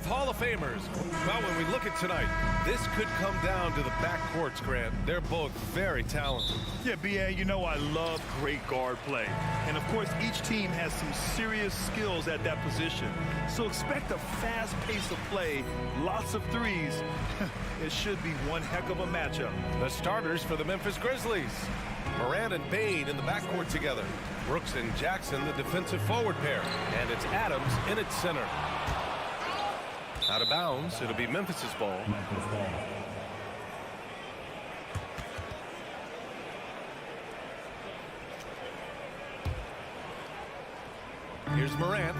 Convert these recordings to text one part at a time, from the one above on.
with Hall of Famers. Well, when we look at tonight, this could come down to the backcourts, Grant. They're both very talented. Yeah, B.A., you know I love great guard play. And, of course, each team has some serious skills at that position. So expect a fast pace of play, lots of threes. It should be one heck of a matchup. The starters for the Memphis Grizzlies. Morant and Bane in the backcourt together. Brooks and Jackson, the defensive forward pair. And it's Adams in its center. Out of bounds, it'll be Memphis's ball. Here's Morant.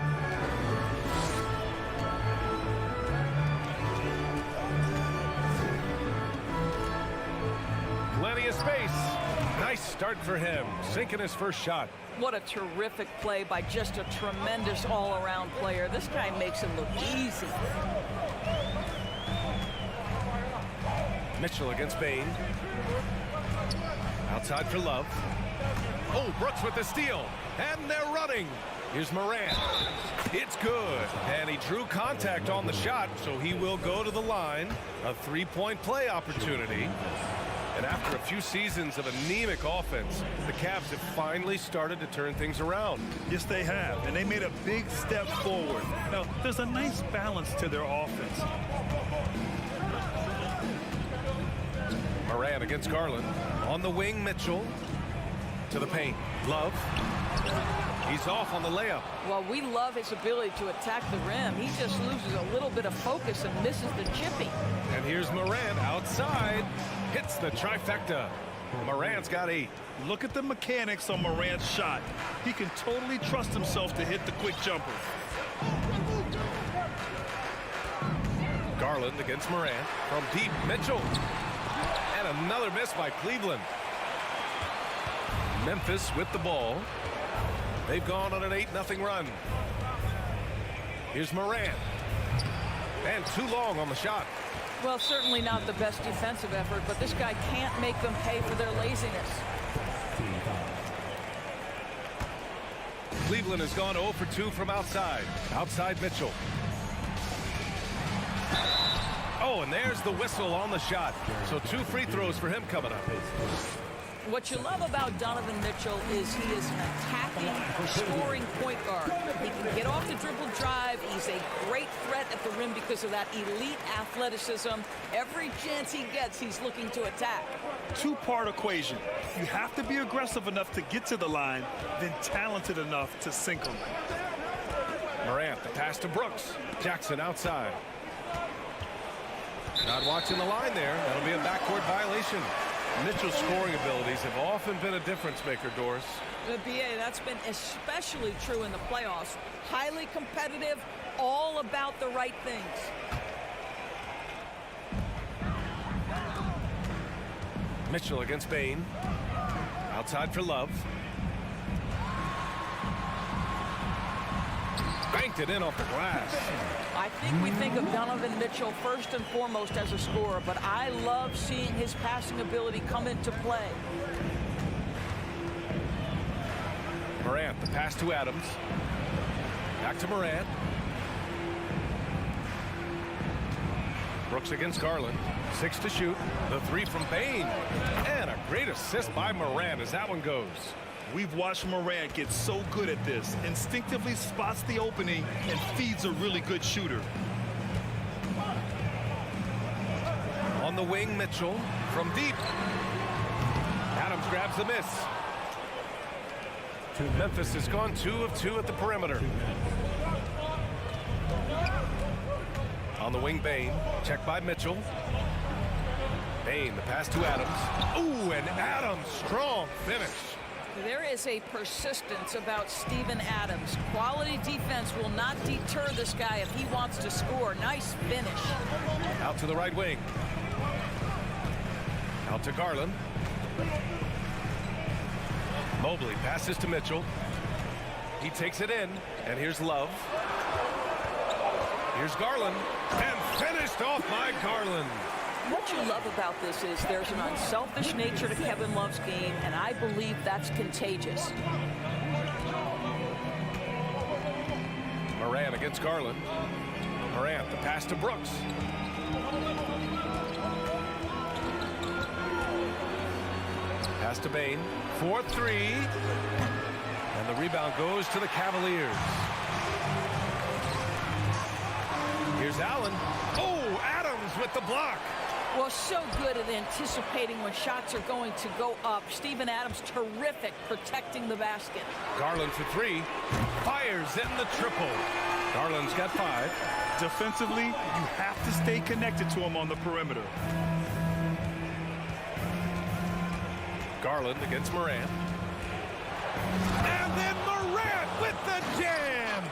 Plenty of space. Nice start for him, sinking his first shot. What a terrific play by just a tremendous all-around player. This guy makes it look easy. Mitchell against Bane. Outside for Love. Oh, Brooks with the steal. And they're running. Here's Morant. It's good. And he drew contact on the shot, so he will go to the line. A three-point play opportunity. And after a few seasons of anemic offense, the Cavs have finally started to turn things around. Yes, they have, and they made a big step forward. Now, there's a nice balance to their offense. Morant against Garland. On the wing, Mitchell. To the paint. Love. He's off on the layup. Well, we love his ability to attack the rim. He just loses a little bit of focus and misses the chippy. And here's Morant outside. Hits the trifecta. Morant's got 8. Look at the mechanics on Morant's shot. He can totally trust himself to hit the quick jumper. Garland against Morant. From deep, Mitchell. And another miss by Cleveland. Memphis with the ball. They've gone on an 8-0 run. Here's Morant. And too long on the shot. Well, certainly not the best defensive effort, but this guy can't make them pay for their laziness. Cleveland has gone 0 for 2 from outside. Outside Mitchell. Oh, and there's the whistle on the shot. So 2 free throws for him coming up. What you love about Donovan Mitchell is he is an attacking, scoring point guard. He can get off the dribble drive. He's a great threat at the rim because of that elite athleticism. Every chance he gets, he's looking to attack. Two-part equation. You have to be aggressive enough to get to the line, then talented enough to sink them. Morant, the pass to Brooks. Jackson outside. Not watching the line there. That'll be a backcourt violation. Mitchell's scoring abilities have often been a difference maker, Doris. The BA, that's been especially true in the playoffs. Highly competitive, all about the right things. Mitchell against Bane. Outside for Love. Banked it in off the glass. I think we think of Donovan Mitchell first and foremost as a scorer, but I love seeing his passing ability come into play. Morant, the pass to Adams. Back to Morant. Brooks against Garland. 6 to shoot. The 3 from Bane. And a great assist by Morant as that one goes. We've watched Morant get so good at this. Instinctively spots the opening and feeds a really good shooter. On the wing, Mitchell. From deep. Adams grabs the miss. Memphis has gone 2 of 2 at the perimeter. On the wing, Bane. Checked by Mitchell. Bane, the pass to Adams. Ooh, and Adams, strong finish. There is a persistence about Steven Adams. Quality defense will not deter this guy if he wants to score. Nice finish. Out to the right wing. Out to Garland. Mobley passes to Mitchell. He takes it in, and here's Love. Here's Garland, and finished off by Garland. What you love about this is there's an unselfish nature to Kevin Love's game, and I believe that's contagious. Morant against Garland. Morant, the pass to Brooks. Pass to Bain. 4-3. And the rebound goes to the Cavaliers. Here's Allen. Oh, Adams with the block. Well, so good at anticipating when shots are going to go up. Steven Adams, terrific protecting the basket. Garland for 3. Fires in the triple. Garland's got 5. Defensively, you have to stay connected to him on the perimeter. Garland against Morant. And then Morant with the jam.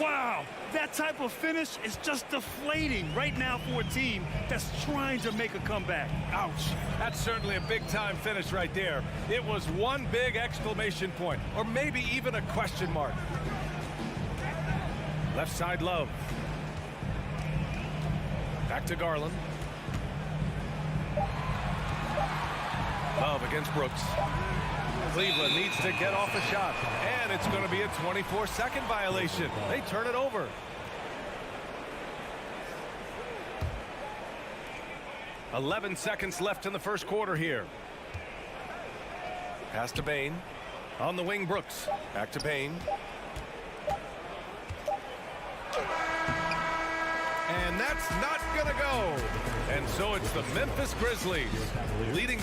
Wow, that type of finish is just deflating right now for a team that's trying to make a comeback. Ouch. That's certainly a big-time finish right there. It was one big exclamation point, or maybe even a question mark. Left side, Love. Back to Garland. Love against Brooks. Cleveland needs to get off a shot, and it's going to be a 24-second violation. They turn it over. "11 seconds left in the first quarter here. Pass to Bain. On the wing, Brooks. Back to Bain. And that's not going to go. And so it's the Memphis Grizzlies leading.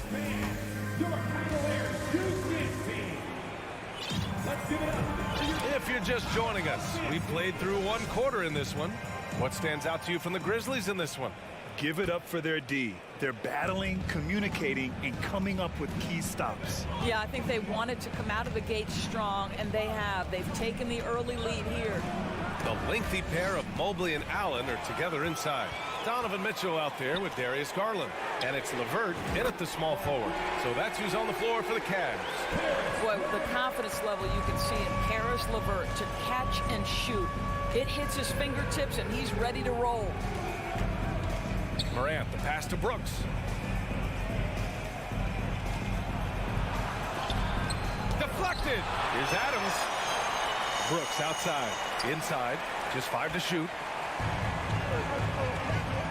If you're just joining us, we played through one quarter in this one. What stands out to you from the Grizzlies in this one? Give it up for their D. They're battling, communicating, and coming up with key stops. Yeah, I think they wanted to come out of the gate strong, and they have. They've taken the early lead here. The lengthy pair of Mobley and Allen are together inside. Donovan Mitchell out there with Darius Garland. And it's LeVert in at the small forward. So that's who's on the floor for the Cavs. Boy, with the confidence level you can see in Karis LeVert to catch and shoot. It hits his fingertips, and he's ready to roll. Morant, the pass to Brooks. Deflected. Here's Adams. Brooks outside. Inside. Just 5 to shoot.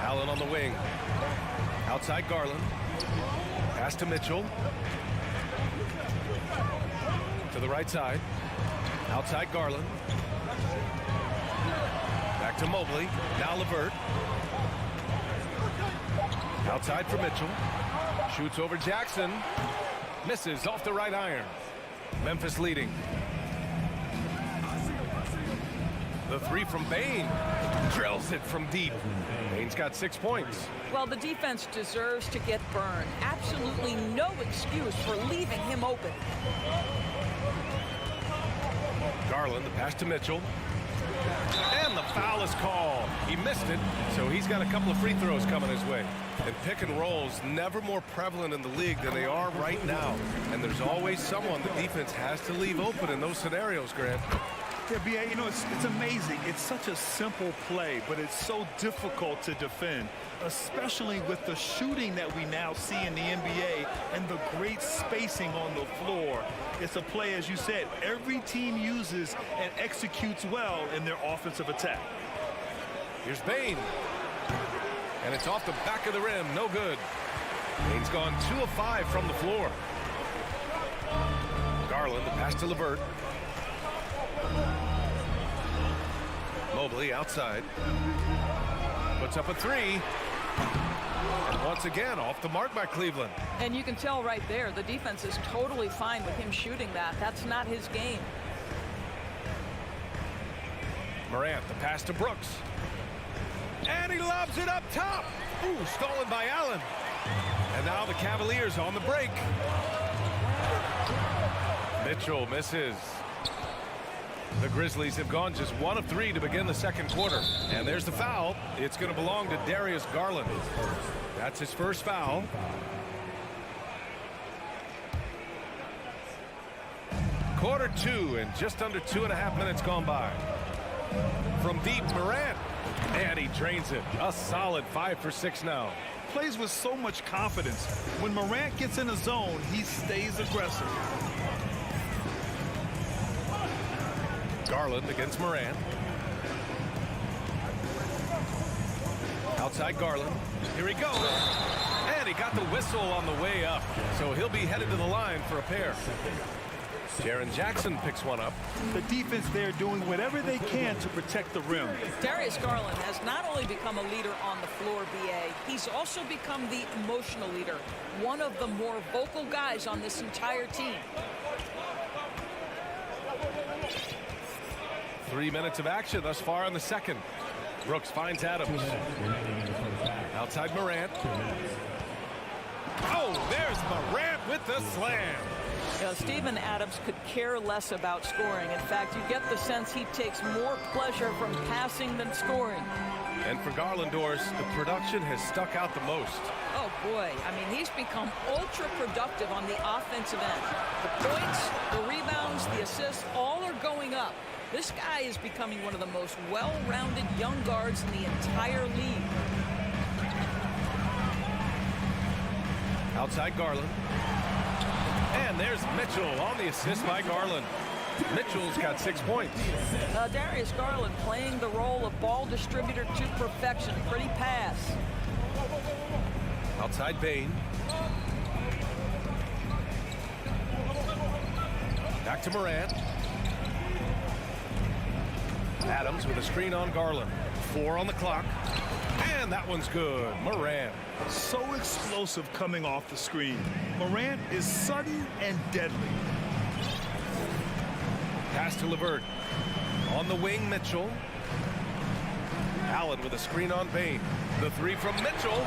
Allen on the wing. Outside Garland. Pass to Mitchell. To the right side. Outside Garland. Back to Mobley. Now LeVert. Outside for Mitchell. Shoots over Jackson. Misses off the right iron. Memphis leading. The 3 from Bain. Drills it from deep. Bain's got 6 points. Well, the defense deserves to get burned. Absolutely no excuse for leaving him open. Garland, the pass to Mitchell. And the foul is called. He missed it, so he's got a couple of free throws coming his way. And pick and rolls never more prevalent in the league than they are right now. And there's always someone the defense has to leave open in those scenarios, Grant. Yeah, B.A., you know, it's amazing. It's such a simple play, but it's so difficult to defend, especially with the shooting that we now see in the NBA and the great spacing on the floor. It's a play, as you said, every team uses and executes well in their offensive attack. Here's Bain. And it's off the back of the rim. No good. Bain's gone 2 of 5 from the floor. Garland, the pass to LeVert. Mobley outside. Puts up a 3. And once again, off the mark by Cleveland. And you can tell right there, the defense is totally fine with him shooting that. That's not his game. Morant, the pass to Brooks. And he lobs it up top. Ooh, stolen by Allen. And now the Cavaliers on the break. Mitchell misses. The Grizzlies have gone just 1 of 3 to begin the second quarter. And there's the foul. It's going to belong to Darius Garland. That's his first foul. Quarter 2 and just under 2.5 minutes gone by. From deep, Morant. And he drains it. A solid 5 for 6 now. Plays with so much confidence. When Morant gets in a zone, he stays aggressive. Garland against Morant. Outside Garland. Here he goes. And he got the whistle on the way up. So he'll be headed to the line for a pair. Jaren Jackson picks one up. The defense there doing whatever they can to protect the rim. Darius Garland has not only become a leader on the floor, BA, he's also become the emotional leader. One of the more vocal guys on this entire team. 3 minutes of action thus far in the second. Brooks finds Adams. Outside Morant. Oh, there's Morant with the slam. Steven Adams could care less about scoring. In fact, you get the sense he takes more pleasure from passing than scoring. And for Garlandors, the production has stuck out the most. Oh, boy. I mean, he's become ultra productive on the offensive end. The points, the rebounds, the assists, all are going up. This guy is becoming one of the most well-rounded young guards in the entire league. Outside Garland. And there's Mitchell on the assist by Garland. Mitchell's got 6 points. Darius Garland playing the role of ball distributor to perfection. Pretty pass. Outside Bain. Back to Morant. Adams with a screen on Garland. 4 on the clock. And that one's good. Morant. So explosive coming off the screen. Morant is sudden and deadly. Pass to LeVert. On the wing, Mitchell. Allen with a screen on Bain. The three from Mitchell.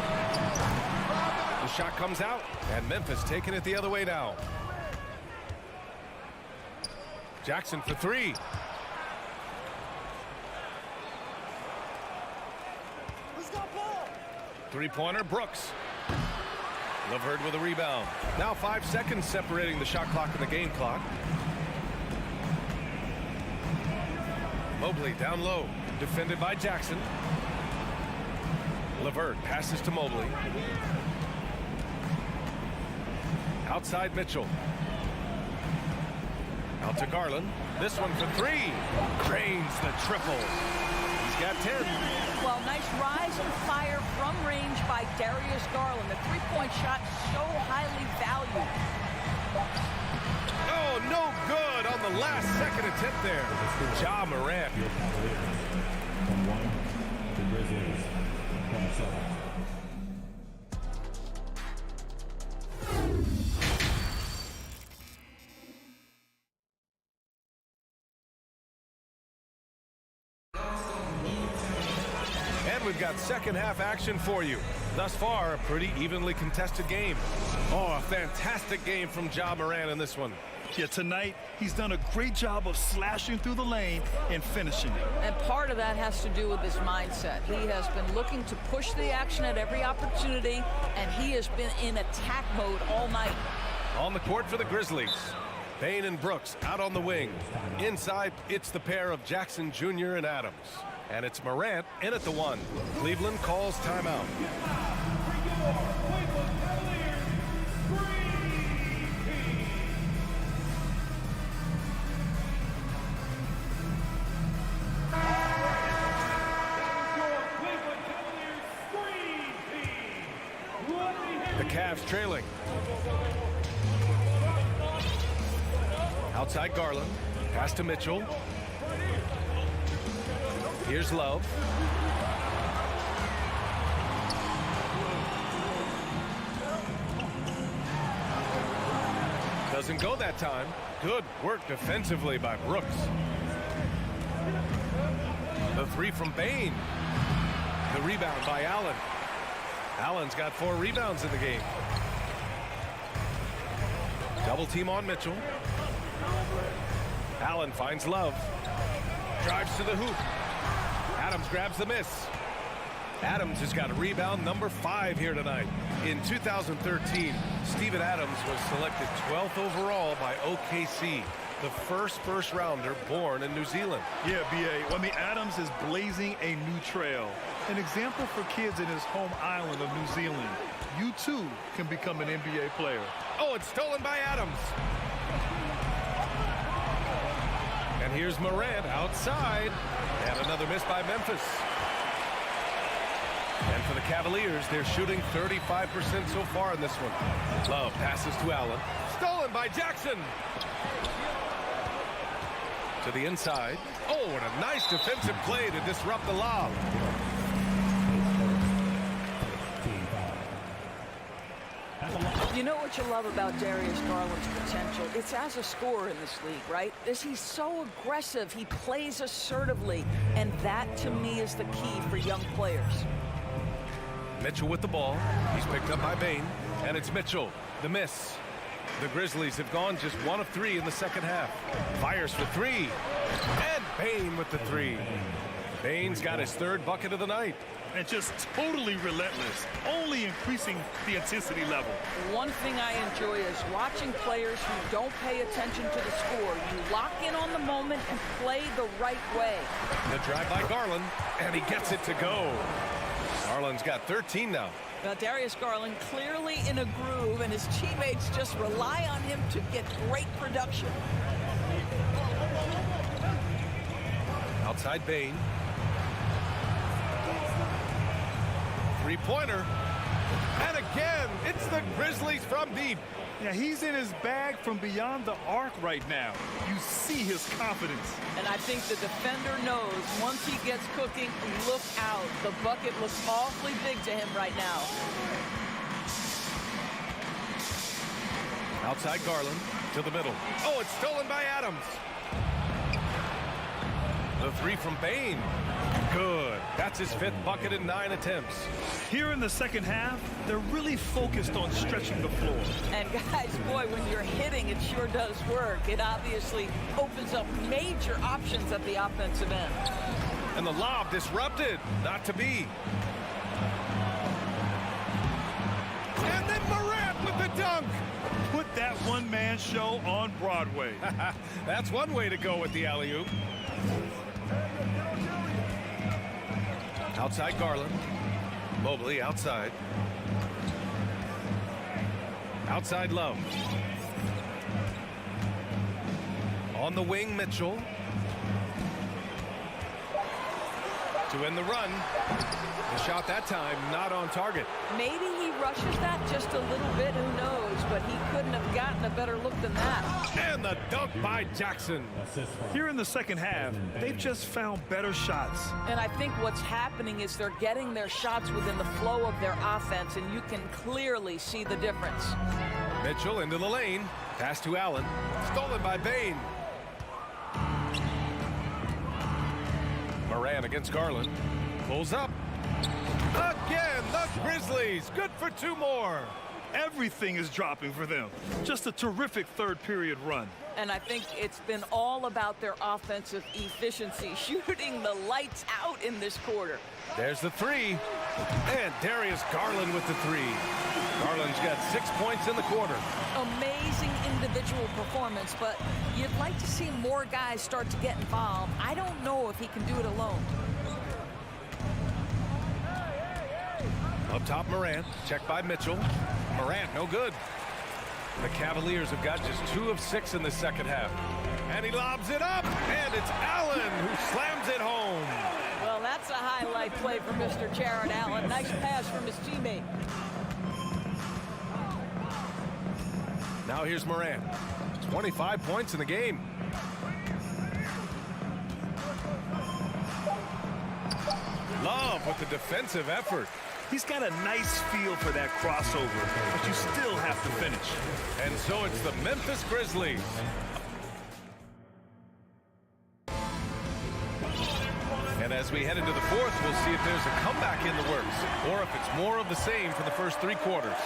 The shot comes out, and Memphis taking it the other way now. Jackson for three. Three-pointer, Brooks. LeVert with a rebound. Now 5 seconds separating the shot clock and the game clock. Mobley down low, defended by Jackson. LeVert passes to Mobley. Outside Mitchell. Out to Garland. This one for three. Cranes the triple. He's got 10. Well, nice rise and fire from range by Darius Garland. The three-point shot so highly valued. Oh, no good on the last second attempt there. Ja Morant. The Grizzlies from the Celtics. And we've got second half action for you. Thus far, a pretty evenly contested game. Oh, a fantastic game from Ja Morant in this one. Yeah, tonight, he's done a great job of slashing through the lane and finishing. And part of that has to do with his mindset. He has been looking to push the action at every opportunity, and he has been in attack mode all night. On the court for the Grizzlies. Bain and Brooks out on the wing. Inside, it's the pair of Jackson Jr. and Adams. And it's Morant in at the one. Cleveland calls timeout. The Cavs trailing. Outside Garland. Pass to Mitchell. Here's Love. Doesn't go that time. Good work defensively by Brooks. The three from Bain. The rebound by Allen. Allen's got 4 rebounds in the game. Double team on Mitchell. Allen finds Love. Drives to the hoop. Adams grabs the miss. Adams has got a rebound number 5 here tonight. In 2013, Steven Adams was selected 12th overall by OKC, the first rounder born in New Zealand. Yeah, B.A. I mean, Adams is blazing a new trail. An example for kids in his home island of New Zealand. You, too, can become an NBA player. Oh, it's stolen by Adams. And here's Morant outside. And another miss by Memphis. And for the Cavaliers. They're shooting 35% so far in this one. Love passes to Allen. Stolen by Jackson. To the inside. Oh, and a nice defensive play to disrupt the lob. You know what you love about Darius Garland's potential? It's as a scorer in this league, right? He's so aggressive. He plays assertively. And that, to me, is the key for young players. Mitchell with the ball. He's picked up by Bane. And it's Mitchell. The miss. The Grizzlies have gone just 1 of 3 in the second half. Fires for 3. And Bane with the 3. Bane's got his 3rd bucket of the night. And just totally relentless, only increasing the intensity level. One thing I enjoy is watching players who don't pay attention to the score. You lock in on the moment and play the right way. The drive by Garland, and he gets it to go. Garland's got 13 now. Now, Darius Garland clearly in a groove, and his teammates just rely on him to get great production. Outside Bane. Three-pointer. And again, it's the Grizzlies from deep. Yeah, he's in his bag from beyond the arc right now. You see his confidence. And I think the defender knows once he gets cooking, look out. The bucket looks awfully big to him right now. Outside Garland to the middle. Oh, it's stolen by Adams. The 3 from Bane. Good. That's his 5th bucket in 9 attempts. Here in the second half, they're really focused on stretching the floor. And guys, boy, when you're hitting, it sure does work. It obviously opens up major options at the offensive end. And the lob disrupted. Not to be. And then Morant with the dunk. Put that one-man show on Broadway. That's one way to go with the alley-oop. Outside Garland. Mobley outside. Outside Love. On the wing, Mitchell. To end the run. The shot that time not on target. Maybe he rushes that just a little bit, who knows, but he couldn't have gotten a better look than that. And the dunk by Jackson. Here in the second half, they've just found better shots. And I think what's happening is they're getting their shots within the flow of their offense, and you can clearly see the difference. Mitchell into the lane. Pass to Allen. Stolen by Bane. Moran against Garland. Pulls up. Again, the Grizzlies. Good for 2 more. Everything is dropping for them. Just a terrific third-period run. And I think it's been all about their offensive efficiency, shooting the lights out in this quarter. There's the 3. And Darius Garland with the 3. Garland's got 6 points in the quarter. Amazing individual performance, but you'd like to see more guys start to get involved. I don't know if he can do it alone. Up top, Morant. Checked by Mitchell. Morant, no good. The Cavaliers have got just 2 of 6 in the second half. And he lobs it up. And it's Allen who slams it home. Well, that's a highlight play for Mr. Jared Allen. Nice pass from his teammate. Now here's Morant. 25 points in the game. Love with the defensive effort. He's got a nice feel for that crossover, but you still have to finish. And so it's the Memphis Grizzlies. And as we head into the 4th, we'll see if there's a comeback in the works, or if it's more of the same for the first 3 quarters.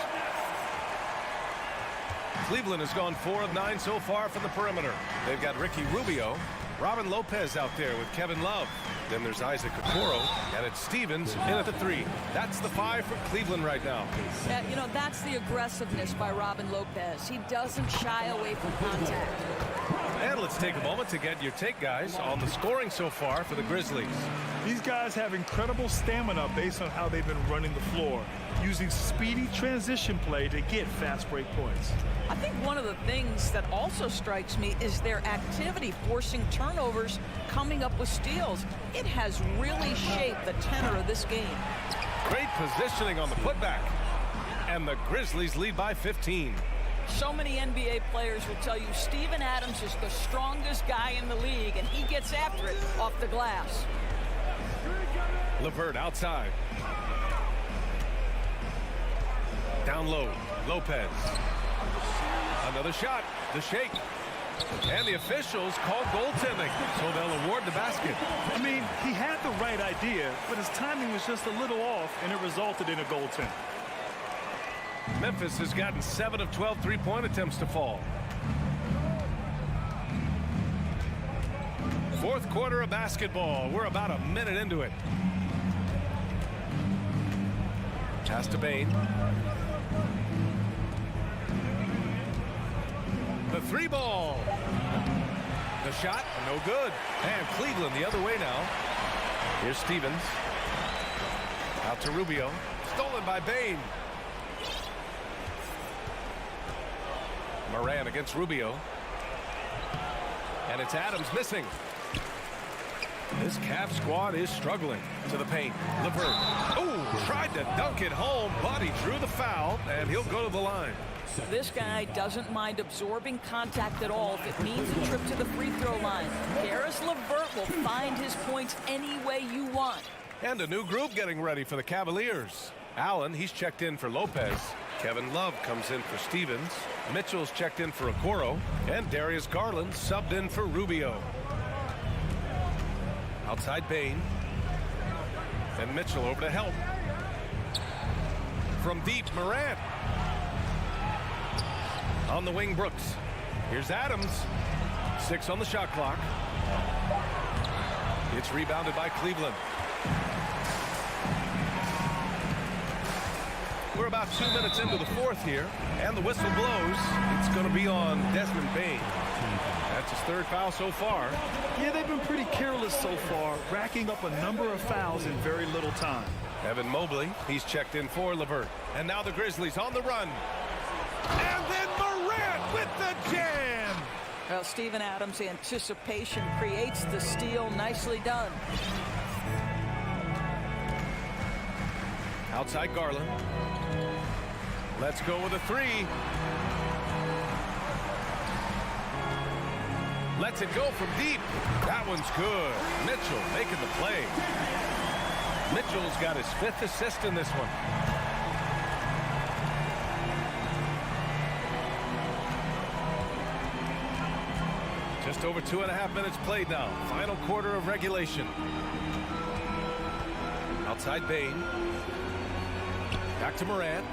Cleveland has gone 4 of 9 so far from the perimeter. They've got Ricky Rubio, Robin Lopez out there with Kevin Love. Then there's Isaac Okoro, and it's Stevens in at the 3. That's the 5 for Cleveland right now. Yeah, you know, that's the aggressiveness by Robin Lopez. He doesn't shy away from contact. And let's take a moment to get your take, guys, on the scoring so far for the Grizzlies. These guys have incredible stamina based on how they've been running the floor, using speedy transition play to get fast break points. I think one of the things that also strikes me is their activity, forcing turnovers, coming up with steals. It has really shaped the tenor of this game. Great positioning on the putback. And the Grizzlies lead by 15. So many NBA players will tell you Steven Adams is the strongest guy in the league, and he gets after it off the glass. LeVert outside. Down low, Lopez. Another shot, the shake. And the officials call goaltending, so they'll award the basket. I mean, he had the right idea, but his timing was just a little off, and it resulted in a goaltend. Memphis has gotten 7 of 12 three-point attempts to fall. Fourth quarter of basketball. We're about a minute into it. Pass to Bain. The three ball. The shot, no good. And Cleveland the other way now. Here's Stevens. Out to Rubio. Stolen by Bain. Moran against Rubio. And it's Adams missing. This Cavs squad is struggling. To the paint. LeVert. Oh, tried to dunk it home, but he drew the foul, and he'll go to the line. This guy doesn't mind absorbing contact at all if it means a trip to the free throw line. Karis LeVert will find his points any way you want. And a new group getting ready for the Cavaliers. Allen, he's checked in for Lopez. Kevin Love comes in for Stevens. Mitchell's checked in for Okoro. And Darius Garland subbed in for Rubio. Outside Bain. And Mitchell over to help. From deep, Morant. On the wing, Brooks. Here's Adams. 6 on the shot clock. It's rebounded by Cleveland. We're about 2 minutes into the fourth here, and the whistle blows. It's going to be on Desmond Bain. That's his third foul so far. Yeah, they've been pretty careless so far, racking up a number of fouls in very little time. Evan Mobley, he's checked in for LeVert. And now the Grizzlies on the run. And then Morant with the jam. Well, Steven Adams' anticipation creates the steal. Nicely done. Outside Garland. Let's go with a three. Lets it go from deep. That one's good. Mitchell making the play. Mitchell's got his 5th assist in this one. Just over 2.5 minutes played now. Final quarter of regulation. Outside Bain. Back to Morant.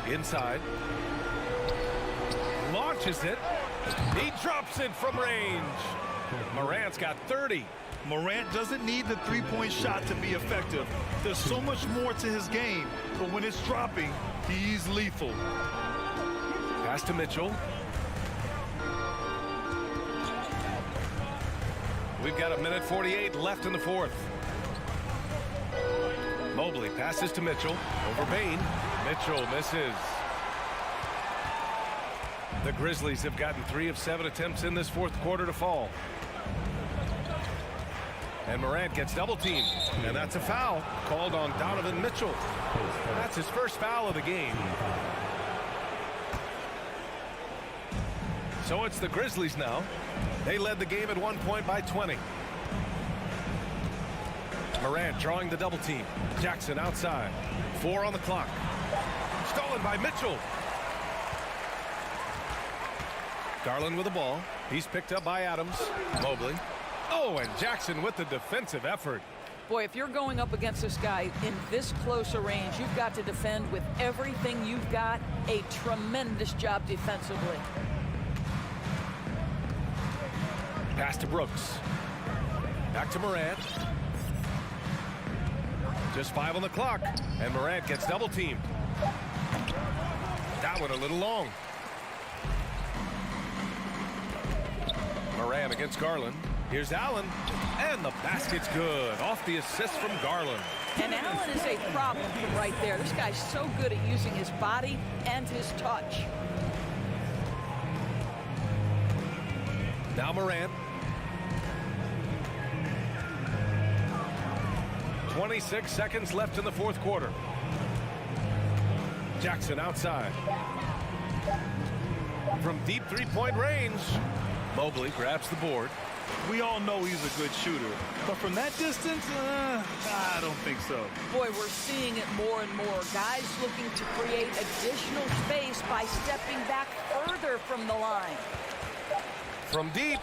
Inside. Launches it. He drops it from range. Morant's got 30. Morant doesn't need the three-point shot to be effective. There's so much more to his game, but when it's dropping, he's lethal. Pass to Mitchell. We've got 1:48 left in the fourth. Mobley passes to Mitchell. Over Bain. Mitchell misses. The Grizzlies have gotten 3 of 7 attempts in this fourth quarter to fall. And Morant gets double teamed. And that's a foul called on Donovan Mitchell. That's his first foul of the game. So it's the Grizzlies now. They led the game at 1 point by 20. Morant drawing the double team. Jackson outside. 4 on the clock. Stolen by Mitchell. Garland with the ball. He's picked up by Adams. Mobley. Oh, and Jackson with the defensive effort. Boy, if you're going up against this guy in this close a range, you've got to defend with everything you've got. A tremendous job defensively. Pass to Brooks. Back to Morant. Just 5 on the clock. And Morant gets double teamed. That one a little long. Morant against Garland. Here's Allen. And the basket's good. Off the assist from Garland. And Allen is a problem from right there. This guy's so good at using his body and his touch. Now Morant. 26 seconds left in the fourth quarter. Jackson outside. From deep three-point range, Mobley grabs the board. We all know he's a good shooter, but from that distance, I don't think so. Boy, we're seeing it more and more. Guys looking to create additional space by stepping back further from the line. From deep,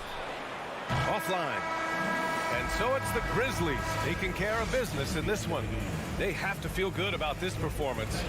offline. And so it's the Grizzlies taking care of business in this one. They have to feel good about this performance.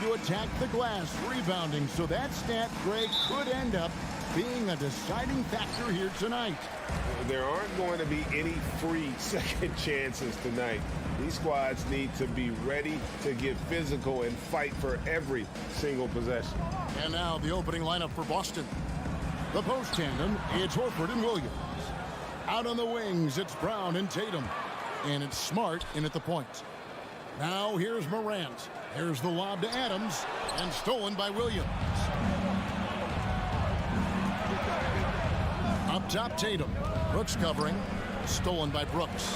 to attack the glass, rebounding. So that stat, Greg, could end up being a deciding factor here tonight. There aren't going to be any free second chances tonight. These squads need to be ready to get physical and fight for every single possession. And now the opening lineup for Boston. The post tandem, it's Horford and Williams. Out on the wings, it's Brown and Tatum. And it's Smart in at the point. Now here's Morant. Here's the lob to Adams, and stolen by Williams. Up top, Tatum. Brooks covering. Stolen by Brooks.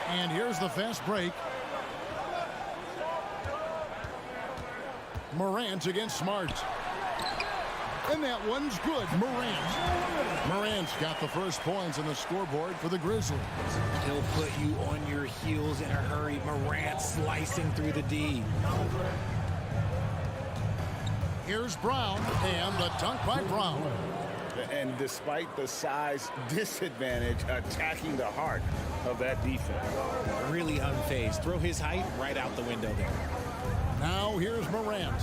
And here's the fast break. Morant against Smart. And that one's good. Morant's got the first points on the scoreboard for the Grizzlies. He'll put you on your heels in a hurry. Morant slicing through the D. Here's Brown, and the dunk by Brown. And despite the size disadvantage, attacking the heart of that defense. Really unfazed. Throw his height right out the window there. Now here's Morant.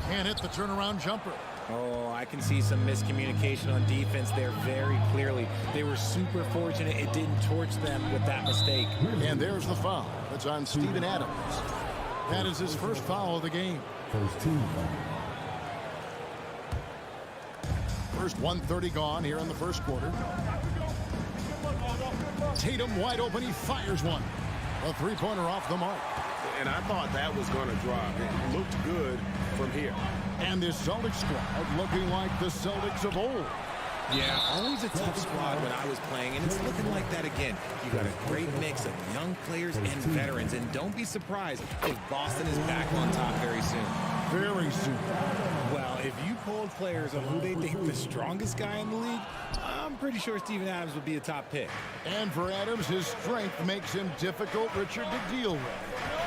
Can't hit the turnaround jumper. Oh, I can see some miscommunication on defense there very clearly. They were super fortunate it didn't torch them with that mistake. And there's the foul. It's on Steven Adams. That is his first foul of the game. First team. First 1:30 gone here in the first quarter. Tatum wide open. He fires one. A three-pointer off the mark. And I thought that was going to drop. It looked good from here. And this Celtics squad looking like the Celtics of old. Yeah, always a tough squad when I was playing, and it's looking like that again. You got a great mix of young players and veterans, and don't be surprised if Boston is back on top very soon. Very soon. Well, if you polled players on who they think the strongest guy in the league, I'm pretty sure Steven Adams would be a top pick. And for Adams, his strength makes him difficult, Richard, to deal with.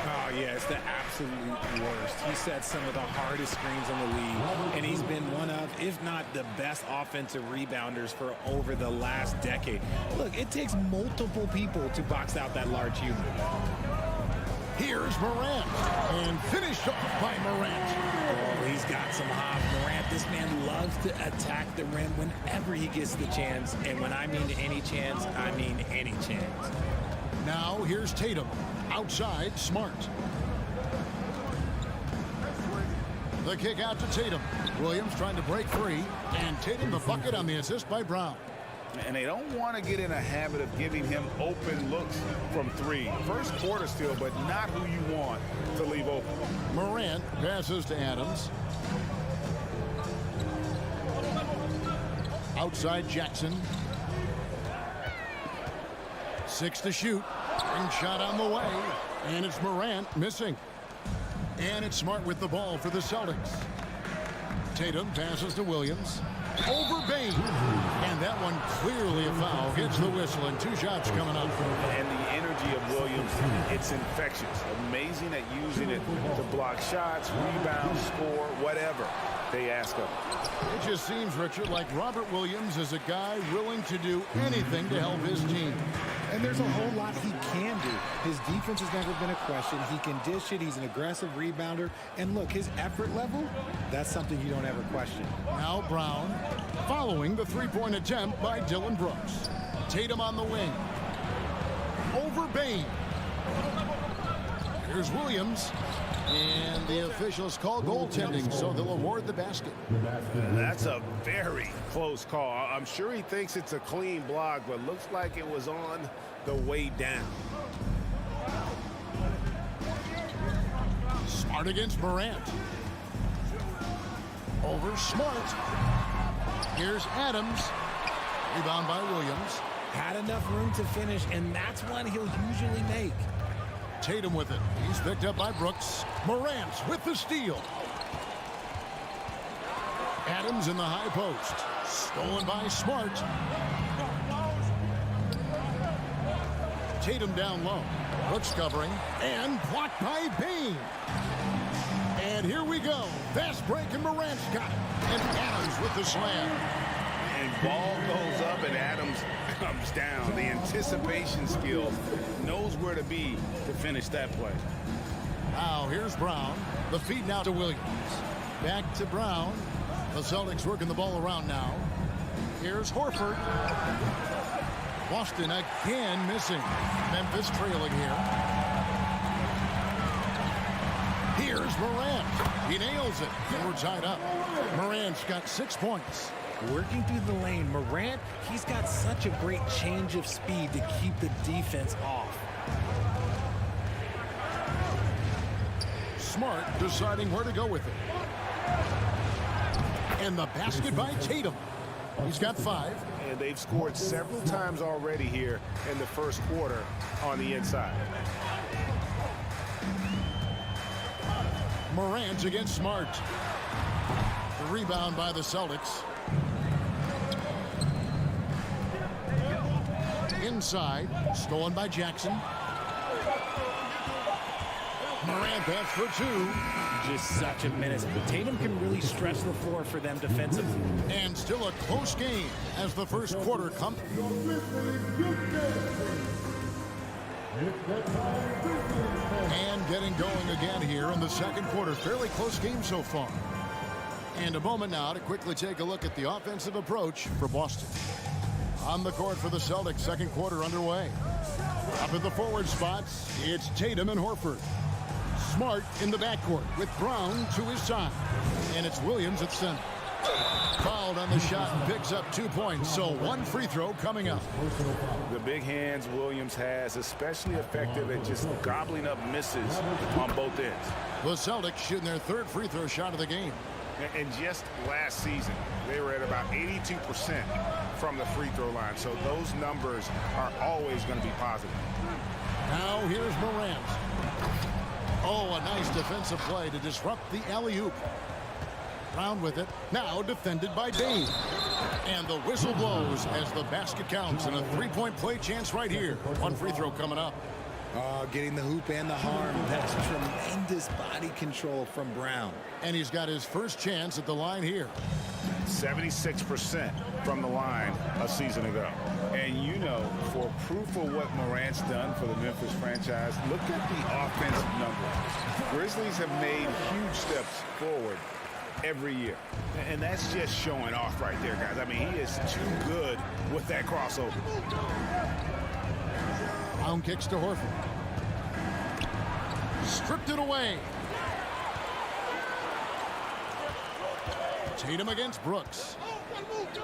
Oh, yeah, it's the absolute worst. He set some of the hardest screens in the league, and he's been one of, if not the best offensive rebounders for over the last decade. Look, it takes multiple people to box out that large human. Here's Morant, and finished off by Morant. Oh, he's got some hop. Morant, this man loves to attack the rim whenever he gets the chance, and when I mean any chance, I mean any chance. Now here's Tatum. Outside, Smart. The kick out to Tatum. Williams trying to break free, and Tatum the bucket on the assist by Brown. And they don't want to get in a habit of giving him open looks from three. First quarter still, but not who you want to leave open. Morant passes to Adams. Outside Jackson. 6 to shoot. And shot on the way. And it's Morant missing. And it's Smart with the ball for the Celtics. Tatum passes to Williams. Over Bain. And that one clearly a foul. Gets the whistle, and 2 shots coming up. And the energy of Williams, it's infectious. Amazing at using it to block shots, rebound, score, whatever they ask of him. It just seems, Richard, like Robert Williams is a guy willing to do anything to help his team. And there's a whole lot he can do. His defense has never been a question. He can dish it. He's an aggressive rebounder. And look, his effort level, that's something you don't ever question. Now Brown, following the three-point attempt by Dylan Brooks. Tatum on the wing. Over Bain. Here's Williams. And the officials call goaltending, so they'll award the basket. That's a very close call. I'm sure he thinks it's a clean block, but looks like it was on the way down. Smart against Morant. Over Smart. Here's Adams. Rebound by Williams. Had enough room to finish, and that's one he'll usually make. Tatum with it. He's picked up by Brooks. Morant with the steal. Adams in the high post. Stolen by Smart. Tatum down low. Brooks covering. And blocked by Bain. And here we go. Fast break, and Morant's got it. And Adams with the slam. And ball goes up and Adams comes down. The anticipation skills, knows where to be to finish that play. Now here's Brown. The feed now to Williams. Back to Brown. The Celtics working the ball around now. Here's Horford. Boston again missing. Memphis trailing here. Here's Morant. He nails it. And we're tied up. Morant's got 6 points. Working through the lane, Morant, he's got such a great change of speed to keep the defense off. Smart deciding where to go with it. And the basket by Tatum. He's got 5. And they've scored several times already here in the first quarter on the inside. Morant against Smart. The rebound by the Celtics. Inside, stolen by Jackson. Morant that's for 2. Just such a menace. Tatum can really stretch the floor for them defensively. And still a close game as the first quarter comes. And getting going again here in the second quarter. Fairly close game so far. And a moment now to quickly take a look at the offensive approach for Boston. On the court for the Celtics, second quarter underway. Up at the forward spots, it's Tatum and Horford. Smart in the backcourt with Brown to his side. And it's Williams at center. Fouled on the shot and picks up 2 points. So 1 free throw coming up. The big hands Williams has, especially effective at just gobbling up misses on both ends. The Celtics shooting their 3rd free throw shot of the game. And just last season, they were at about 82% from the free throw line. So those numbers are always going to be positive. Now here's Morant. Oh, a nice defensive play to disrupt the alley-oop. Brown with it. Now defended by Dane. And the whistle blows as the basket counts. And a 3-point play chance right here. 1 free throw coming up. Getting the hoop and the harm. That's tremendous body control from Brown. And he's got his first chance at the line here. 76% from the line a season ago. And you know, for proof of what Morant's done for the Memphis franchise, look at the offensive numbers. Grizzlies have made huge steps forward every year. And that's just showing off right there, guys. I mean, he is too good with that crossover. Brown kicks to Horford. Stripped it away. Tatum against Brooks.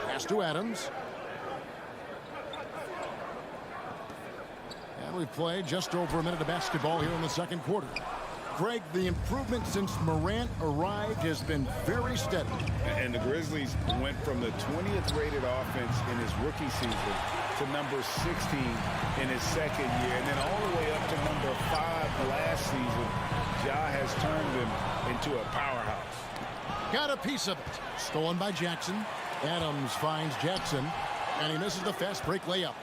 Pass to Adams. And we've played just over a minute of basketball here in the second quarter. Greg, the improvement since Morant arrived has been very steady. And the Grizzlies went from the 20th rated offense in his rookie season to number 16 in his second year, and then all the way up to number 5 last season. Ja has turned him into a powerhouse. Got a piece of it. Stolen by Jackson. Adams finds Jackson, and he misses the fast break layup.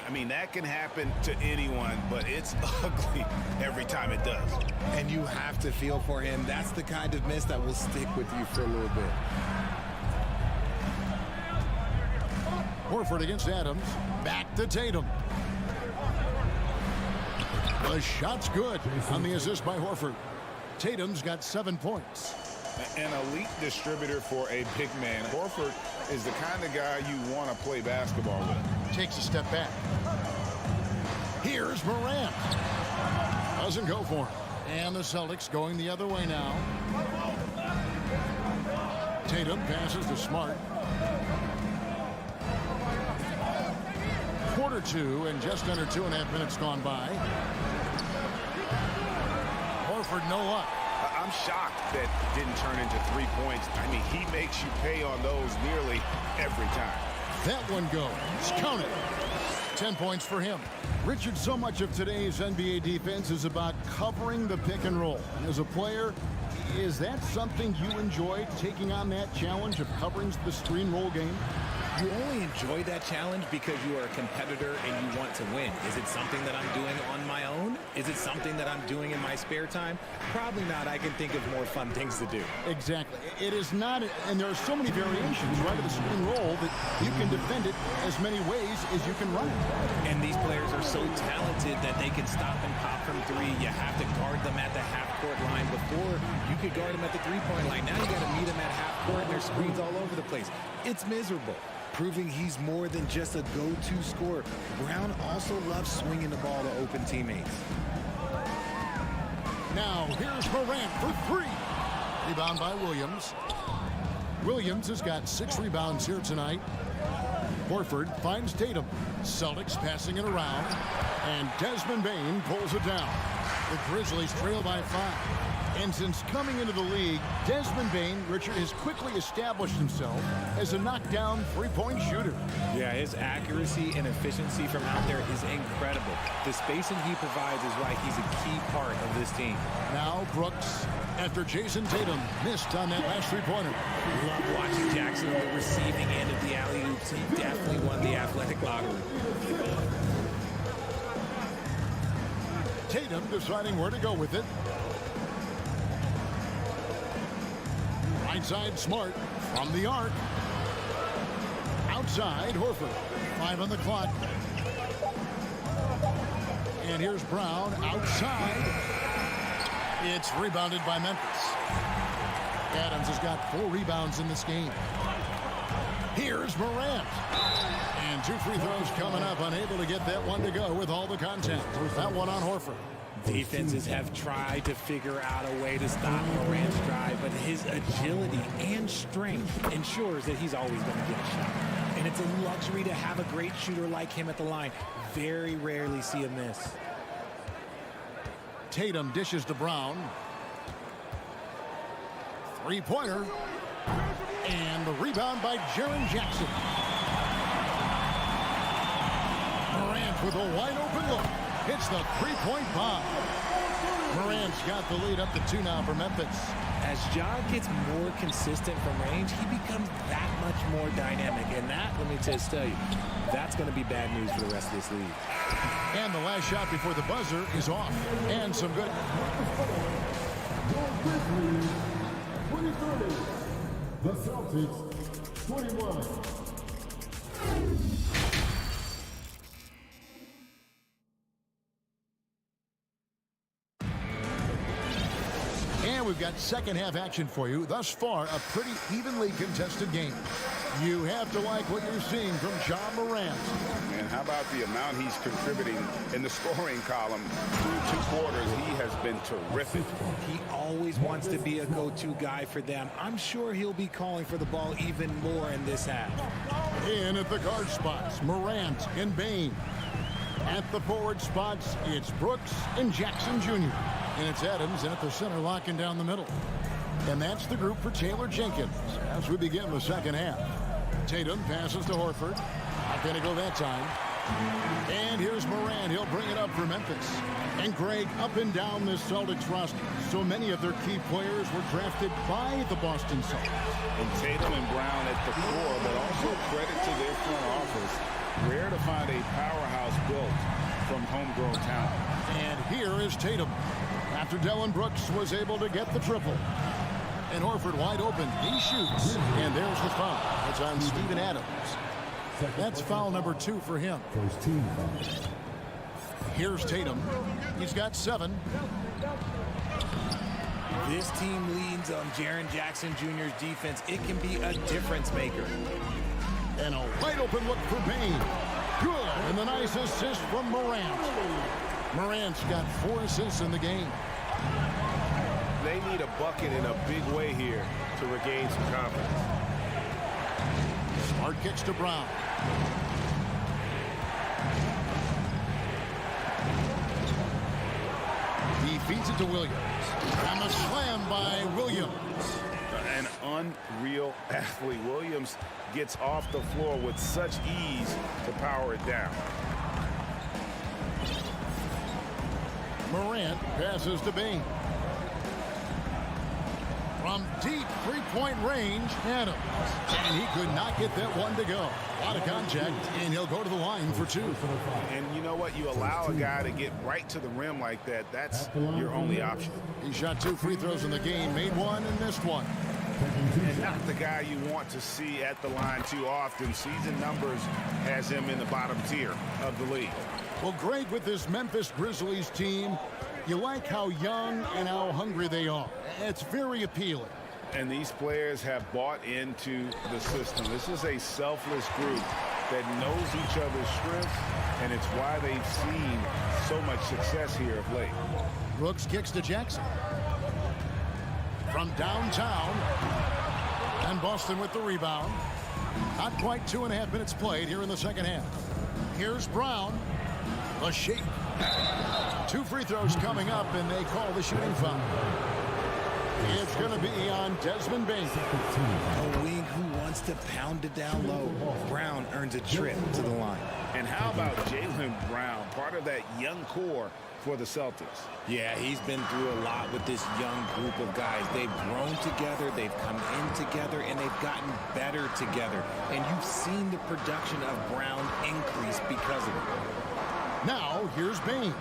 I mean, that can happen to anyone, but it's ugly every time it does. And you have to feel for him. That's the kind of miss that will stick with you for a little bit. Horford against Adams. Back to Tatum. The shot's good on the assist by Horford. Tatum's got 7 points. An elite distributor for a big man. Horford is the kind of guy you want to play basketball with. Takes a step back. Here's Morant. Doesn't go for him. And the Celtics going the other way now. Tatum passes to Smart. Quarter 2 and just under 2.5 minutes gone by. Horford no luck. I'm shocked that didn't turn into 3 points. I mean, he makes you pay on those nearly every time. That one goes. Count it. 10 points for him. Richard, so much of today's NBA defense is about covering the pick and roll. And as a player, is that something you enjoy, taking on that challenge of covering the screen roll game? You only enjoy that challenge because you are a competitor and you want to win. Is it something that I'm doing on my own? Is it something that I'm doing in my spare time? Probably not. I can think of more fun things to do. Exactly. It is not, and there are so many variations, right, of the screen roll that you can defend it as many ways as you can run it. And these players are so talented that they can stop and pop from three. You have to guard them at the half-court line. Before, you could guard them at the three-point line. Now you got to meet them at half-court, and there's screens all over the place. It's miserable, proving he's more than just a go-to scorer. Brown also loves swinging the ball to open teammates. Now, here's Morant for three. Rebound by Williams. Williams has got 6 rebounds here tonight. Horford finds Tatum. Celtics passing it around. And Desmond Bane pulls it down. The Grizzlies trail by 5. And since coming into the league, Desmond Bane, Richard, has quickly established himself as a knockdown three-point shooter. Yeah, his accuracy and efficiency from out there is incredible. The spacing he provides is why he's a key part of this team. Now Brooks, after Jason Tatum missed on that last three-pointer. Love watching Jackson on the receiving end of the alley-oops. He definitely won the athletic lottery. Tatum deciding where to go with it. Right side Smart from the arc. Outside Horford. 5 on the clock. And here's Brown outside. It's rebounded by Memphis. Adams has got 4 rebounds in this game. Here's Morant. And 2 free throws coming up. Unable to get that one to go with all the contact. That one on Horford. Defenses have tried to figure out a way to stop Morant's drive, but his agility and strength ensures that he's always going to get a shot. And it's a luxury to have a great shooter like him at the line. Very rarely see a miss. Tatum dishes to Brown. Three-pointer. And the rebound by Jaren Jackson. Morant with a wide-open look. Hits the three-point bomb. Morant's got the lead up to 2 now for Memphis. As Ja gets more consistent from range, he becomes that much more dynamic. And that, let me just tell you, that's going to be bad news for the rest of this league. And the last shot before the buzzer is off. And some good. 23. The Celtics, 21. And we've got second half action for you. Thus far, a pretty evenly contested game. You have to like what you're seeing from Ja Morant. And how about the amount he's contributing in the scoring column? Through 2 quarters, he has been terrific. He always wants to be a go-to guy for them. I'm sure he'll be calling for the ball even more in this half. In at the guard spots, Morant and Bane. At the forward spots, it's Brooks and Jackson Jr. And it's Adams in at the center, locking down the middle. And that's the group for Taylor Jenkins as we begin the second half. Tatum passes to Horford. Not going to go that time. And here's Morant. He'll bring it up for Memphis. And Greg, up and down this Celtics roster, so many of their key players were drafted by the Boston Celtics. And Tatum and Brown at the core, but also credit to their front office. Rare to find a powerhouse built from homegrown talent. And here is Tatum. After Dillon Brooks was able to get the triple. And Horford wide open. He shoots. And there's the foul. It's on Steven Adams. That's foul number 2 for him. First team foul. Here's Tatum. He's got 7. This team leans on Jaren Jackson Jr.'s defense. It can be a difference maker. And a wide open look for Bane. Good. And the nice assist from Morant. Morant's got 4 assists in the game. They need a bucket in a big way here to regain some confidence. Smart kicks to Brown. He feeds it to Williams. And a slam by Williams. An unreal athlete. Williams gets off the floor with such ease to power it down. Morant passes to Bane. From deep three-point range, Adams. And he could not get that one to go. A lot of contact, and he'll go to the line for two. And you know what? You allow a guy to get right to the rim like that. That's your only option. He shot 2 free throws in the game, made one and missed one. And not the guy you want to see at the line too often. Season numbers has him in the bottom tier of the league. Well, Greg, with this Memphis Grizzlies team, you like how young and how hungry they are. It's very appealing. And these players have bought into the system. This is a selfless group that knows each other's strengths, and it's why they've seen so much success here of late. Brooks kicks to Jackson. From downtown, and Boston with the rebound. Not quite 2.5 minutes played here in the second half. Here's Brown. The shape. 2 free throws coming up, and they call the shooting foul. It's going to be on Desmond Bain. A wing who wants to pound it down low. Brown earns a trip to the line. And how about Jaylen Brown, part of that young core for the Celtics? Yeah, he's been through a lot with this young group of guys. They've grown together, they've come in together, and they've gotten better together. And you've seen the production of Brown increase because of it. Now, here's Bain.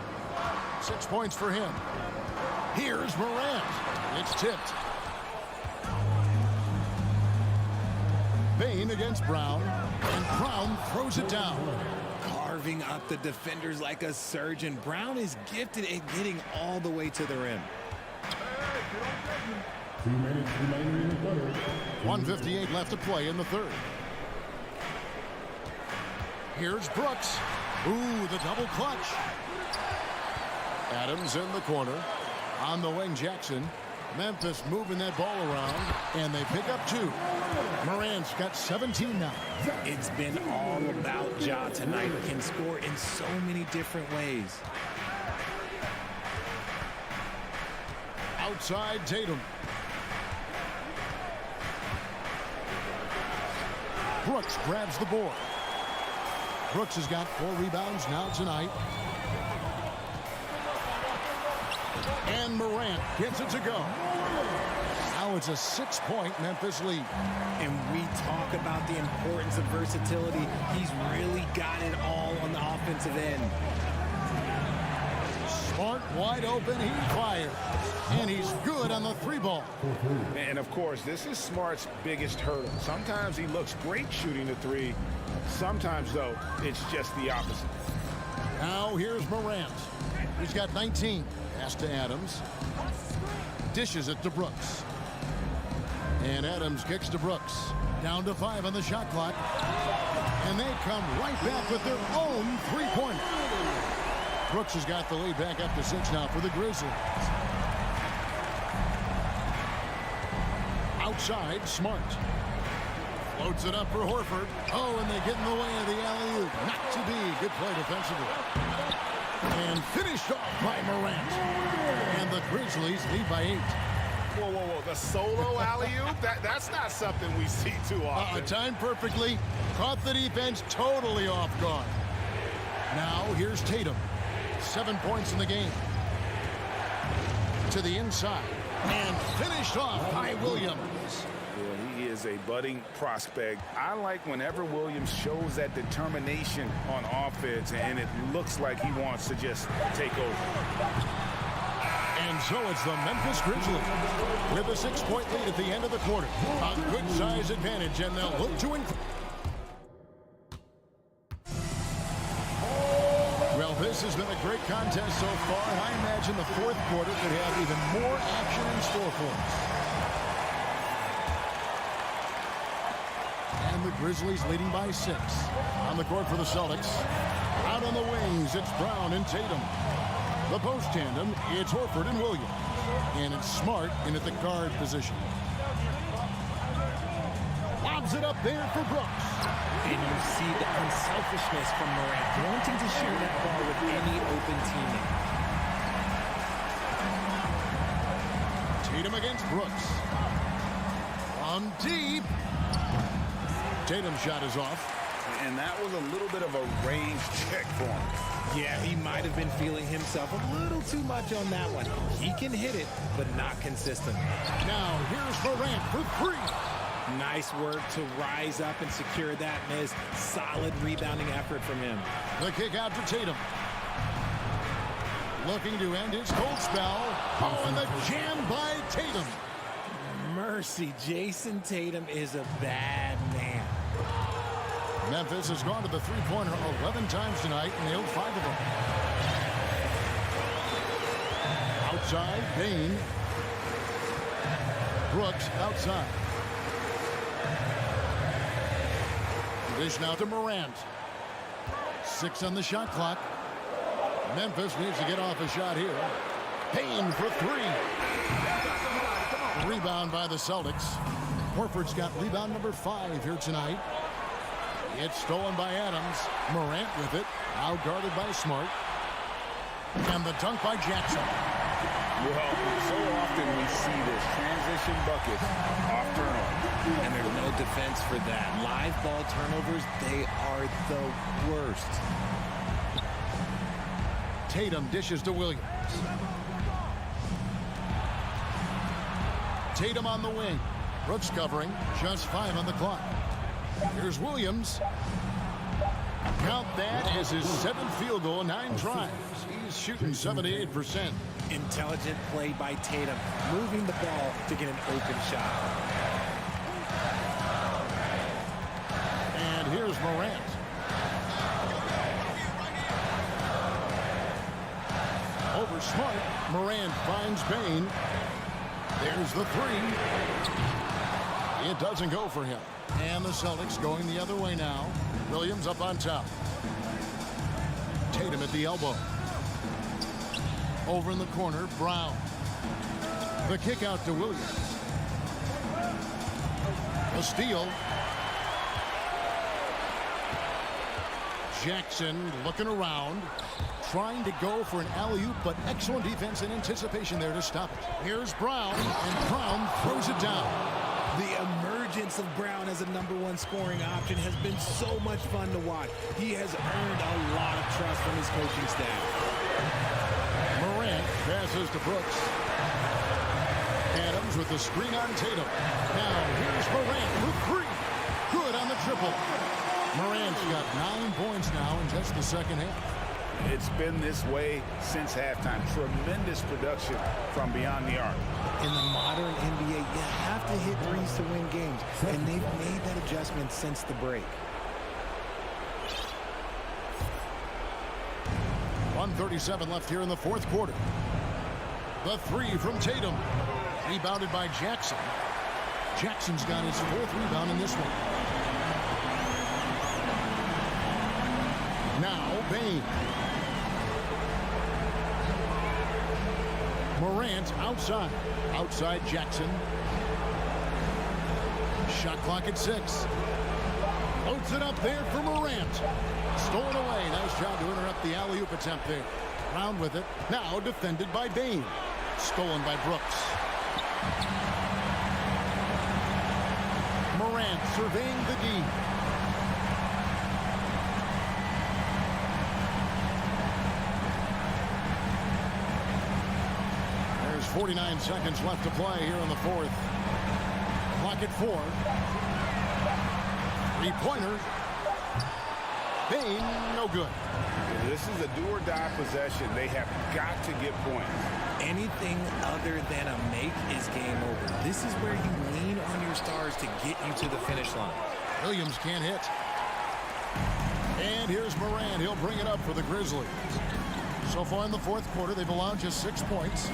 6 points for him. Here's Morant. It's tipped. Bain against Brown, and Brown throws it down. Carving up the defenders like a surgeon. Brown is gifted at getting all the way to the rim. 2 minutes remaining in the third. 1:58 left to play in the third. Here's Brooks. Ooh, the double clutch. Adams in the corner. On the wing, Jackson. Memphis moving that ball around, and they pick up 2. Morant's got 17 now. It's been all about Ja tonight. Can score in so many different ways. Outside Tatum. Brooks grabs the board. Brooks has got 4 rebounds now tonight. And Morant gets it to go. Now it's a 6-point Memphis lead. And we talk about the importance of versatility. He's really got it all on the offensive end. Smart, wide open, he fires. And he's good on the 3-ball. And of course, this is Smart's biggest hurdle. Sometimes he looks great shooting the 3. Sometimes, though, it's just the opposite. Now here's Morant. He's got 19. Pass to Adams. Dishes it to Brooks. And Adams kicks to Brooks. Down to 5 on the shot clock. And they come right back with their own 3-pointer. Brooks has got the lead back up to 6 now for the Grizzlies. Outside, Smart. Floats it up for Horford. Oh, and they get in the way of the alley-oop. Not to be. Good play defensively. And finished off by Morant. And the Grizzlies lead by 8. Whoa, whoa, whoa. The solo alley-oop? That's not something we see too often. Timed perfectly. Caught the defense totally off guard. Now here's Tatum. 7 points in the game. To the inside. And finished off by Williams. He is a budding prospect. I like whenever Williams shows that determination on offense, and it looks like he wants to just take over. And so it's the Memphis Grizzlies with a 6-point lead at the end of the quarter. A good size advantage, and they'll look to increase. Well, this has been a great contest so far, and I imagine the 4th quarter could have even more action in store for us. And the Grizzlies leading by 6. On the court for the Celtics. Out on the wings, it's Brown and Tatum. The post tandem, it's Horford and Williams. And it's Smart in at the guard position. Lobs it up there for Brooks. And you see the unselfishness from Morant, wanting to share that ball with any open teammate. Tatum against Brooks. From deep. Tatum's shot is off. and that was a little bit of a range check for him. Yeah, he might have been feeling himself a little too much on that one. He can hit it, but not consistently. Now here's Morant for three. Nice work to rise up and secure that miss. Solid rebounding effort from him. The kick out to Tatum. Looking to end his cold spell. Oh, and the jam by Tatum. Mercy, Jason Tatum is a bad man. Memphis has gone to the three-pointer 11 times tonight and nailed 5 of them. Outside, Bain. Brooks outside. Dish now to Morant. 6 on the shot clock. Memphis needs to get off a shot here. Payne for 3. Rebound by the Celtics. Horford's got rebound number 5 here tonight. It's stolen by Adams. Morant with it. Now guarded by Smart. And the dunk by Jackson. Well, so often we see this transition bucket off turnover. And there's no defense for that. Live ball turnovers, they are the worst. Tatum dishes to Williams. Tatum on the wing. Brooks covering. Just 5 on the clock. Here's Williams. Count that as his 7th field goal, 9 tries. He's shooting 78%. Intelligent play by Tatum, moving the ball to get an open shot. And here's Morant. Over Smart. Morant finds Bain. There's the 3. It doesn't go for him. And the Celtics going the other way now. Williams up on top. Tatum at the elbow. Over in the corner, Brown. The kick out to Williams. A steal. Jackson looking around. Trying to go for an alley-oop, but excellent defense and anticipation there to stop it. Here's Brown, and Brown throws it down. The emergence of Brown as a #1 scoring option has been so much fun to watch. He has earned a lot of trust from his coaching staff. Morant passes to Brooks. Adams with the screen on Tatum. Now here's Morant for 3. Good on the triple. Morant's got 9 points now in just the second half. It's been this way since halftime. Tremendous production from beyond the arc. In the modern NBA, you have to hit threes to win games, and they've made that adjustment since the break. 1:37 left here in the fourth quarter. The 3 from Tatum. Rebounded by Jackson. Jackson's got his 4th rebound in this one. Now Bain. Morant outside. Outside Jackson. Shot clock at 6. Loads it up there for Morant. Stolen away. Nice job to interrupt the alley-oop attempt there. Brown with it. Now defended by Bain. Stolen by Brooks. Morant surveying the D. There's 49 seconds left to play here in the 4th. Clock at 4. 3-pointer. Bain, no good. This is a do-or-die possession. They have got to get points. Anything other than a make is game over. This is where you lean on your stars to get you to the finish line. Williams can't hit. And here's Morant. He'll bring it up for the Grizzlies. So far in the 4th quarter, they've allowed just 6 points.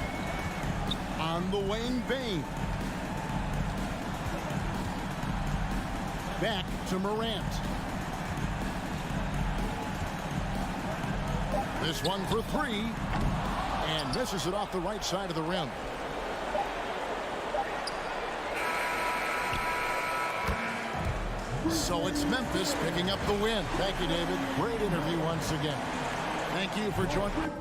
On the wing, Bain. Back to Morant. This one for 3. And misses it off the right side of the rim. So it's Memphis picking up the win. Thank you, David. Great interview once again. Thank you for joining.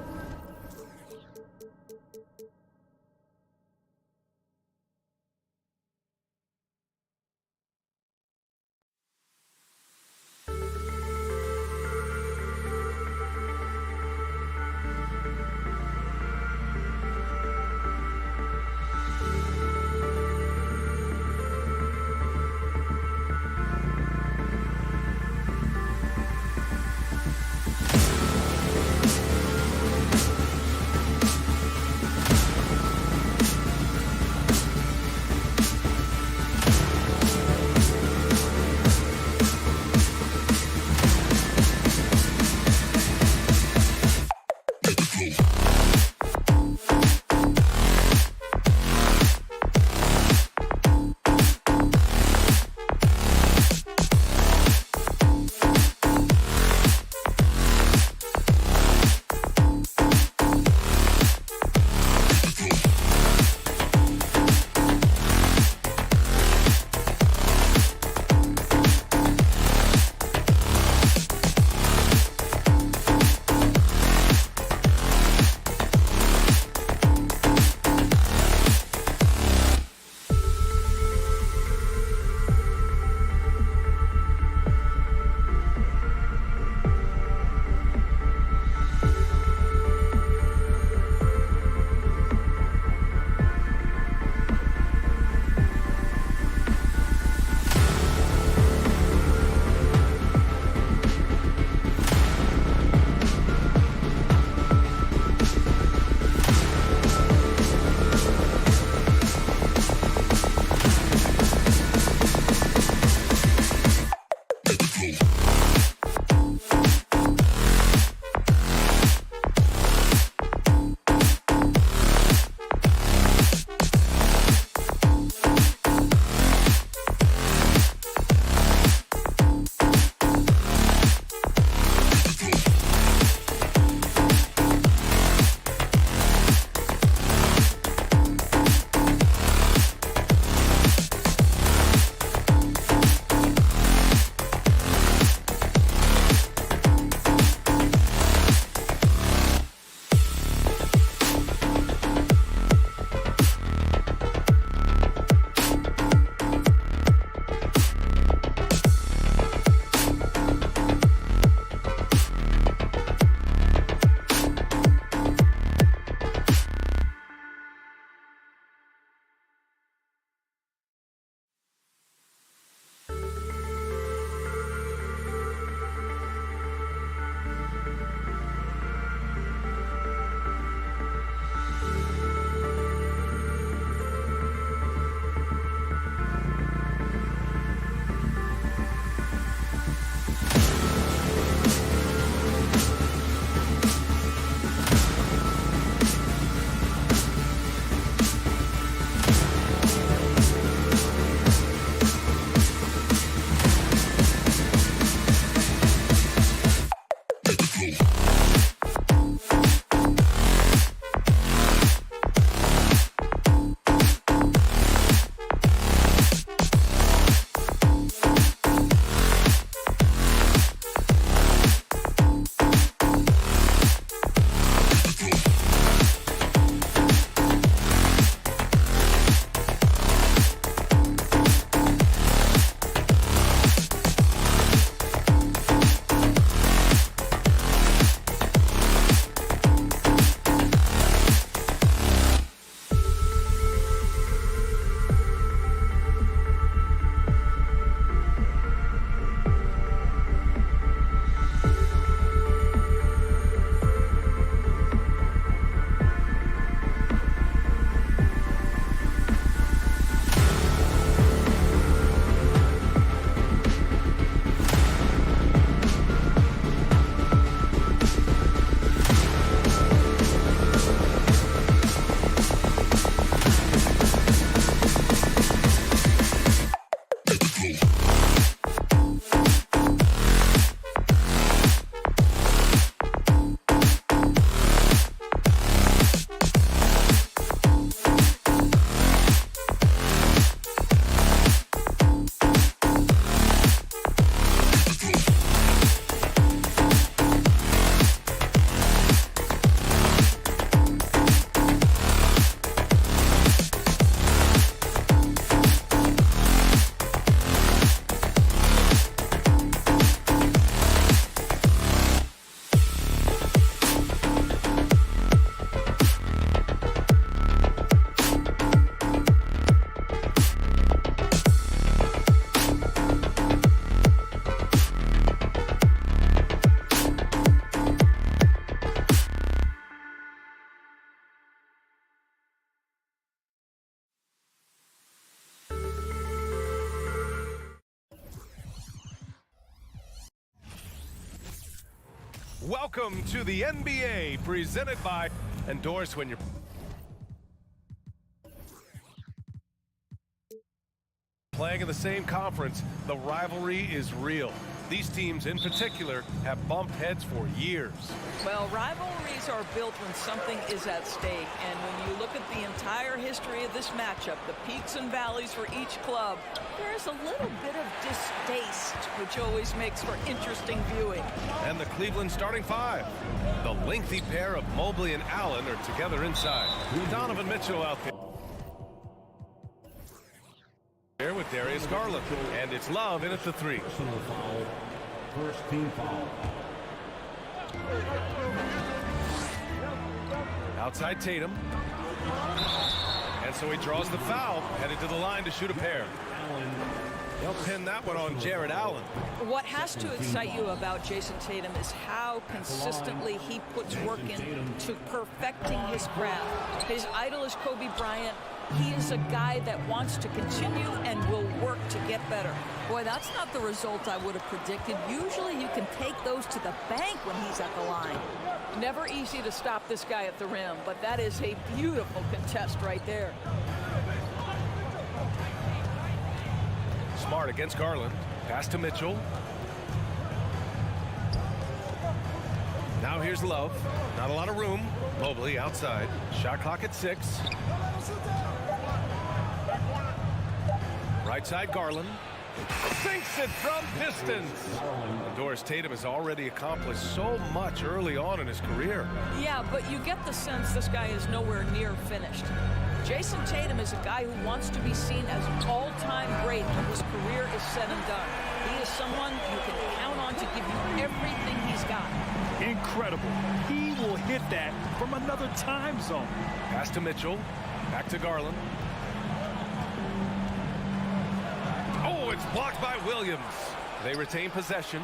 Welcome to the NBA, presented by Endorse when you're playing in the same conference. The rivalry is real. These teams in particular have bumped heads for years. Well, rivalries are built when something is at stake, and when you look at the entire history of this matchup, the peaks and valleys for each club, there's a little bit of distaste, which always makes for interesting viewing. And the Cleveland starting five. The lengthy pair of Mobley and Allen are together inside. Donovan Mitchell out there with Darius Garland, and it's Love in at the three. First team foul. Outside Tatum. And so he draws the foul, headed to the line to shoot a pair. They'll pin that one on Jared Allen. What has to excite you about Jason Tatum is how consistently he puts work into perfecting his craft. His idol is Kobe Bryant. He is a guy that wants to continue and will work to get better. Boy, that's not the result I would have predicted. Usually you can take those to the bank when he's at the line. Never easy to stop this guy at the rim, but that is a beautiful contest right there. Smart against Garland. Pass to Mitchell. Now here's Love. Not a lot of room. Mobley outside. Shot clock at 6. Right side Garland. Sinks it from distance. Doris Tatum has already accomplished so much early on in his career. Yeah, but you get the sense this guy is nowhere near finished. Jason Tatum is a guy who wants to be seen as an all-time great when his career is said and done. He is someone you can count on to give you everything he's got. Incredible. He will hit that from another time zone. Pass to Mitchell. Back to Garland. Oh, it's blocked by Williams. They retain possession.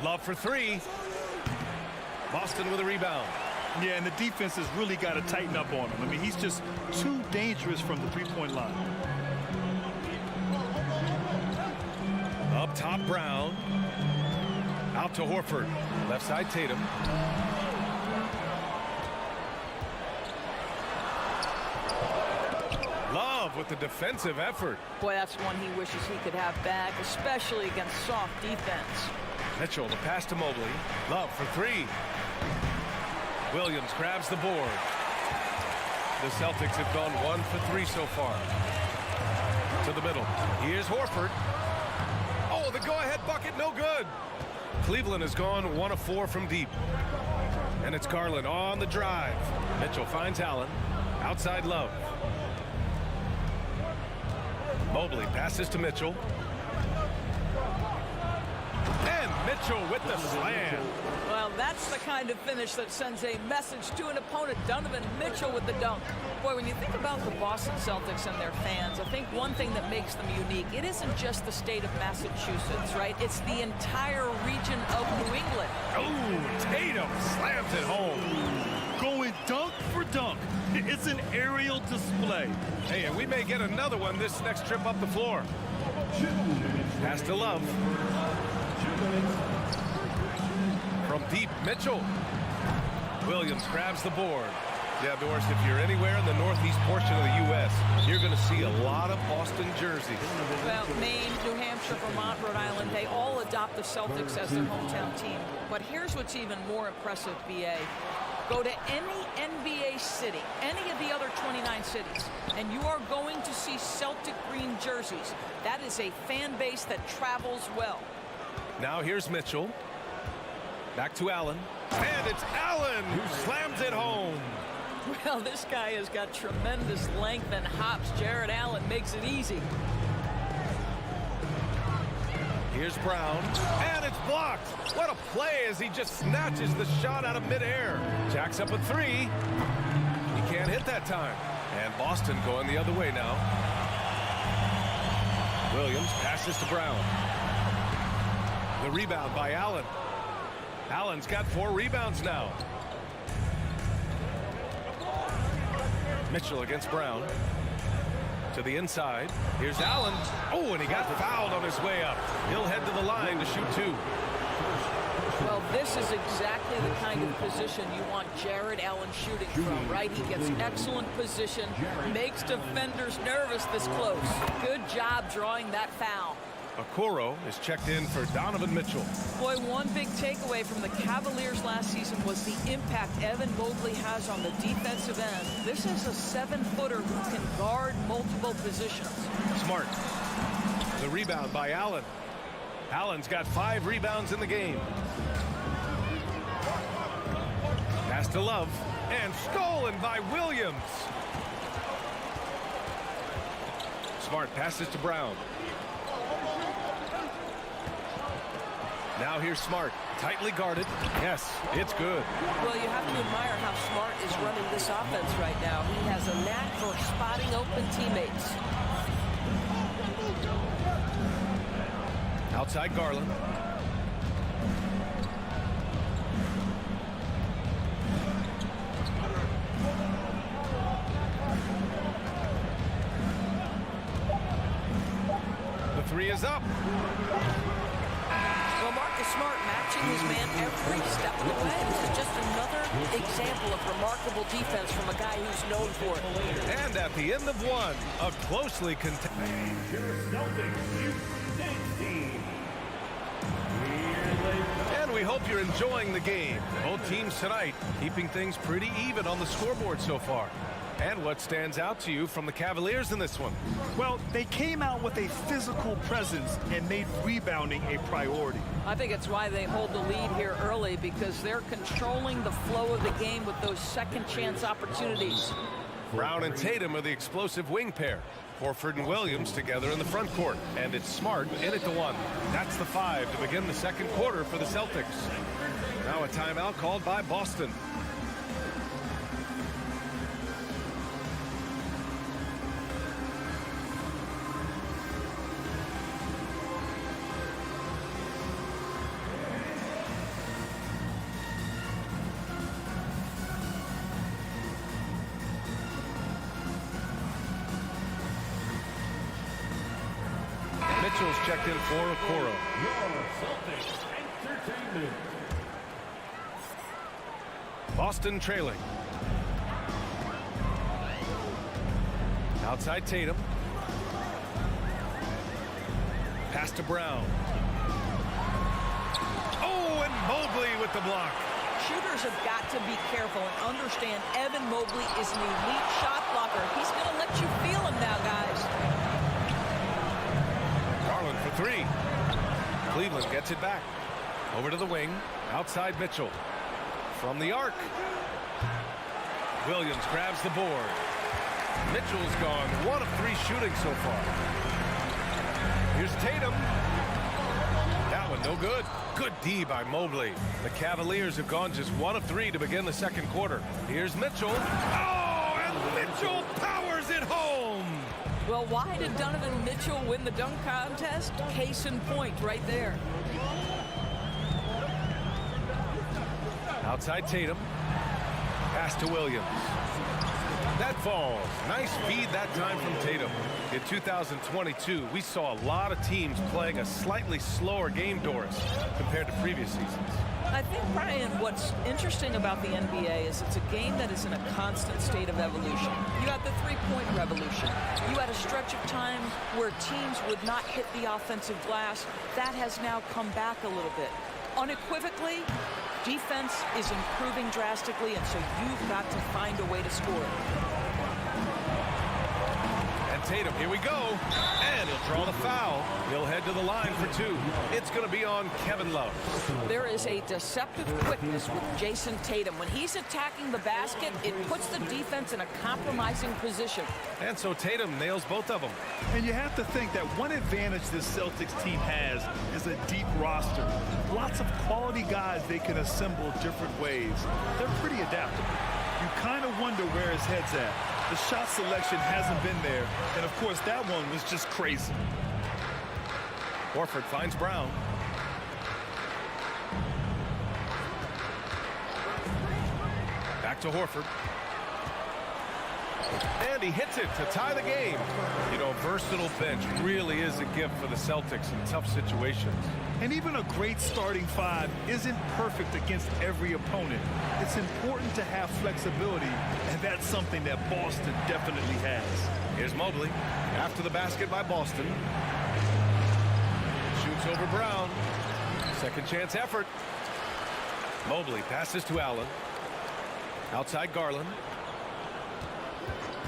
Love for 3. Boston with a rebound. Yeah, and the defense has really got to tighten up on him. I mean, he's just too dangerous from the three-point line. Up top, Brown. Out to Horford. Left side, Tatum. Love with the defensive effort. Boy, that's one he wishes he could have back, especially against soft defense. Mitchell, the pass to Mobley. Love for 3. Williams grabs the board. The Celtics have gone 1 for 3 so far. To the middle. Here's Horford. Oh, the go-ahead bucket, no good. Cleveland has gone 1 of 4 from deep. And it's Garland on the drive. Mitchell finds Allen. Outside Love. Mobley passes to Mitchell. And Mitchell with the slam. Well, that's the kind of finish that sends a message to an opponent. Donovan Mitchell with the dunk. Boy, when you think about the Boston Celtics and their fans, I think one thing that makes them unique, it isn't just the state of Massachusetts, right? It's the entire region of New England. Oh, Tatum slams it home. Going dunk for dunk. It's an aerial display. Hey, and we may get another one this next trip up the floor. Pass to Love. From deep, Mitchell. Williams grabs the board. Yeah, Doris, if you're anywhere in the northeast portion of the U.S., you're going to see a lot of Boston jerseys. Well, Maine, New Hampshire, Vermont, Rhode Island, they all adopt the Celtics as their hometown team. But here's what's even more impressive, B.A. Go to any NBA city, any of the other 29 cities, and you are going to see Celtic green jerseys. That is a fan base that travels well. Now here's Mitchell. Back to Allen. And it's Allen who slams it home. Well, this guy has got tremendous length and hops. Jared Allen makes it easy. Here's Brown. And it's blocked. What a play as he just snatches the shot out of midair. Jacks up a 3. He can't hit that time. And Boston going the other way now. Williams passes to Brown. The rebound by Allen. Allen's got 4 rebounds now. Mitchell against Brown. To the inside. Here's Allen. Oh, and he got fouled on his way up. He'll head to the line to shoot 2. Well, this is exactly the kind of position you want Jared Allen shooting from, right? He gets excellent position, makes defenders nervous this close. Good job drawing that foul. Okoro is checked in for Donovan Mitchell. Boy, one big takeaway from the Cavaliers last season was the impact Evan Mobley has on the defensive end. This is a 7-footer who can guard multiple positions. Smart. The rebound by Allen. Allen's got 5 rebounds in the game. Pass to Love. And stolen by Williams. Smart passes to Brown. Now here's Smart. Tightly guarded. Yes, it's good. Well, you have to admire how Smart is running this offense right now. He has a knack for spotting open teammates. Outside Garland. three is up. Well, Marcus Smart matching his man every step of the way. This is just another example of remarkable defense from a guy who's known for it. And at the end of one, a closely contested. And we hope you're enjoying the game. Both teams tonight keeping things pretty even on the scoreboard so far. And what stands out to you from the Cavaliers in this one? Well, they came out with a physical presence and made rebounding a priority. I think it's why they hold the lead here early, because they're controlling the flow of the game with those second chance opportunities. Brown and Tatum are the explosive wing pair. Horford and Williams together in the front court. And it's Smart in at the one. That's the 5 to begin the second quarter for the Celtics. Now a timeout called by Boston. Mitchell's checked in for Okoro. Boston trailing. Outside Tatum. Pass to Brown. Oh, and Mobley with the block. Shooters have got to be careful and understand Evan Mobley is an elite shot blocker. He's going to let you feel him now, guys. Garland for three. Cleveland gets it back. Over to the wing. Outside Mitchell. From the arc. Williams grabs the board. Mitchell's gone 1 of 3 shooting so far. Here's Tatum. That one no good. Good D by Mobley. The Cavaliers have gone just 1 of 3 to begin the second quarter. Here's Mitchell. Oh, and Mitchell powers it home. Well, why did Donovan Mitchell win the dunk contest? Case in point right there. Outside Tatum. Pass to Williams. That falls. Nice feed that time from Tatum. In 2022, we saw a lot of teams playing a slightly slower game, Doris, compared to previous seasons. I think, Brian, what's interesting about the NBA is it's a game that is in a constant state of evolution. You had the three-point revolution. You had a stretch of time where teams would not hit the offensive glass. That has now come back a little bit. Unequivocally, defense is improving drastically, and so you've got to find a way to score. And Tatum, here we go. And he'll draw the foul. He'll head to the line for 2. It's going to be on Kevin Love. There is a deceptive quickness with Jason Tatum. When he's attacking the basket, it puts the defense in a compromising position. And so Tatum nails both of them. And you have to think that one advantage this Celtics team has is a deep roster. Lots of quality guys they can assemble different ways. They're pretty adaptable. You kind of wonder where his head's at. The shot selection hasn't been there. And, of course, that one was just crazy. Horford finds Brown. Back to Horford. And he hits it to tie the game. You know, a versatile bench really is a gift for the Celtics in tough situations. And even a great starting 5 isn't perfect against every opponent. It's important to have flexibility, and that's something that Boston definitely has. Here's Mobley. After the basket by Boston. Shoots over Brown. Second chance effort. Mobley passes to Allen. Outside Garland.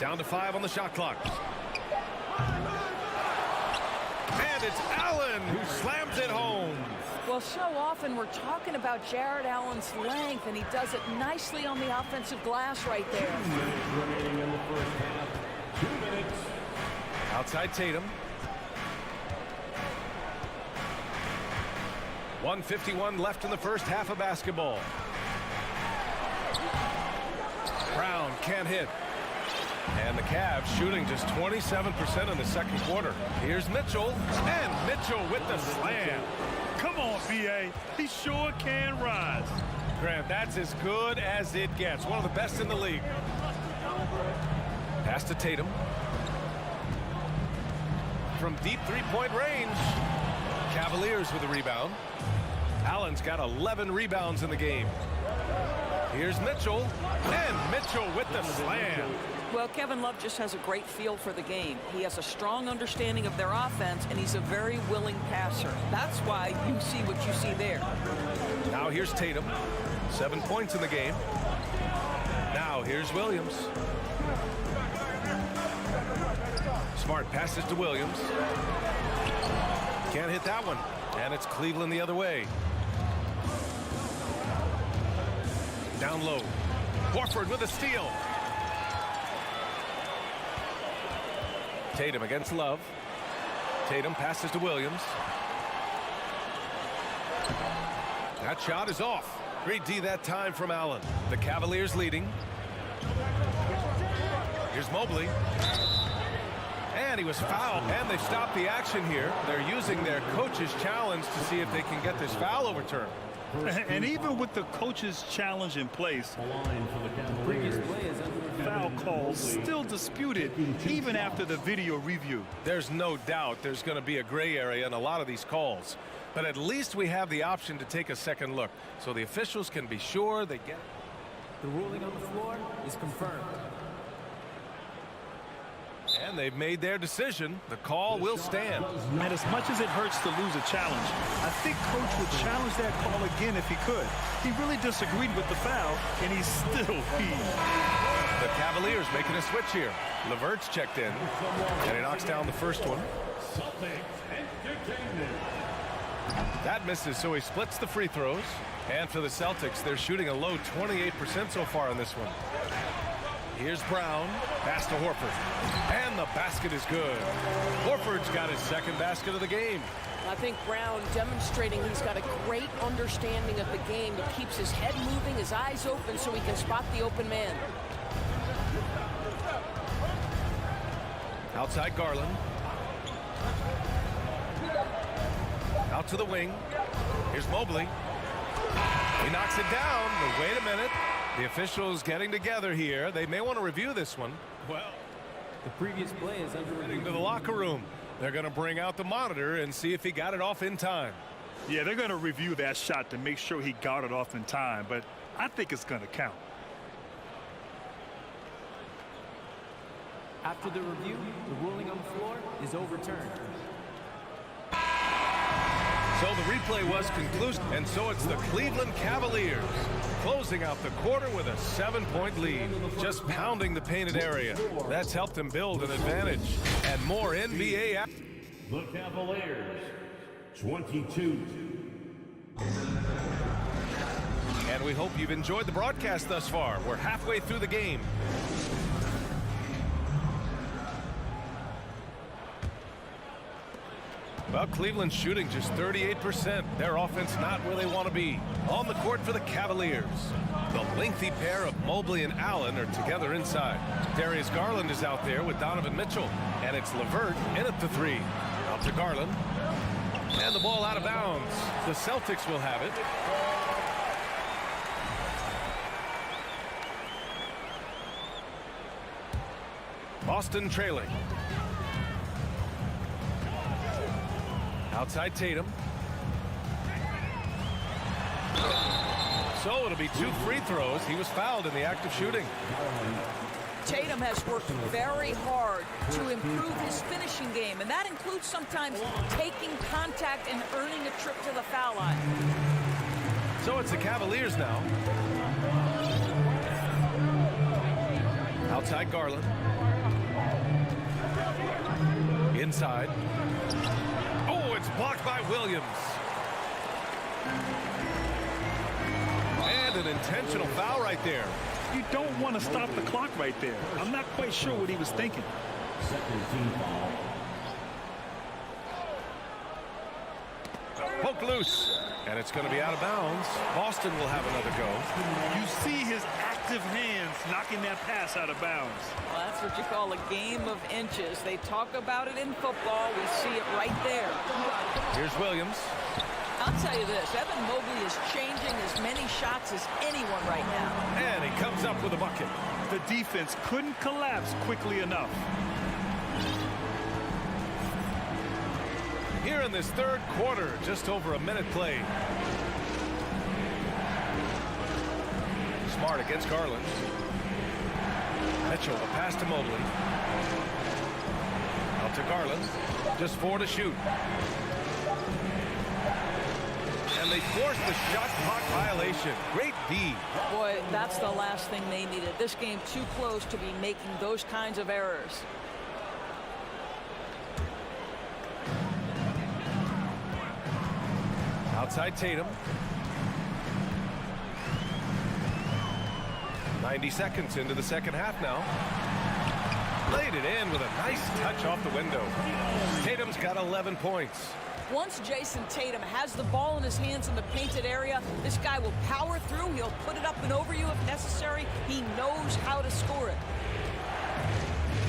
Down to 5 on the shot clock. And it's Allen who slams it home. Well, so often we're talking about Jared Allen's length, and he does it nicely on the offensive glass right there. 2 minutes remaining in the first half. 2 minutes. Outside Tatum. 1:51 left in the first half of basketball. Brown can't hit. And the Cavs shooting just 27% in the second quarter. Here's Mitchell. And Mitchell with the slam. Come on, B.A. He sure can rise. Grant, that's as good as it gets. One of the best in the league. Pass to Tatum. from deep three-point range. Cavaliers with a rebound. Allen's got 11 rebounds in the game. Here's Mitchell, and Mitchell with the slam. Well, Kevin Love just has a great feel for the game. He has a strong understanding of their offense, and he's a very willing passer. That's why you see what you see there. Now here's Tatum. 7 points in the game. Now here's Williams. Smart passes to Williams. Can't hit that one. And it's Cleveland the other way. Down low. Horford with a steal. Tatum against Love. Tatum passes to Williams. That shot is off. Great D that time from Allen. The Cavaliers leading. Here's Mobley. And he was fouled. And they stopped the action here. They're using their coach's challenge to see if they can get this foul overturned. And even with the coach's challenge in place, foul calls still disputed even after the video review. There's no doubt there's going to be a gray area in a lot of these calls. But at least we have the option to take a second look so the officials can be sure they get it. The ruling on the floor is confirmed. And they've made their decision. The call will stand. And as much as it hurts to lose a challenge, I think Coach would challenge that call again if he could. He really disagreed with the foul, and he's still peeved. The Cavaliers making a switch here. LeVert's checked in, and he knocks down the first one. That misses, so he splits the free throws. And for the Celtics, they're shooting a low 28% so far in this one. Here's Brown. Pass to Horford. And the basket is good. Horford's got his second basket of the game. I think Brown demonstrating he's got a great understanding of the game. He keeps his head moving, his eyes open so he can spot the open man. Outside Garland. Out to the wing. Here's Mobley. He knocks it down. But wait a minute. The officials getting together here. They may want to review this one. Well, the previous play is under Heading to the locker room. They're going to bring out the monitor and see if he got it off in time. Yeah, they're going to review that shot to make sure he got it off in time, but I think it's going to count. After the review, the ruling on the floor is overturned. So the replay was conclusive, and so it's the Cleveland Cavaliers closing out the quarter with a 7-point lead, just pounding the painted area. That's helped them build an advantage. And more NBA action. The Cavaliers, 22. And we hope you've enjoyed the broadcast thus far. We're halfway through the game. Well, Cleveland's shooting just 38%. Their offense not where they want to be. On the court for the Cavaliers. The lengthy pair of Mobley and Allen are together inside. Darius Garland is out there with Donovan Mitchell. And it's LeVert in at the three. Out to Garland. And the ball out of bounds. The Celtics will have it. Boston trailing. Outside Tatum. So it'll be 2 free throws. He was fouled in the act of shooting. Tatum has worked very hard to improve his finishing game, and that includes sometimes taking contact and earning a trip to the foul line. So it's the Cavaliers now. Outside Garland. Inside. Oh, it's blocked by Williams. And an intentional foul right there. You don't want to stop the clock right there. I'm not quite sure what he was thinking. Second team foul. Poke loose. And it's going to be out of bounds. Boston will have another go. You see his active hands knocking that pass out of bounds. Well, that's what you call a game of inches. They talk about it in football. We see it right there. Here's Williams. I'll tell you this, Evan Mobley is changing as many shots as anyone right now. And he comes up with a bucket. The defense couldn't collapse quickly enough. Here in this third quarter, just over a minute played. Smart against Garland. Mitchell, the pass to Mobley. Out to Garland. Just 4 to shoot. And they force the shot clock violation. Great D. Boy, that's the last thing they needed. This game too close to be making those kinds of errors. Outside Tatum. 90 seconds into the second half now. Laid it in with a nice touch off the window. Tatum's got 11 points. Once Jason Tatum has the ball in his hands in the painted area, this guy will power through. He'll put it up and over you if necessary. He knows how to score it.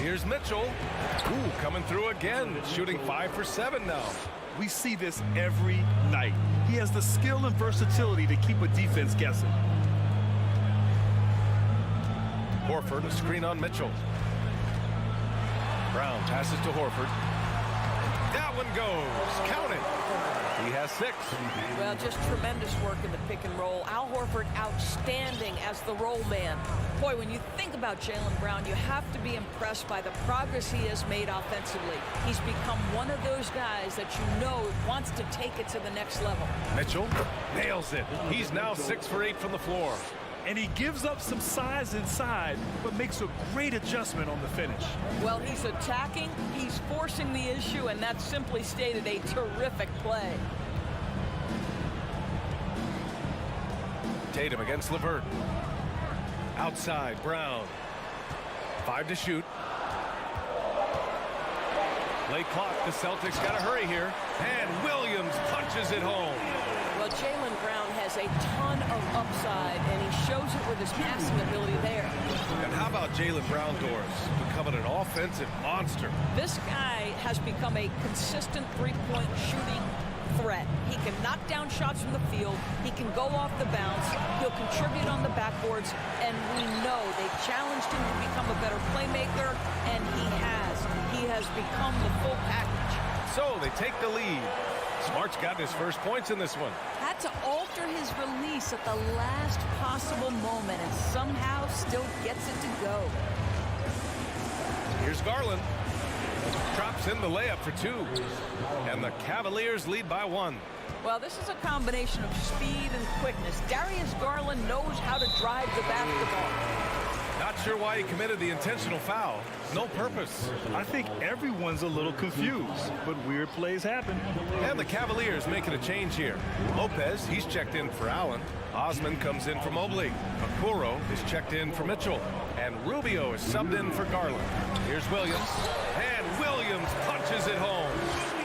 Here's Mitchell. Ooh, coming through again. Shooting 5 for 7 now. We see this every night. He has the skill and versatility to keep a defense guessing. Horford, a screen on Mitchell. Brown passes to Horford. That one goes. Count it. He has 6. Well, just tremendous work in the pick and roll. Al Horford outstanding as the roll man. Boy, when you think about Jaylen Brown, you have to be impressed by the progress he has made offensively. He's become one of those guys that you know wants to take it to the next level. Mitchell nails it. He's now 6 for 8 from the floor. And he gives up some size inside, but makes a great adjustment on the finish. Well, he's attacking, he's forcing the issue, and that's simply stated a terrific play. Tatum against LeVert. Outside, Brown. 5 to shoot. Late clock, the Celtics got to hurry here. And Williams punches it home. Well, Jaylen Brown has a ton of upside, and he shows it with his passing ability there. And how about Jaylen Brown, Doris, becoming an offensive monster? This guy has become a consistent three-point shooting threat. He can knock down shots from the field. He can go off the bounce. He'll contribute on the backboards. And we know they challenged him to become a better playmaker, and he has. He has become the full package. So they take the lead. Smart's gotten his first points in this one. Had to alter his release at the last possible moment and somehow still gets it to go. Here's Garland. Drops in the layup for 2. And the Cavaliers lead by 1. Well, this is a combination of speed and quickness. Darius Garland knows how to drive the basketball. Not sure why he committed the intentional foul. No purpose. I think everyone's a little confused, but weird plays happen. And the Cavaliers making a change here. Lopez, he's checked in for Allen. Osman comes in for Mobley. Okoro is checked in for Mitchell. And Rubio is subbed in for Garland. Here's Williams. And Williams punches it home.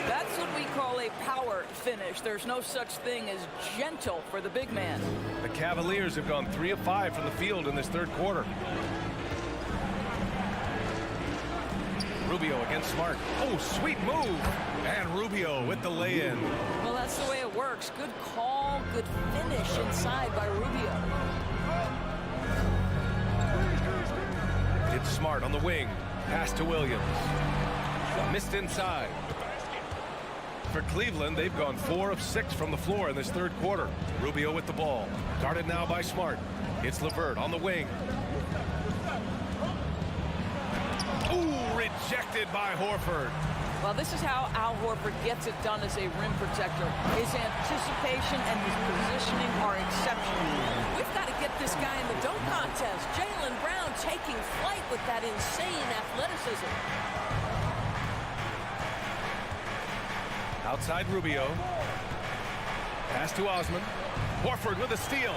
That's what we call a power finish. There's no such thing as gentle for the big man. The Cavaliers have gone 3 of 5 from the field in this third quarter. Rubio against Smart. Oh, sweet move. And Rubio with the lay-in. Well, that's the way it works. Good call, good finish inside by Rubio. It's Smart on the wing. Pass to Williams. Missed inside. For Cleveland, they've gone 4 of 6 from the floor in this third quarter. Rubio with the ball. Guarded now by Smart. It's LeVert on the wing. Ooh, rejected by Horford. Well, this is how Al Horford gets it done as a rim protector. His anticipation and his positioning are exceptional. We've got to get this guy in the dunk contest. Jaylen Brown taking flight with that insane athleticism. Outside Rubio. Pass to Osman. Horford with a steal.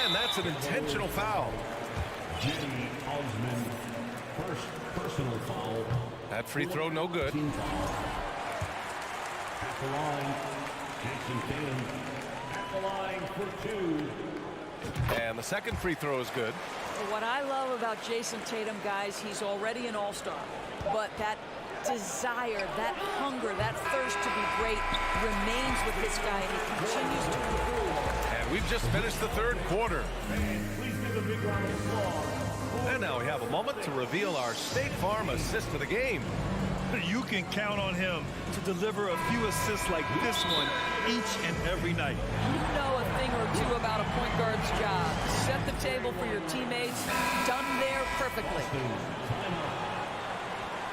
And that's an intentional foul. Jimmy Osman, first personal foul. That free throw no good. At the line, Jason Tatum. At the line for 2. And the second free throw is good. What I love about Jason Tatum, guys, he's already an all-star. But that desire, that hunger, that thirst to be great remains with this guy, and he continues to improve. And we've just finished the third quarter. Please give a big round of applause. And now we have a moment to reveal our State Farm assist of the game. You can count on him to deliver a few assists like this one each and every night. You know a thing or two about a point guard's job. Set the table for your teammates. Done there perfectly.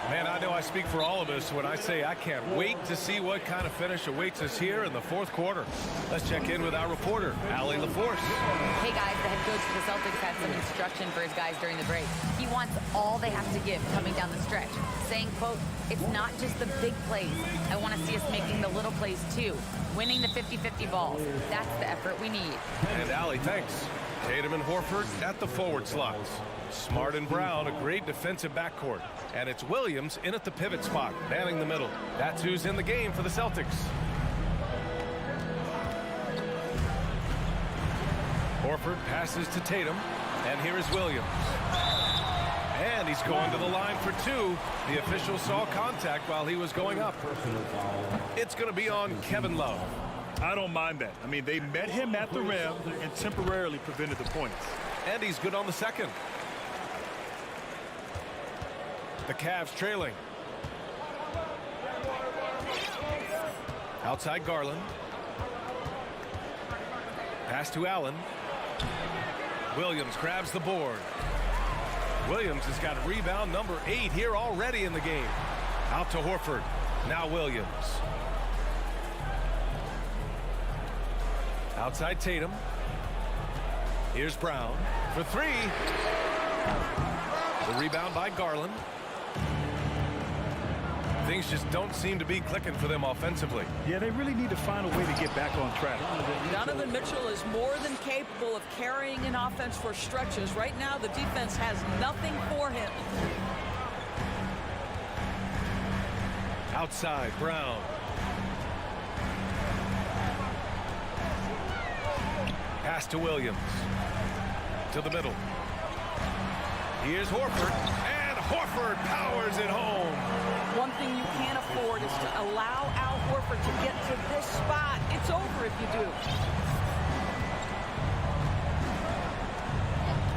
Man, I know I speak for all of us when I say I can't wait to see what kind of finish awaits us here in the fourth quarter. Let's check in with our reporter, Allie LaForce. Hey guys, the head coach for the Celtics had some instruction for his guys during the break. He wants all they have to give coming down the stretch, saying, quote, "It's not just the big plays. I want to see us making the little plays too, winning the 50-50 balls. That's the effort we need." And Allie, thanks. Tatum and Horford at the forward slots. Smart and Brown, a great defensive backcourt. And it's Williams in at the pivot spot, manning the middle. That's who's in the game for the Celtics. Horford passes to Tatum, and here is Williams. And he's going to the line for two. The official saw contact while he was going up. It's going to be on Kevin Love. I don't mind that. I mean, they met him at the rim and temporarily prevented the points. And he's good on the second. The Cavs trailing. Outside Garland. Pass to Allen. Williams grabs the board. Williams has got rebound number 8 here already in the game. Out to Horford. Now Williams. Outside Tatum. Here's Brown for 3. The rebound by Garland. Things just don't seem to be clicking for them offensively. Yeah, they really need to find a way to get back on track. Donovan Mitchell is more than capable of carrying an offense for stretches. Right now, the defense has nothing for him. Outside, Brown. Pass to Williams. To the middle. Here's Horford. And Horford powers it home. One thing you can't afford is to allow Al Horford to get to this spot. It's over if you do.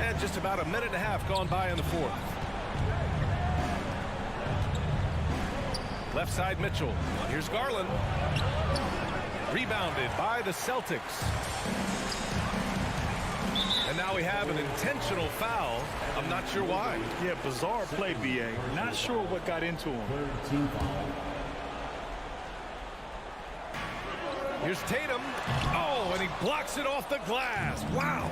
And just about a minute and a half gone by in the fourth. Left side Mitchell. Here's Garland. Rebounded by the Celtics. And now we have an intentional foul. I'm not sure why. Yeah, bizarre play, B.A. Not sure what got into him. Here's Tatum. Oh, and he blocks it off the glass. Wow.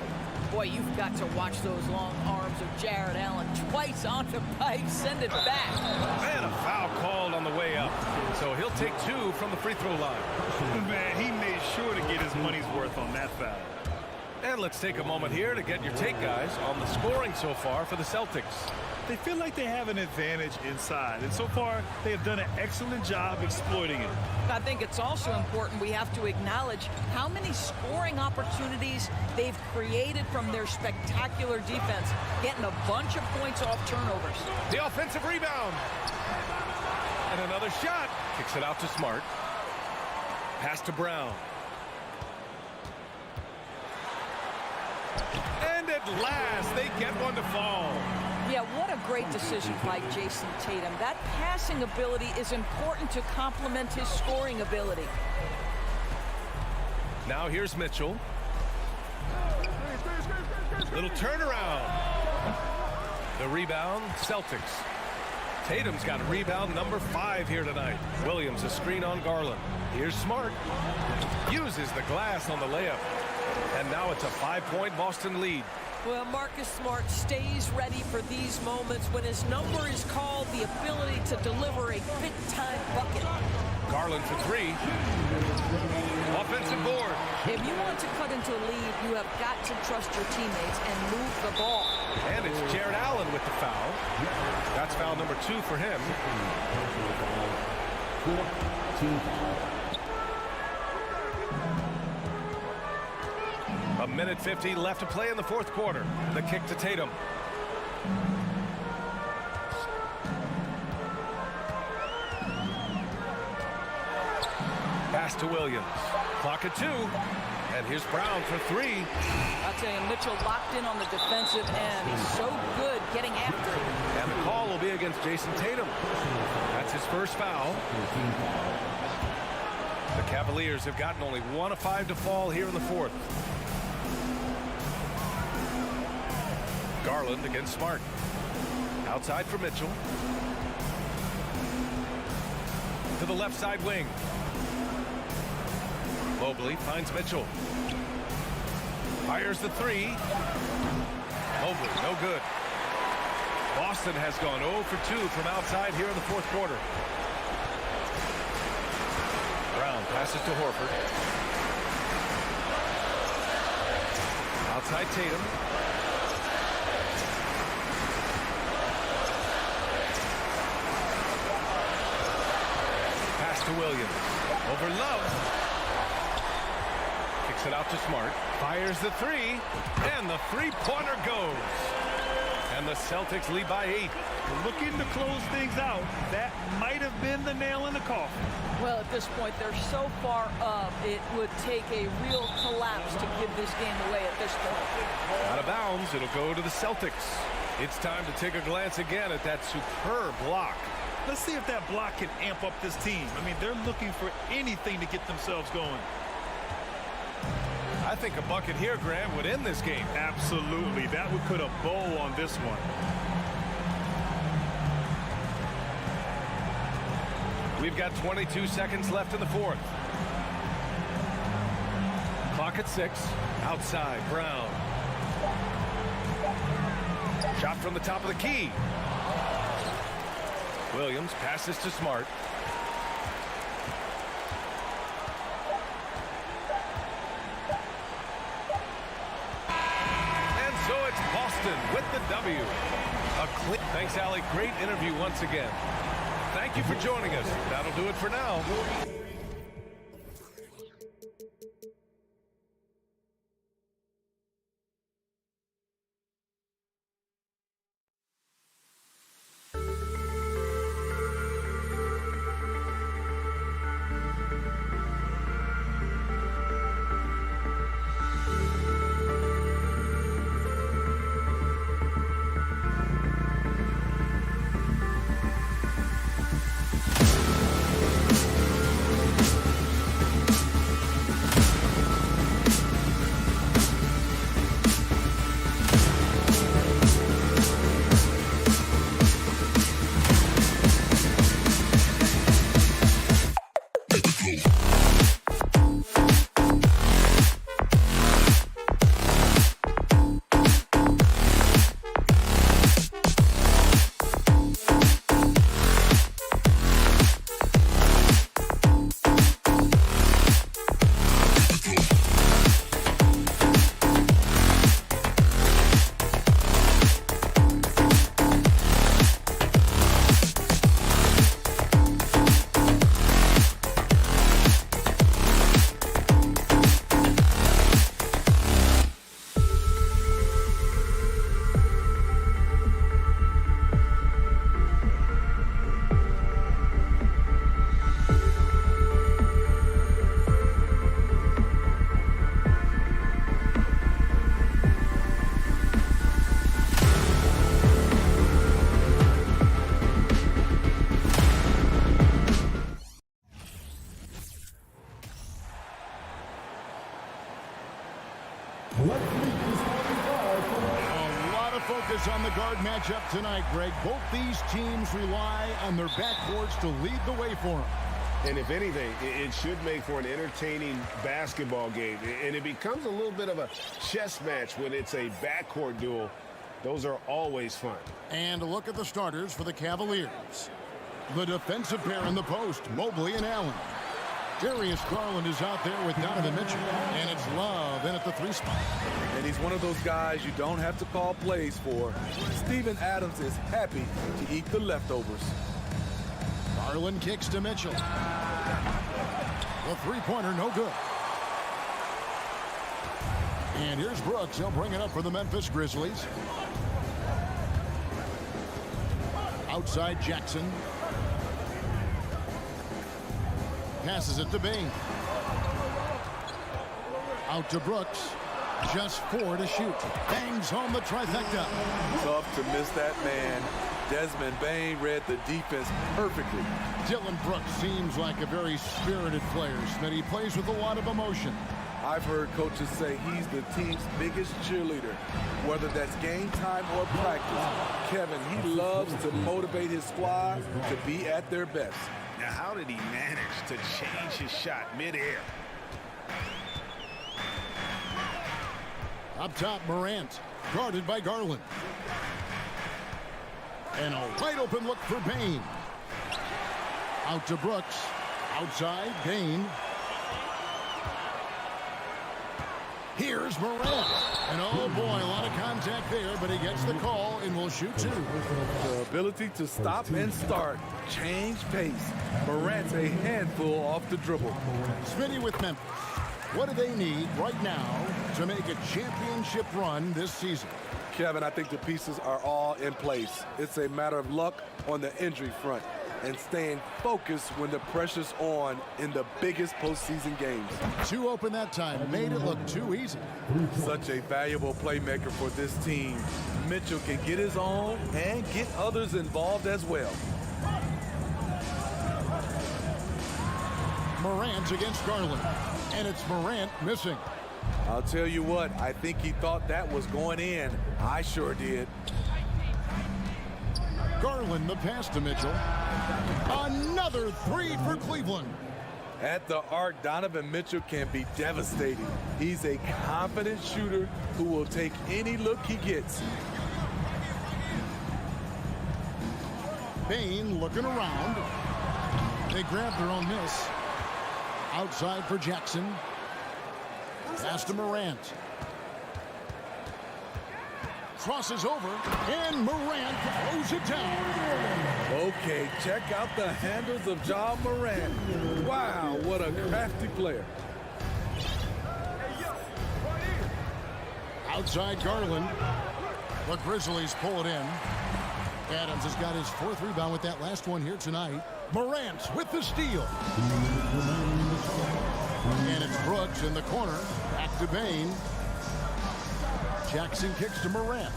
Boy, you've got to watch those long arms of Jared Allen. Twice on the pipe, send it back. And a foul called on the way up. So he'll take 2 from the free throw line. Man, he made sure to get his money's worth on that foul. And let's take a moment here to get your take, guys, on the scoring so far for the Celtics. They feel like they have an advantage inside, and so far they have done an excellent job exploiting it. I think it's also important we have to acknowledge how many scoring opportunities they've created from their spectacular defense, getting a bunch of points off turnovers. The offensive rebound. And another shot. Kicks it out to Smart. Pass to Brown. And at last, they get one to fall. Yeah, what a great decision by Jason Tatum. That passing ability is important to complement his scoring ability. Now here's Mitchell. Little turnaround. The rebound, Celtics. Tatum's got rebound number 5 here tonight. Williams a screen on Garland. Here's Smart. Uses the glass on the layup. And now it's a 5-point Boston lead. Well, Marcus Smart stays ready for these moments when his number is called, the ability to deliver a big-time bucket. Garland for 3. Offensive board. If you want to cut into a lead, you have got to trust your teammates and move the ball. And it's Jared Allen with the foul. That's foul number 2 for him. A minute 50 left to play in the fourth quarter. The kick to Tatum. Pass to Williams. Clock at 2. And here's Brown for three. I'll tell you, Mitchell locked in on the defensive end. He's so good getting after it. And the call will be against Jason Tatum. That's his first foul. The Cavaliers have gotten only 1 of 5 to fall here in the fourth. Garland against Smart. Outside for Mitchell. To the left side wing. Mobley finds Mitchell. Fires the three. Mobley, no good. Boston has gone 0 for 2 from outside here in the fourth quarter. Brown passes to Horford. Outside Tatum. Pass to Williams. Over Love. Kicks it out to Smart. Fires the three. And the three-pointer goes. And the Celtics lead by 8. Looking to close things out. That might have been the nail in the coffin. Well, at this point, they're so far up, it would take a real collapse to give this game away at this point. Out of bounds, it'll go to the Celtics. It's time to take a glance again at that superb block. Let's see if that block can amp up this team. I mean, they're looking for anything to get themselves going. I think a bucket here, Graham, would end this game. Absolutely. That would put a bow on this one. We've got 22 seconds left in the fourth. Clock at 6. Outside, Brown. Shot from the top of the key. Williams passes to Smart. And so it's Boston with the W. Thanks, Allie. Great interview once again. Thank you for joining us. That'll do it for now. Focus on the guard matchup tonight, Greg. Both these teams rely on their backboards to lead the way for them. And if anything, it should make for an entertaining basketball game. And it becomes a little bit of a chess match when it's a backcourt duel. Those are always fun. And a look at the starters for the Cavaliers. The defensive pair in the post, Mobley and Allen. Darius Garland is out there with Donovan Mitchell. And it's Love in at the 3 spot. And he's one of those guys you don't have to call plays for. Steven Adams is happy to eat the leftovers. Garland kicks to Mitchell. The three-pointer, no good. And here's Brooks. He'll bring it up for the Memphis Grizzlies. Outside Jackson. Passes it to Bing. Out to Brooks. Just 4 to shoot. Bangs home the trifecta. Tough to miss that man. Desmond Bain read the defense perfectly. Dylan Brooks seems like a very spirited player, Smitty. He plays with a lot of emotion. I've heard coaches say he's the team's biggest cheerleader, whether that's game time or practice. Kevin, he loves to motivate his squad to be at their best. Now, how did he manage to change his shot midair? Up top, Morant, guarded by Garland. And a wide open look for Bain. Out to Brooks. Outside, Bain. Here's Morant. And oh boy, a lot of contact there, but he gets the call and will shoot 2. The ability to stop and start, change pace. Morant's a handful off the dribble. Smitty with Memphis. What do they need right now to make a championship run this season? Kevin, I think the pieces are all in place. It's a matter of luck on the injury front and staying focused when the pressure's on in the biggest postseason games. 2 open that time, made it look too easy. Such a valuable playmaker for this team. Mitchell can get his own and get others involved as well. Morant against Garland. And it's Morant missing. I'll tell you what, I think he thought that was going in. I sure did. Garland the pass to Mitchell. Another 3 for Cleveland. At the arc, Donovan Mitchell can be devastating. He's a confident shooter who will take any look he gets. Bain looking around. They grab their own miss. Outside for Jackson. Pass to Morant. Crosses over, and Morant throws it down. Okay, check out the handles of Ja Morant. Wow, what a crafty player. Outside Garland. The Grizzlies pull it in. Adams has got his 4th rebound with that last one here tonight. Morant with the steal. And it's Brooks in the corner. Back to Bain. Jackson kicks to Morant.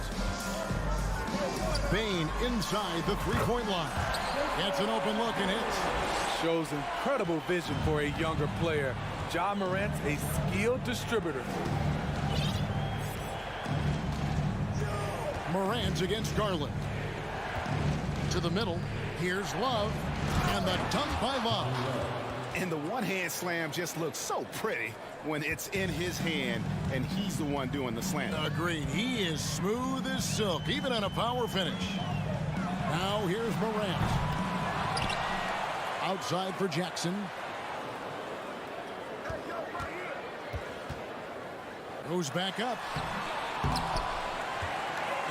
Bain inside the 3-point line. Gets an open look and hits. Shows incredible vision for a younger player. Ja Morant's a skilled distributor. Morant against Garland. To the middle. Here's Love. And the dunk by Love. And the one-hand slam just looks so pretty when it's in his hand and he's the one doing the slam. Agreed. He is smooth as silk, even on a power finish. Now here's Morant. Outside for Jackson. Goes back up.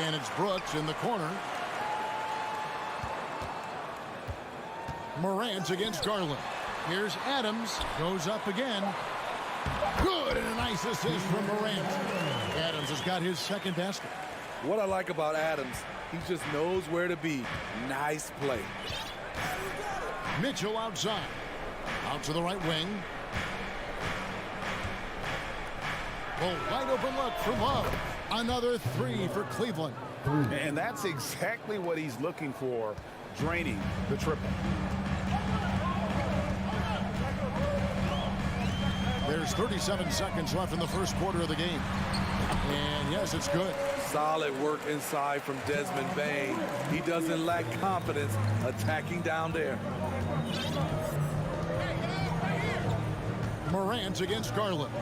And it's Brooks in the corner. Morant against Garland. Here's Adams. Goes up again. Good, and a nice assist from Morant. Adams has got his 2nd basket. What I like about Adams, he just knows where to be. Nice play. Mitchell outside. Out to the right wing. Oh, wide open look for Love. Another 3 for Cleveland. And that's exactly what he's looking for, draining the triple. There's 37 seconds left in the 1st quarter of the game. And yes, it's good. Solid work inside from Desmond Bain. He doesn't lack confidence attacking down there. Morant against Garland.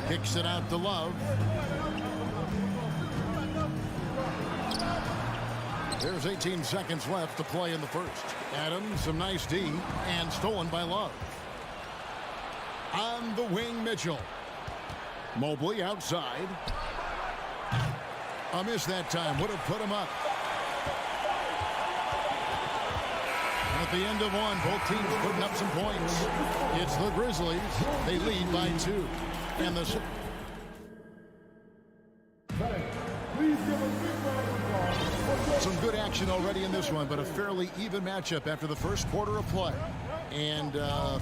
Kicks it out to Love. There's 18 seconds left to play in the 1st. Adams, some nice D, and stolen by Love. On the wing, Mitchell. Mobley outside. A miss that time. Would have put him up. At the end of one, both teams putting up some points. It's the Grizzlies. They lead by 2. And the... Some good action already in this one, but a fairly even matchup after the 1st quarter of play. And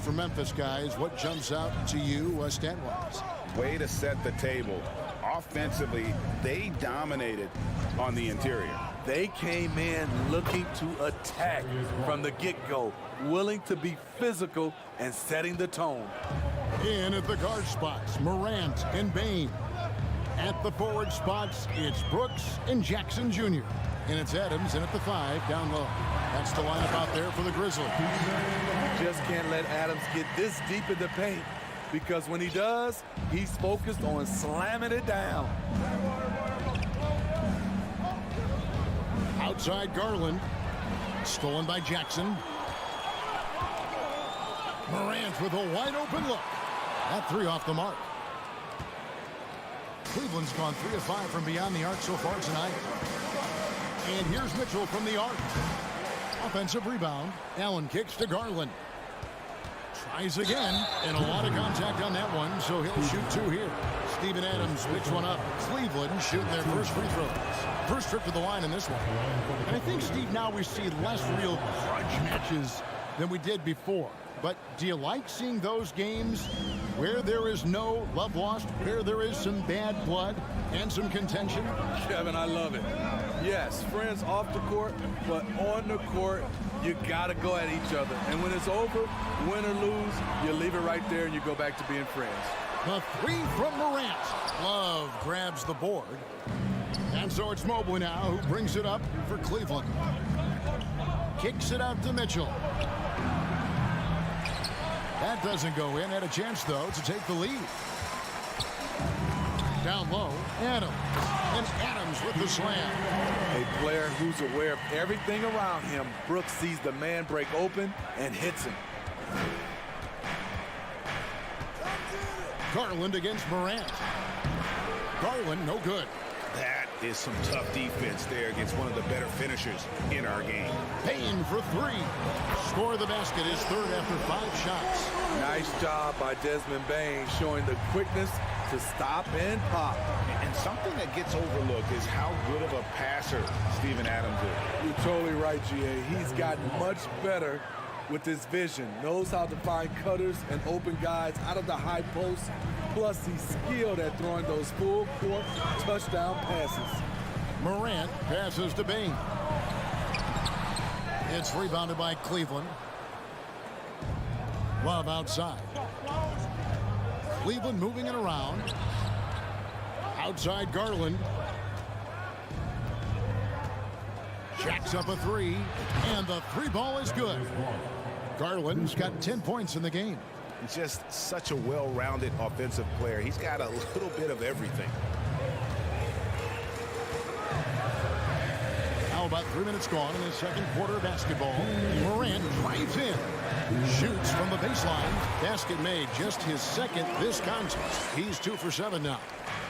for Memphis, guys, what jumps out to you stat-wise? Way to set the table. Offensively, they dominated on the interior. They came in looking to attack from the get-go, willing to be physical and setting the tone. In at the guard spots, Morant and Bain. At the forward spots, it's Brooks and Jackson Jr. And it's Adams in at the 5 down low. That's the lineup out there for the Grizzlies. Just can't let Adams get this deep in the paint, because when he does, he's focused on slamming it down. Outside Garland. Stolen by Jackson. Morant with a wide open look. That 3 off the mark. Cleveland's gone 3 of 5 from beyond the arc so far tonight. And here's Mitchell from the arc. Offensive rebound. Allen kicks to Garland. Tries again, and a lot of contact on that one, so he'll shoot 2 here. Steven Adams picks one up. Cleveland shooting their first free throws. First trip to the line in this one. And I think, Steve, now we see less real crunch matches than we did before. But do you like seeing those games where there is no love lost, where there is some bad blood and some contention? Kevin, I love it. Yes, friends off the court, but on the court, you got to go at each other. And when it's over, win or lose, you leave it right there and you go back to being friends. The 3 from Morant. Love grabs the board. And so it's Mobley now who brings it up for Cleveland. Kicks it out to Mitchell. That doesn't go in. Had a chance, though, to take the lead. Down low, Adams. And Adams with the slam. A player who's aware of everything around him. Brooks sees the man break open and hits him. Garland against Morant. Garland, no good. That is some tough defense there against one of the better finishers in our game. Payne for 3. Score the basket, his 3rd after 5 shots. Nice job by Desmond Bain, showing the quickness to stop and pop. And something that gets overlooked is how good of a passer Steven Adams is. You're totally right, GA. He's gotten much better with his vision. Knows how to find cutters and open guys out of the high post. Plus, he's skilled at throwing those full-court touchdown passes. Morant passes to Bain. It's rebounded by Cleveland. Love outside. Cleveland moving it around. Outside Garland. Jacks up a 3. And the 3 ball is good. Garland's got 10 points in the game. He's just such a well-rounded offensive player. He's got a little bit of everything. Now about 3 minutes gone in the second quarter of basketball. Morant drives in. Shoots from the baseline. Basket made, just his 2nd this contest. He's 2 for 7 now.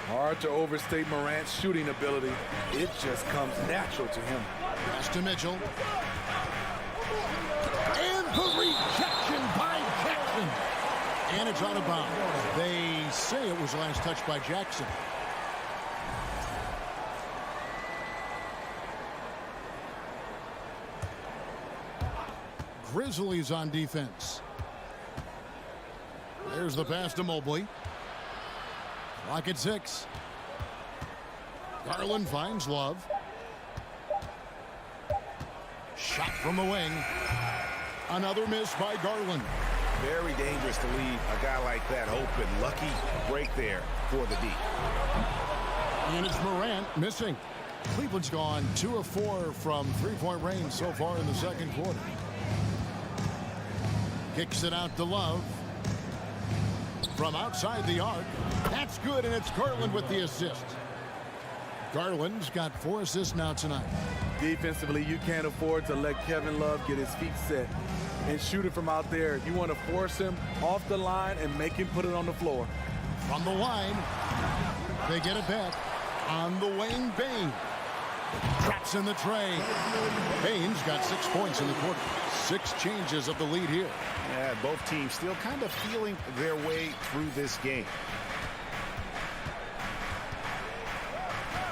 Hard to overstate Morant's shooting ability. It just comes natural to him. Pass to Mitchell. And the rejection by Jackson. And it's out of bounds. They say it was last touched by Jackson. Grizzlies on defense. There's the pass to Mobley. Clock at 6. Garland finds Love. Shot from the wing. Another miss by Garland. Very dangerous to leave a guy like that open. Lucky break there for the D. And it's Morant missing. Cleveland's gone 2 of 4 from 3-point range so far in the second quarter. Kicks it out to Love. From outside the arc. That's good, and it's Garland with the assist. Garland's got 4 assists now tonight. Defensively, you can't afford to let Kevin Love get his feet set and shoot it from out there. You want to force him off the line and make him put it on the floor. From the line, they get it back. On the wing, Bain. Traps in the tray. Bain's got 6 points in the quarter. 6 changes of the lead here. Yeah, both teams still kind of feeling their way through this game.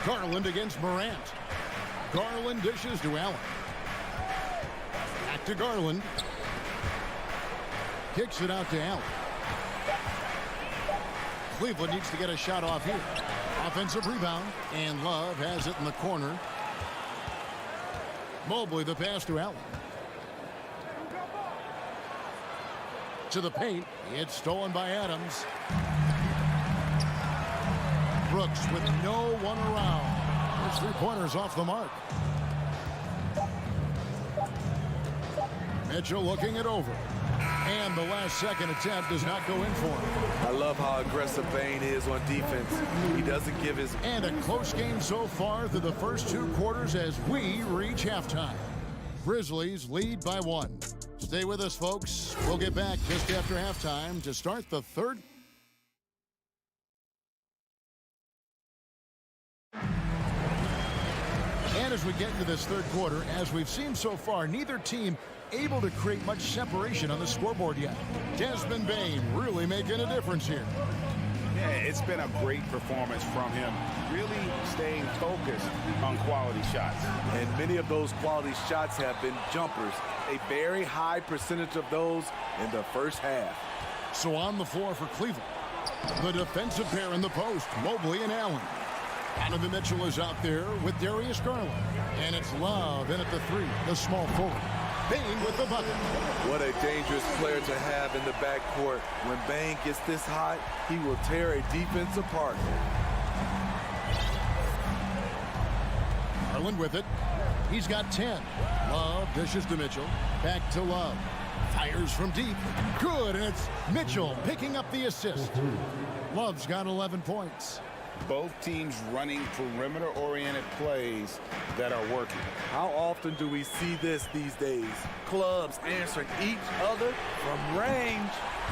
Garland against Morant. Garland dishes to Allen. Back to Garland. Kicks it out to Allen. Cleveland needs to get a shot off here. Offensive rebound, and Love has it in the corner. Mobley the pass to Allen. To the paint. It's stolen by Adams. Brooks with no one around. His three-pointers off the mark. Mitchell looking it over. And the last second attempt does not go in for him. I love how aggressive Bane is on defense. He doesn't give his... And a close game so far through the first two quarters as we reach halftime. Grizzlies lead by 1. Stay with us, folks. We'll get back just after halftime to start the third. And as we get into this third quarter, as we've seen so far, neither team able to create much separation on the scoreboard yet. Desmond Bane really making a difference here. Yeah, it's been a great performance from him, really staying focused on quality shots. And many of those quality shots have been jumpers. A very high percentage of those in the first half. So on the floor for Cleveland, the defensive pair in the post, Mobley and Allen. Donovan Mitchell is out there with Darius Garland. And it's Love in at the 3, the small forward. Bane with the bucket. What a dangerous player to have in the backcourt. When Bane gets this hot, he will tear a defense apart. Garland with it. He's got 10. Love dishes to Mitchell. Back to Love. Fires from deep. Good, and it's Mitchell picking up the assist. Love's got 11 points. Both teams running perimeter-oriented plays that are working. How often do we see this these days? Clubs answering each other from range.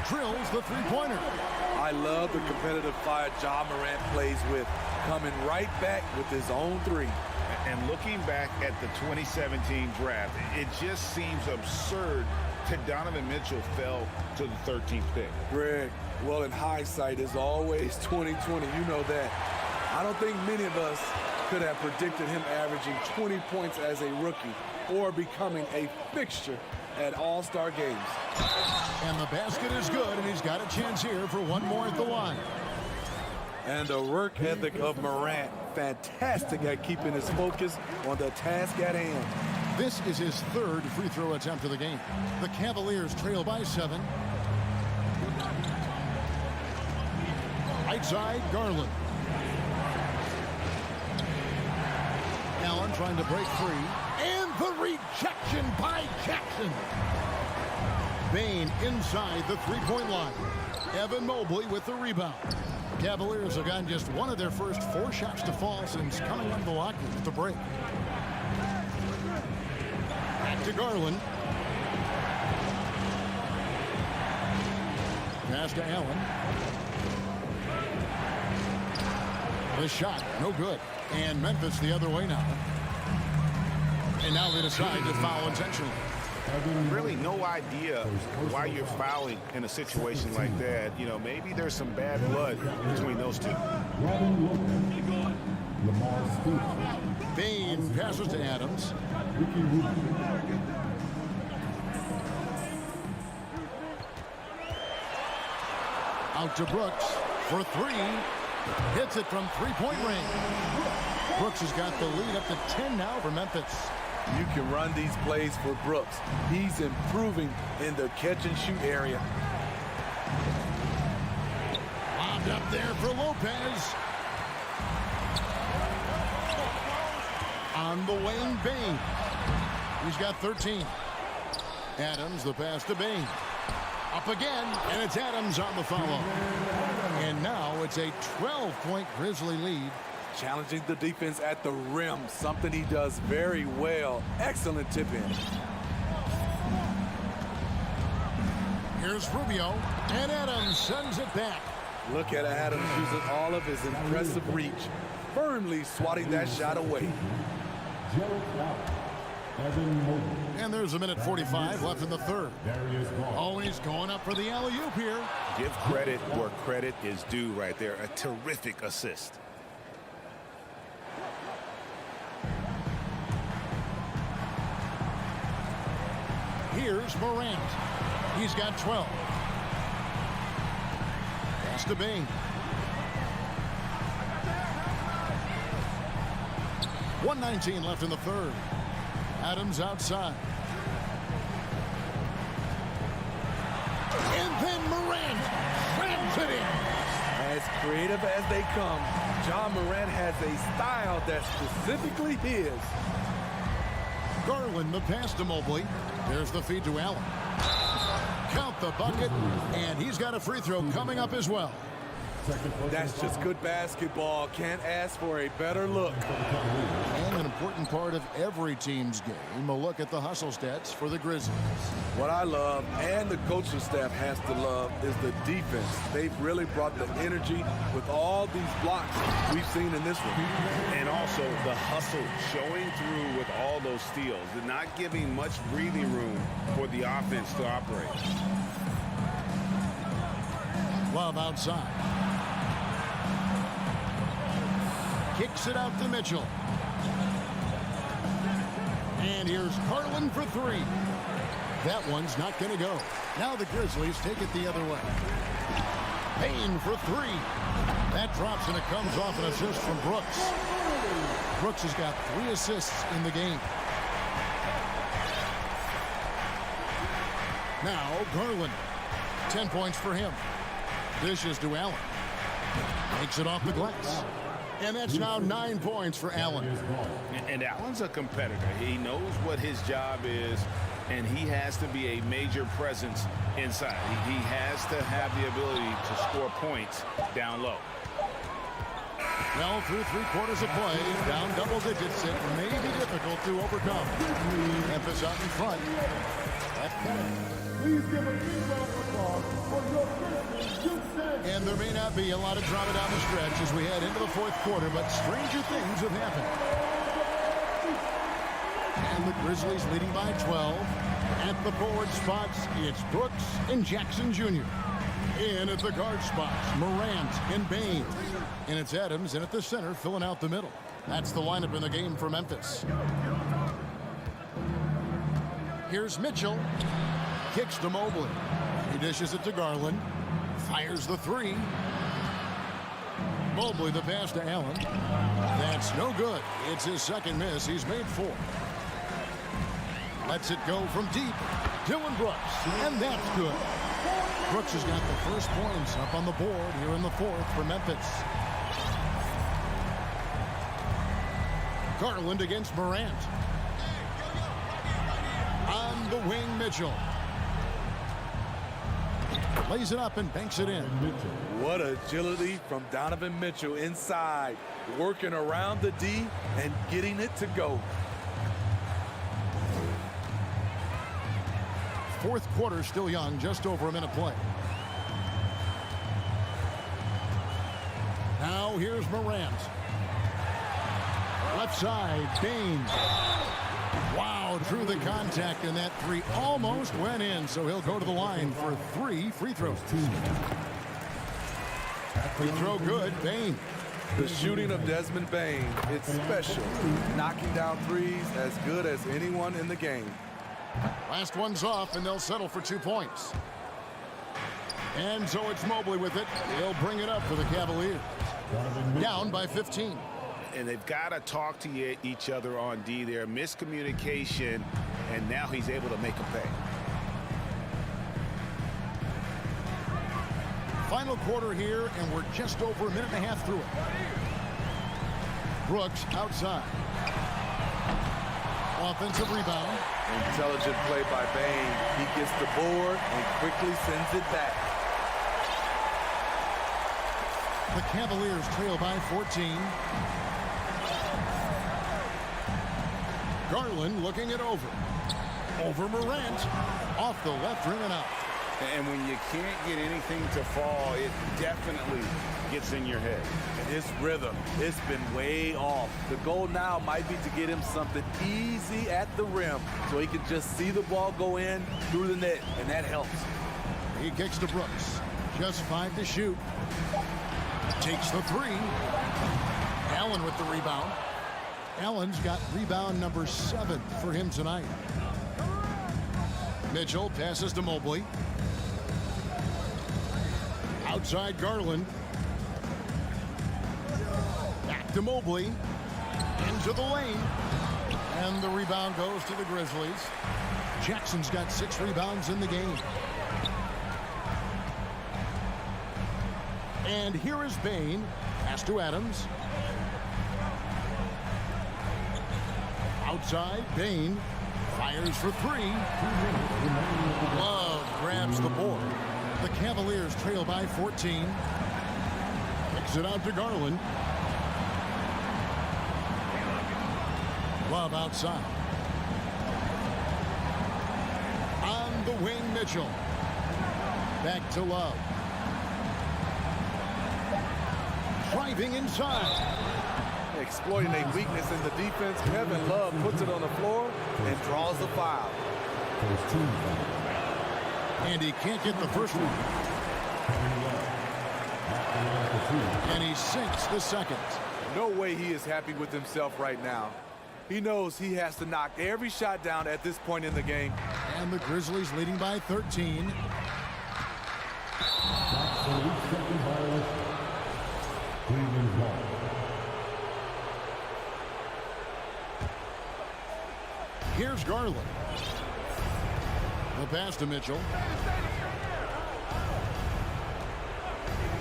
Drills the three-pointer. I love the competitive fire Ja Morant plays with, coming right back with his own 3. And looking back at the 2017 draft, it just seems absurd that Donovan Mitchell fell to the 13th pick. Greg, well, in hindsight, is always 2020. You know that. I don't think many of us could have predicted him averaging 20 points as a rookie or becoming a fixture at All-Star games. And the basket is good, and he's got a chance here for one more at the line. And the work ethic of Morant, fantastic at keeping his focus on the task at hand. This is his 3rd free throw attempt of the game. The Cavaliers trail by 7. Right side, Garland. Allen trying to break free. And the rejection by Jackson. Bane inside the three-point line. Evan Mobley with the rebound. Cavaliers have gotten just one of their first 4 shots to fall since coming out of the locker room to break. Back to Garland. Pass to Allen. The shot, no good. And Memphis the other way now. And now they decide to foul intentionally. Really no idea why you're fouling in a situation like that. You know, maybe there's some bad blood between those two. Bane passes to Adams. Out to Brooks for 3. Hits it from three-point range. Brooks has got the lead up to 10 now for Memphis. You can run these plays for Brooks. He's improving in the catch-and-shoot area. Lobbed up there for Lopez. On the wing, Bane. He's got 13. Adams, the pass to Bane. Up again, and it's Adams on the follow. And now it's a 12-point Grizzly lead. Challenging the defense at the rim, something he does very well. Excellent tip-in. Here's Rubio, and Adams sends it back. Look at Adams using all of his impressive reach, firmly swatting that shot away. And there's a minute 45 left in the third. Oh, he's going up for the alley-oop here. Give credit where credit is due right there. A terrific assist. Here's Morant. He's got 12. Pass to Bain. 1:19 left in the third. Adams outside. And then Morant slams it in. As creative as they come, John Morant has a style that's specifically his. Garland, the pass to Mobley. There's the feed to Allen. Count the bucket, and he's got a free throw coming up as well. That's just good basketball. Can't ask for a better look. And an important part of every team's game, a look at the hustle stats for the Grizzlies. What I love, and the coaching staff has to love, is the defense. They've really brought the energy with all these blocks we've seen in this one. And also the hustle showing through with all those steals and not giving much breathing room for the offense to operate. Love outside. Kicks it out to Mitchell. And here's Garland for three. That one's not going to go. Now the Grizzlies take it the other way. Payne for three. That drops and it comes off an assist from Brooks. Brooks has got 3 assists in the game. Now Garland. 10 points for him. Dishes to Allen. Makes it off the glass. And that's now 9 points for Allen. And Allen's a competitor. He knows what his job is, and he has to be a major presence inside. He has to have the ability to score points down low. Well, through 3 quarters of play, down double digits, it may be difficult to overcome. Memphis out in front. Please give a big round of applause for your Grizzlies. And there may not be a lot of drama down the stretch as we head into the 4th quarter, but stranger things have happened. And the Grizzlies leading by 12. At the forward spots, it's Brooks and Jackson Jr. In at the guard spots, Morant and Bain. And it's Adams in at the center, filling out the middle. That's the lineup in the game for Memphis. Here's Mitchell. Kicks to Mobley. He dishes it to Garland. Fires the 3. Mobley the pass to Allen. That's no good. It's his second miss. He's made 4. Lets it go from deep. Dylan Brooks. And that's good. Brooks has got the first points up on the board here in the 4th for Memphis. Garland against Morant. On the wing, Mitchell. Lays it up and banks it in. What agility from Donovan Mitchell inside, working around the D and getting it to go. 4th quarter still young, just over a minute play. Now here's Morant. Left side, Bain. Wow, drew the contact, and that 3 almost went in, so he'll go to the line for 3 free throws. Free throw good, Bain. The shooting of Desmond Bain, it's special. Knocking down threes as good as anyone in the game. Last one's off, and they'll settle for 2 points. And so it's Mobley with it. He'll bring it up for the Cavaliers. Down by 15. And they've got to talk to each other on D there. Miscommunication, and now he's able to make a pay. Final quarter here, and we're just over a minute and a half through it. Brooks outside. Offensive rebound. Intelligent play by Bain. He gets the board and quickly sends it back. The Cavaliers trail by 14. Garland looking it over. Over Morant. Off the left rim and out. And when you can't get anything to fall, it definitely gets in your head. And his rhythm, it's been way off. The goal now might be to get him something easy at the rim so he can just see the ball go in through the net, and that helps. He kicks to Brooks. Just 5 to shoot. Takes the 3. Allen with the rebound. Allen's got rebound number 7 for him tonight. Mitchell passes to Mobley. Outside Garland. Back to Mobley. Into the lane. And the rebound goes to the Grizzlies. Jackson's got 6 rebounds in the game. And here is Bain. Pass to Adams. Outside, Bain fires for 3. Love grabs the board. The Cavaliers trail by 14. Kicks it out to Garland. Love outside. On the wing, Mitchell. Back to Love. Driving inside. Exploiting a weakness in the defense, Kevin Love puts it on the floor and draws the foul. And he can't get the first one. And he sinks the second. No way he is happy with himself right now. He knows he has to knock every shot down at this point in the game. And the Grizzlies leading by 13. Here's Garland. The pass to Mitchell.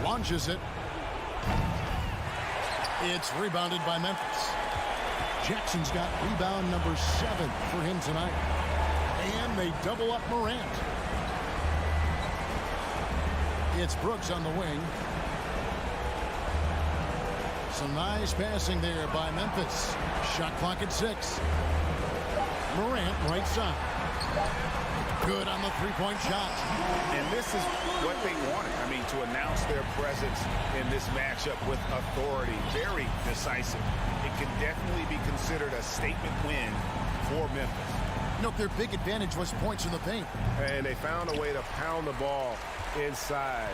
Launches it. It's rebounded by Memphis. Jackson's got rebound number 7 for him tonight. And they double up Morant. It's Brooks on the wing. Some nice passing there by Memphis. Shot clock at 6. Morant right side. Good on the three-point shot. And this is what they wanted. I mean, to announce their presence in this matchup with authority. Very decisive. It can definitely be considered a statement win for Memphis. You know, their big advantage was points in the paint. And they found a way to pound the ball inside.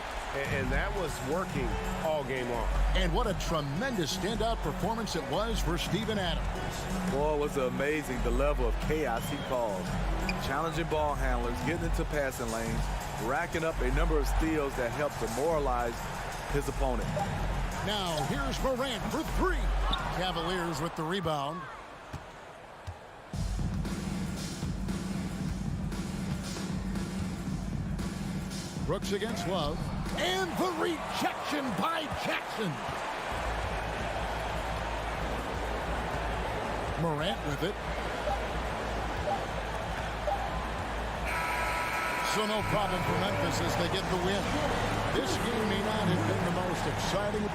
And that was working all game long. And what a tremendous standout performance it was for Steven Adams. Boy, it was amazing the level of chaos he caused. Challenging ball handlers, getting into passing lanes, racking up a number of steals that helped demoralize his opponent. Now, here's Morant for 3. Cavaliers with the rebound. Brooks against Love. And the rejection by Jackson. Morant with it. So no problem for Memphis as they get the win. This game may not have been the most exciting.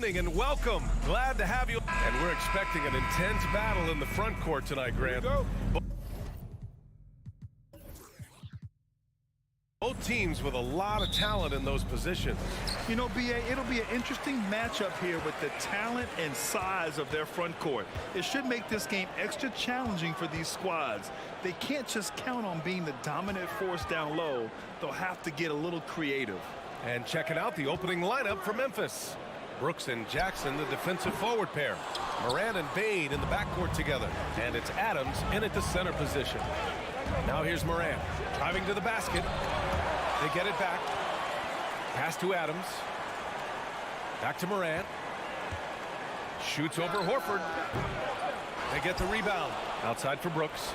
evening and welcome. Glad to have you. And we're expecting an intense battle in the front court tonight, Grant. Both teams with a lot of talent in those positions. You know, BA, it'll be an interesting matchup here with the talent and size of their front court. It should make this game extra challenging for these squads. They can't just count on being the dominant force down low. They'll have to get a little creative. And checking out the opening lineup for Memphis. Brooks and Jackson, the defensive forward pair. Moran and Bain in the backcourt together. And it's Adams in at the center position. Now here's Moran, driving to the basket. They get it back. Pass to Adams. Back to Moran. Shoots over Horford. They get the rebound. Outside for Brooks.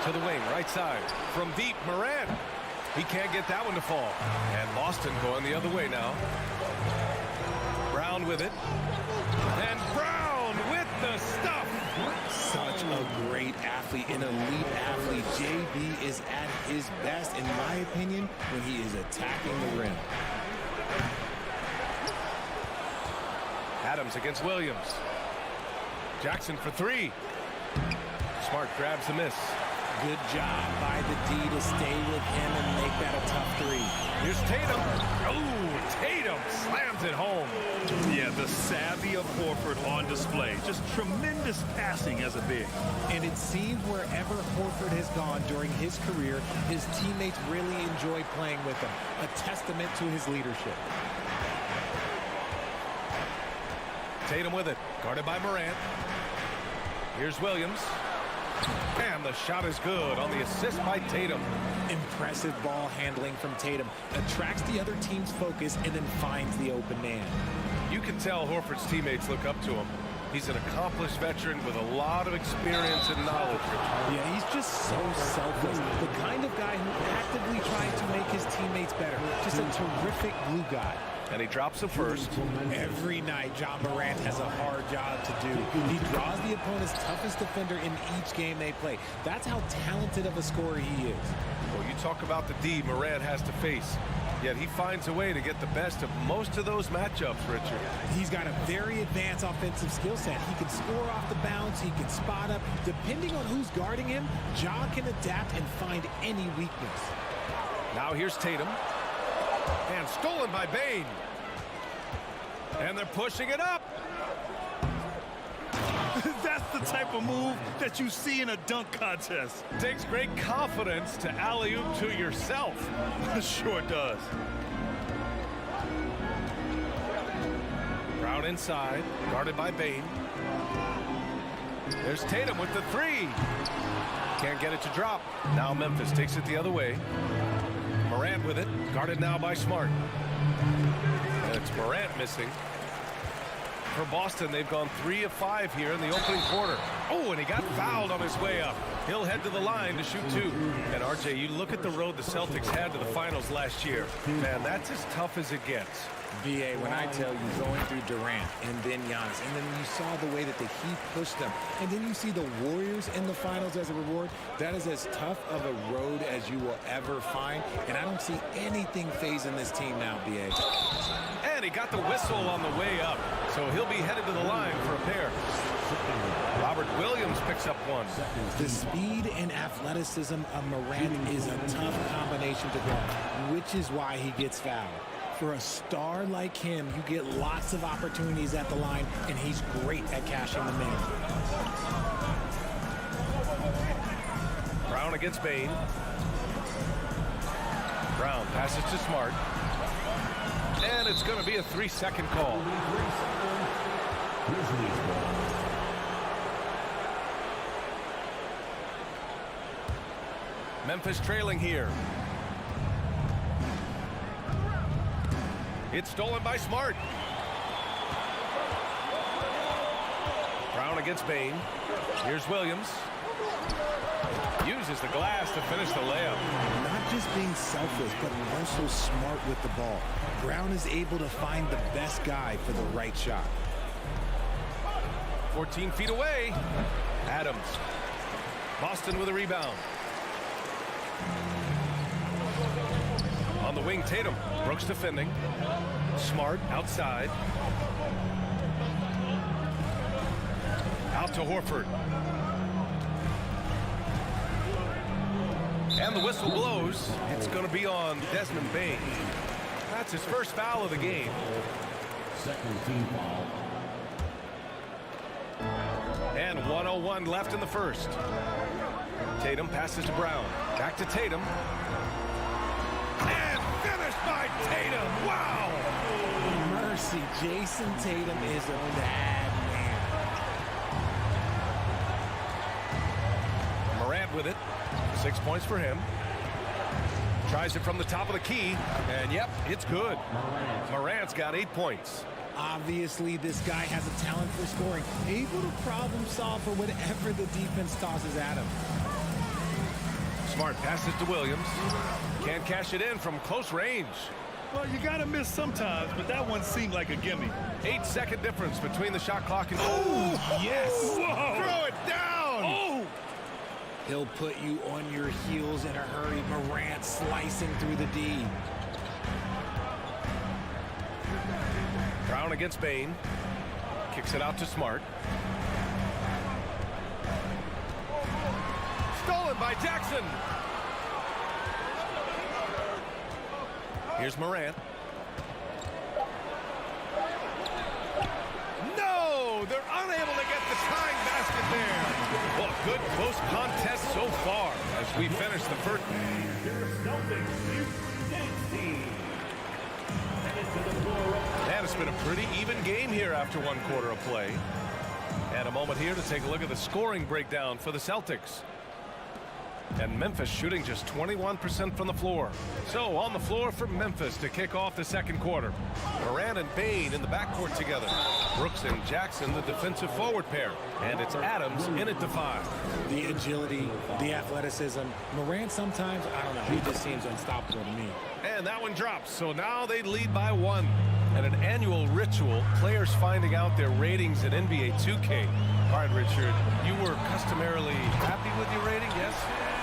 To the wing, right side. From deep, Moran. He can't get that one to fall. And Boston going the other way now. Brown with it. And Brown with the stuff. Such a great athlete, an elite athlete. JB is at his best, in my opinion, when he is attacking the rim. Adams against Williams. Jackson for three. Smart grabs the miss. Good job by the D to stay with him and make that a tough three. Here's Tatum. Oh, Tatum slams it home. Yeah, the savvy of Horford on display. Just tremendous passing as a big. And it seems wherever Horford has gone during his career, his teammates really enjoy playing with him. A testament to his leadership. Tatum with it. Guarded by Morant. Here's Williams. And the shot is good on the assist by Tatum. Impressive ball handling from Tatum. Attracts the other team's focus and then finds the open man. You can tell Horford's teammates look up to him. He's an accomplished veteran with a lot of experience and knowledge. Yeah, he's just so selfless. The kind of guy who actively tries to make his teammates better. Just a terrific glue guy. And he drops the first. Every night, John Morant has a hard job to do. He draws the opponent's toughest defender in each game they play. That's how talented of a scorer he is. Well, you talk about the D Morant has to face. Yet he finds a way to get the best of most of those matchups, Richard. He's got a very advanced offensive skill set. He can score off the bounce. He can spot up. Depending on who's guarding him, Ja can adapt and find any weakness. Now here's Tatum. And stolen by Bain. And they're pushing it up. That's the type of move that you see in a dunk contest. Takes great confidence to alley-oop to yourself. Sure does. Brown inside, guarded by Bain. There's Tatum with the three. Can't get it to drop. Now Memphis takes it the other way. Morant with it, guarded now by Smart. And it's Morant missing. For Boston, they've gone 3 of 5 here in the opening quarter. Oh, and he got fouled on his way up. He'll head to the line to shoot 2. And RJ, you look at the road the Celtics had to the finals last year. Man, that's as tough as it gets. BA, when I tell you, going through Durant and then Giannis, and then you saw the way that the Heat pushed them, and then you see the Warriors in the finals as a reward, that is as tough of a road as you will ever find, and I don't see anything phasing this team now, BA. And he got the whistle on the way up, so he'll be headed to the line for a pair. Robert Williams picks up one. The speed and athleticism of Morant is a tough combination to guard, which is why he gets fouled. For a star like him, you get lots of opportunities at the line, and he's great at cashing them in. Brown against Bain. Brown passes to Smart. And it's going to be a 3-second call. Memphis trailing here. It's stolen by Smart. Brown against Bain. Here's Williams. Uses the glass to finish the layup. Not just being selfless, but also smart with the ball. Brown is able to find the best guy for the right shot. 14 feet away. Adams. Boston with a rebound. On the wing, Tatum. Brooks defending. Smart outside. Out to Horford. And the whistle blows. It's going to be on Desmond Bane. That's his first foul of the game. Second team foul. And 1:01 left in the first. Tatum passes to Brown. Back to Tatum. And finished by Tatum. Wow! Mercy, Jason Tatum is a bad man. Morant with it. 6 points for him. Tries it from the top of the key. And yep, it's good. Morant's got 8 points. Obviously, this guy has a talent for scoring. Able to problem solve for whatever the defense tosses at him. Smart passes to Williams. Can't cash it in from close range. Well, you got to miss sometimes, but that one seemed like a gimme. 8-second difference between the shot clock and... Oh, yes! Whoa. Throw it down! Oh! He'll put you on your heels in a hurry. Morant slicing through the D. Brown against Bane. Kicks it out to Smart. Stolen by Jackson. Here's Morant. No! They're unable to get the tying basket there. Well, good close contest so far as we finish the first. And it's been a pretty even game here after 1 quarter of play. And a moment here to take a look at the scoring breakdown for the Celtics. And Memphis shooting just 21% from the floor. So on the floor for Memphis to kick off the second quarter. Morant and Bane in the backcourt together. Brooks and Jackson, the defensive forward pair. And it's Adams in at the 5. The agility, the athleticism. Morant sometimes, I don't know, he just seems unstoppable to me. And that one drops. So now they lead by 1. And an annual ritual, players finding out their ratings in NBA 2K. All right, Richard, you were customarily happy with your rating, yes?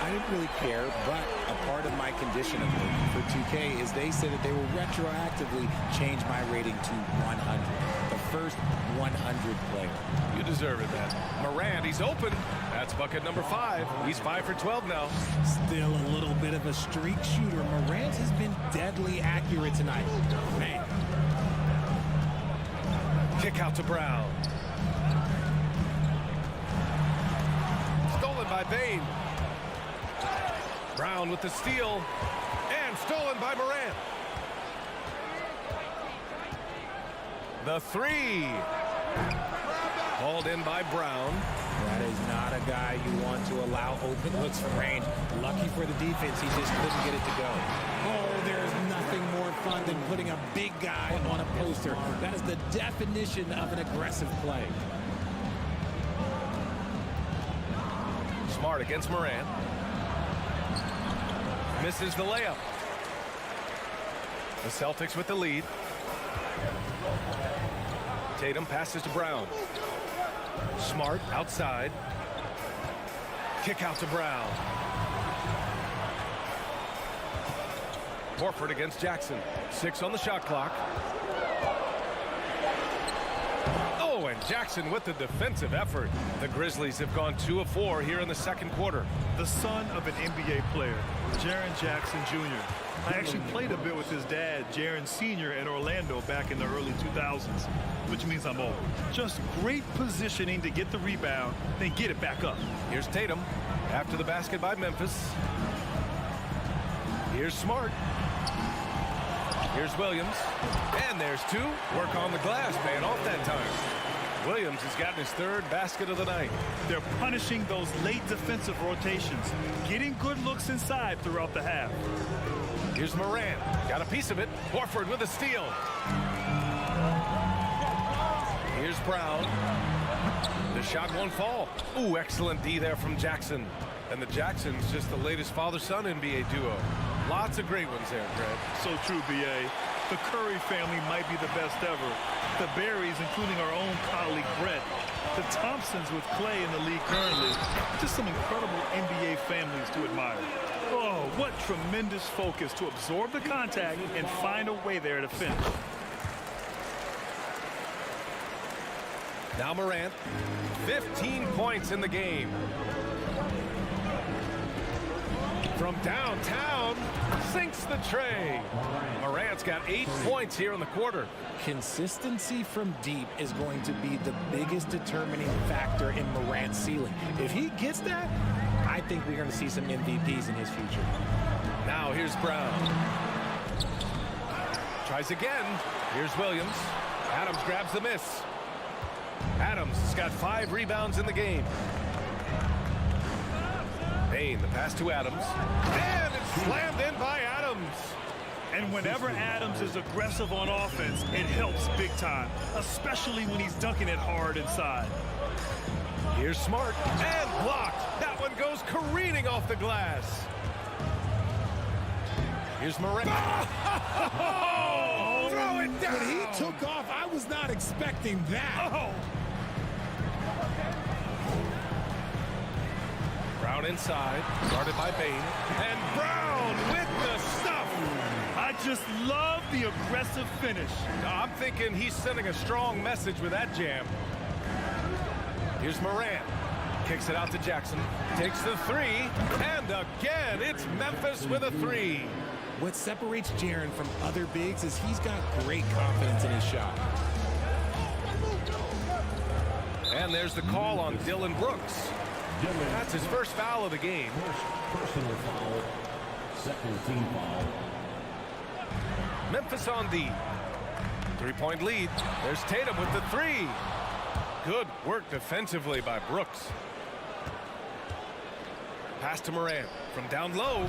I didn't really care, but a part of my condition of looking for 2K is they said that they will retroactively change my rating to 100. The first 100 player. You deserve it, man. Morant, he's open. That's bucket number 5. He's 5 for 12 now. Still a little bit of a streak shooter. Morant has been deadly accurate tonight. Man. Kick out to Brown. Stolen by Bane. Brown with the steal. And stolen by Morant. The 3. Hauled in by Brown. That is not a guy you want to allow open looks from range. Lucky for the defense, he just couldn't get it to go. Oh, there's nothing more fun than putting a big guy on a poster. That is the definition of an aggressive play. Smart against Morant. Misses the layup. The Celtics with the lead. Tatum passes to Brown. Smart outside. Kick out to Brown. Horford against Jackson. 6 on the shot clock. Oh, and Jackson with the defensive effort. The Grizzlies have gone 2 of 4 here in the second quarter. The son of an NBA player, Jaren Jackson Jr. I actually played a bit with his dad, Jaren Sr. in Orlando back in the early 2000s, which means I'm old. Just great positioning to get the rebound, then get it back up. Here's Tatum after the basket by Memphis. Here's Smart. Here's Williams. And there's 2. Work on the glass, man, off that time. Williams has gotten his 3rd basket of the night. They're punishing those late defensive rotations, getting good looks inside throughout the half. Here's Morant. Got a piece of it. Horford with a steal. Here's Brown. The shot won't fall. Ooh, excellent D there from Jackson. And the Jacksons just the latest father-son NBA duo. Lots of great ones there, Greg. So true, B.A. The Curry family might be the best ever. The Berries, including our own colleague Brett. The Thompsons with Clay in the league currently. Just some incredible NBA families to admire. Oh, what tremendous focus to absorb the contact and find a way there to finish. Now Morant, 15 points in the game. From downtown, sinks the tray. Morant's got 8 points here in the quarter. Consistency from deep is going to be the biggest determining factor in Morant's ceiling. If he gets that, I think we're going to see some MVPs in his future. Now here's Brown. Tries again. Here's Williams. Adams grabs the miss. Adams has got 5 rebounds in the game. Payne, the pass to Adams. And it's slammed in by Adams. And whenever Adams is aggressive on offense, it helps big time, especially when he's dunking it hard inside. Here's Smart, and blocked. That one goes careening off the glass. Here's Morant. Oh, throw it down. When he took off, I was not expecting that. Oh. Brown inside, guarded by Payne. And Brown with the stuff. I just love the aggressive finish. I'm thinking he's sending a strong message with that jam. Here's Morant. Kicks it out to Jackson. Takes the 3. And again, it's Memphis with a 3. What separates Jaren from other bigs is he's got great confidence in his shot. And there's the call on Dylan Brooks. That's his first foul of the game. Personal foul. Second team foul. Memphis on D. 3-point lead. There's Tatum with the 3. Good work defensively by Brooks. Pass to Morant from down low.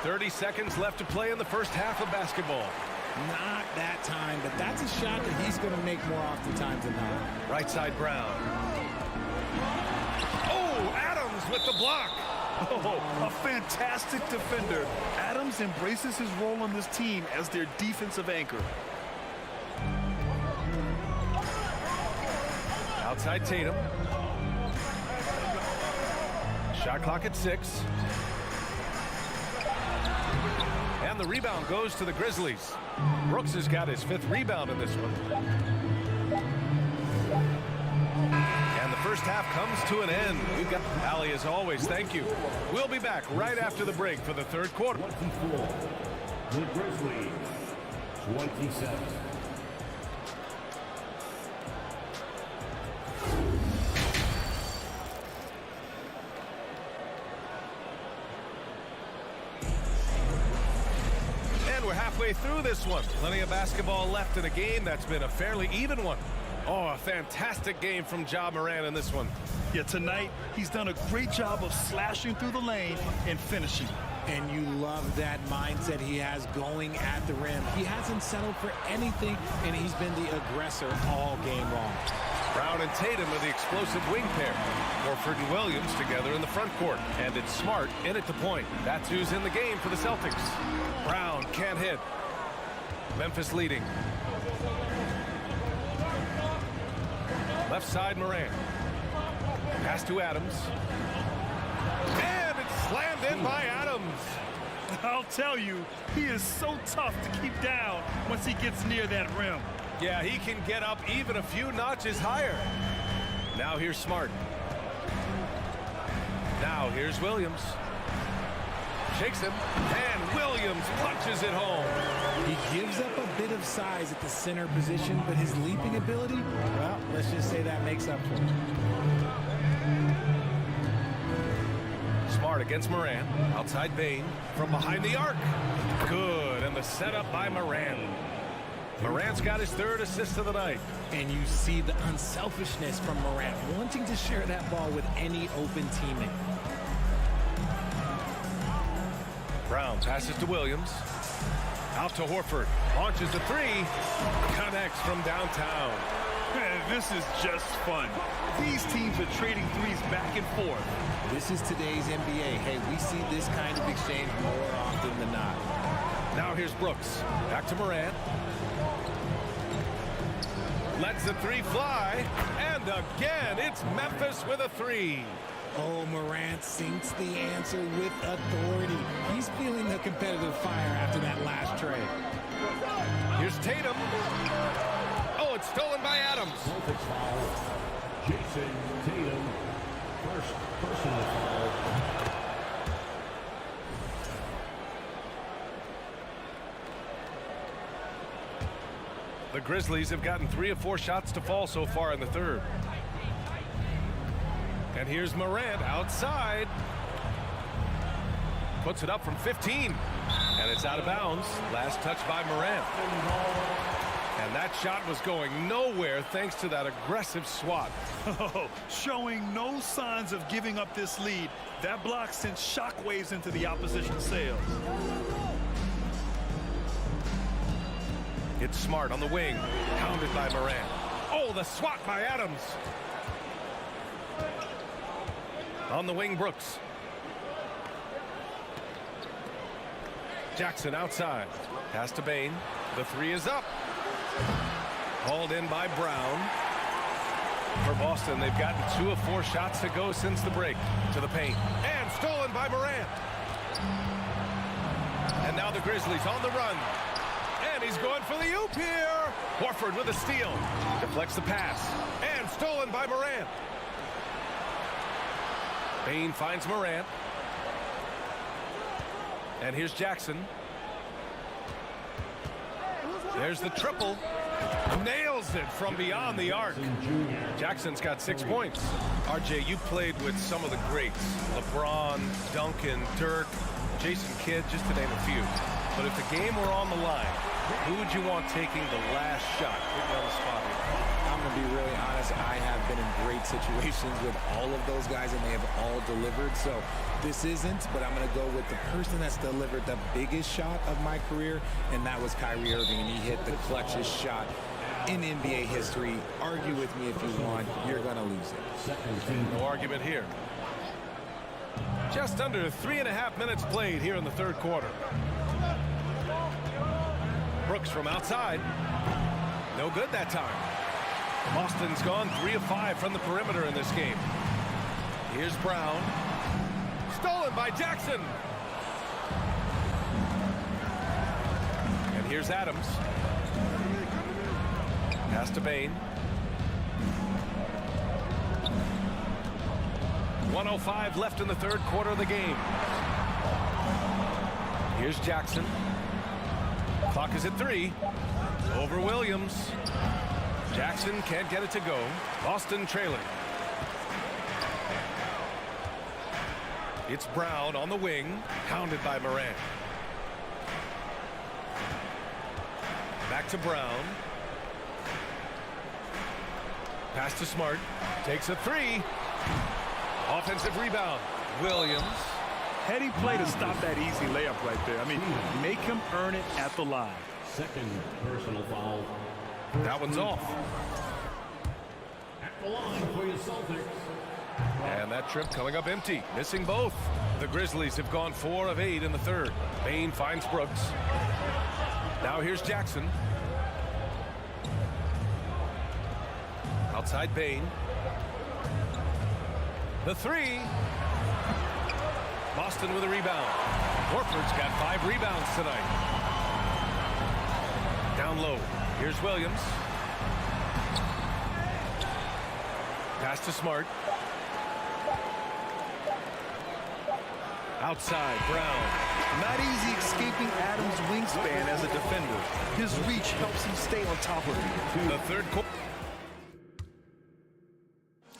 30 seconds left to play in the first half of basketball. Not that time, but that's a shot that he's going to make more oftentimes than not. Right side Brown. Oh, Adams with the block. Oh, a fantastic defender. Adams embraces his role on this team as their defensive anchor. Outside Tatum. Shot clock at 6. And the rebound goes to the Grizzlies. Brooks has got his 5th rebound in this one. And the first half comes to an end. We've got Allie as always. Thank you. We'll be back right after the break for the third quarter. 24. The Grizzlies. 27. We're halfway through this one. Plenty of basketball left in a game that's been a fairly even one. Oh, a fantastic game from Ja Morant in this one. Yeah, tonight he's done a great job of slashing through the lane and finishing. And you love that mindset he has going at the rim. He hasn't settled for anything, and he's been the aggressor all game long. Brown and Tatum are the explosive wing pair. Horford and Williams together in the front court. And it's Smart in at the point. That's who's in the game for the Celtics. Brown can't hit. Memphis leading. Left side Morant. Pass to Adams. And it's slammed in by Adams. I'll tell you, he is so tough to keep down once he gets near that rim. Yeah, he can get up even a few notches higher. Now here's Smart. Now here's Williams. Shakes him, and Williams punches it home. He gives up a bit of size at the center position, but his leaping ability, well, let's just say that makes up for it. Smart against Morant. Outside Payne. From behind the arc. Good, and the setup by Morant. Morant's got his 3rd assist of the night. And you see the unselfishness from Morant, wanting to share that ball with any open teammate. Brown passes to Williams. Out to Horford. Launches a 3. Connects from downtown. Man, this is just fun. These teams are trading threes back and forth. This is today's NBA. Hey, we see this kind of exchange more often than not. Now here's Brooks. Back to Morant. Lets the three fly. And again, it's Memphis with a three. Oh, Morant sinks the answer with authority. He's feeling the competitive fire after that last trade. Here's Tatum. Oh, it's stolen by Adams. Celtics foul. Jason Tatum. First personal foul. The Grizzlies have gotten 3 of 4 shots to fall so far in the third. And here's Morant outside. Puts it up from 15. And it's out of bounds. Last touch by Morant. And that shot was going nowhere thanks to that aggressive swat. Oh, showing no signs of giving up this lead. That block sent shockwaves into the opposition sails. It's Smart on the wing. Pounded by Morant. Oh, the swat by Adams. On the wing, Brooks. Jackson outside. Pass to Bane. The three is up. Hauled in by Brown. For Boston, they've gotten 2 of 4 shots to go since the break. To the paint. And stolen by Morant. And now the Grizzlies on the run. And he's going for the oop here. Horford with a steal. Deflects the pass. And stolen by Morant. Bane finds Morant. And here's Jackson. There's the triple. Nails it from beyond the arc. Jackson's got 6 points. RJ, you played with some of the greats. LeBron, Duncan, Dirk, Jason Kidd, just to name a few. But if the game were on the line, who would you want taking the last shot? Put me on the spot here. I'm going to be really honest. I have been in great situations with all of those guys, and they have all delivered. So this isn't, but I'm going to go with the person that's delivered the biggest shot of my career, and that was Kyrie Irving, and he hit the clutchest shot in NBA history. Argue with me if you want. You're going to lose it. No argument here. Just under 3.5 minutes played here in the third quarter. Brooks from outside. No good that time. Boston's gone 3 of 5 from the perimeter in this game. Here's Brown. Stolen by Jackson. And here's Adams. Pass to Bane. 1:05 left in the third quarter of the game. Here's Jackson. Clock is at 3. Over Williams. Jackson can't get it to go. Boston trailing. It's Brown on the wing. Pounded by Morant. Back to Brown. Pass to Smart. Takes a 3. Offensive rebound. Williams. Heady play to stop that easy layup right there. I mean, make him earn it at the line. Second personal foul. That one's off. At the line for your Celtics. And that trip coming up empty. Missing both. The Grizzlies have gone 4 of 8 in the third. Bane finds Brooks. Now here's Jackson. Outside Bane. The 3. Boston with a rebound. Horford's got 5 rebounds tonight. Down low. Here's Williams. Pass to Smart. Outside, Brown. Not easy escaping Adams' wingspan as a defender. His reach helps him stay on top of you. The third quarter.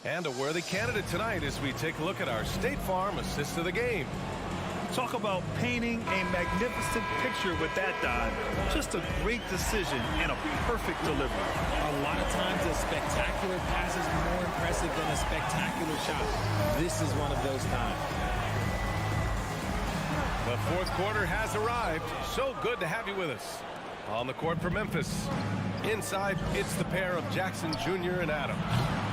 And a worthy candidate tonight as we take a look at our State Farm assist of the game. Talk about painting a magnificent picture with that dive. Just a great decision and a perfect delivery. A lot of times a spectacular pass is more impressive than a spectacular shot. This is one of those times. The fourth quarter has arrived. So good to have you with us. On the court for Memphis. Inside, it's the pair of Jackson Jr. and Adams.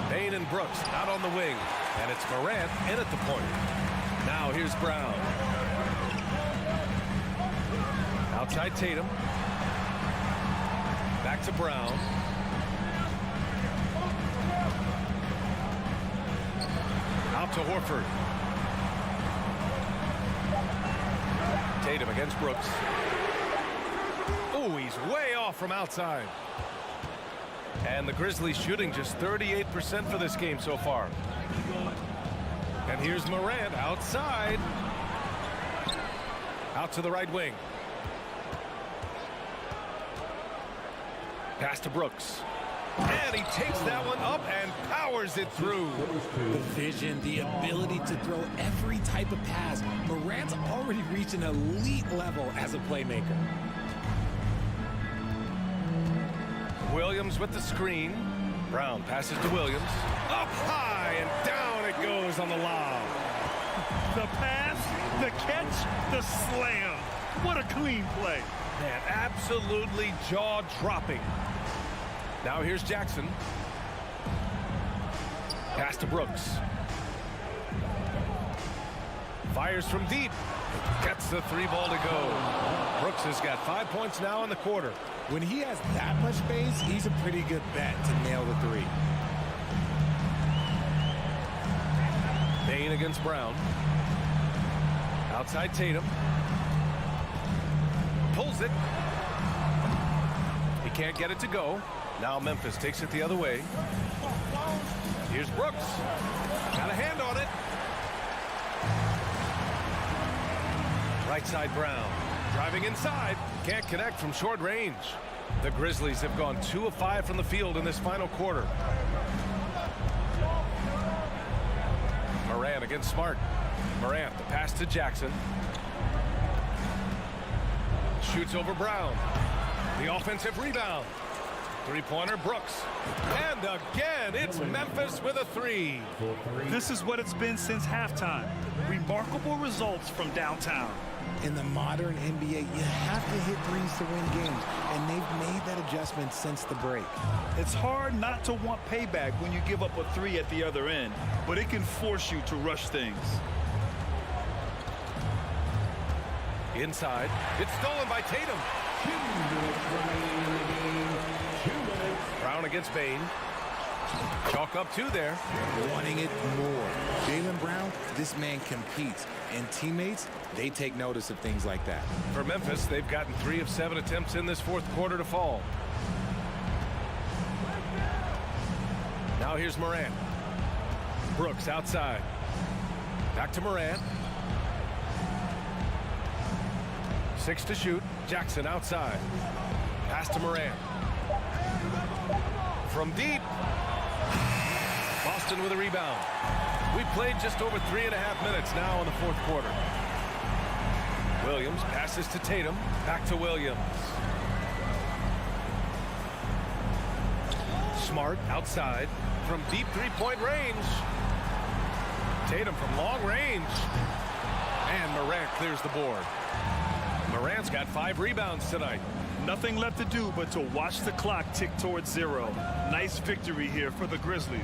Bane and Brooks out on the wing. And it's Morant in at the point. Now here's Brown. Outside Tatum. Back to Brown. to Horford. Tatum against Brooks. Oh, he's way off from outside. And the Grizzlies shooting just 38% for this game so far. And here's Morant outside. Out to the right wing. Pass to Brooks. And he takes that one up and powers it through. The vision, the ability to throw every type of pass. Morant's already reached an elite level as a playmaker. Williams with the screen. Brown passes to Williams. Up high and down it goes on the lob. The pass, the catch, the slam. What a clean play. Man, absolutely jaw-dropping. Now here's Jackson. Pass to Brooks. Fires from deep. Gets the three ball to go. Brooks has got 5 points now in the quarter. When he has that much space, he's a pretty good bet to nail the three. Bain against Brown. Outside Tatum. Pulls it. He can't get it to go. Now Memphis takes it the other way. Here's Brooks. Got a hand on it. Right side Brown. Driving inside. Can't connect from short range. The Grizzlies have gone 2 of 5 from the field in this final quarter. Morant against Smart. Morant, the pass to Jackson. Shoots over Brown. The offensive rebound. Three-pointer, Brooks. And again, it's Memphis with a three. This is what it's been since halftime. Remarkable results from downtown. In the modern NBA, you have to hit threes to win games, and they've made that adjustment since the break. It's hard not to want payback when you give up a three at the other end, but it can force you to rush things. Inside, it's stolen by Tatum. 2 minutes remaining in the game. 2 minutes. Brown against Bain. Chalk up 2 there. Wanting it more. Jaylen Brown, this man competes, and teammates, they take notice of things like that. For Memphis, they've gotten 3 of 7 attempts in this fourth quarter to fall. Now here's Morant. Brooks outside. Back to Morant. 6 to shoot. Jackson outside. Pass to Morant. From deep. Boston with a rebound. We played just over 3.5 minutes now in the fourth quarter. Williams passes to Tatum. Back to Williams. Smart outside from deep three-point range. Tatum from long range. And Morant clears the board. Morant's got 5 rebounds tonight. Nothing left to do but to watch the clock tick towards 0. Nice victory here for the Grizzlies.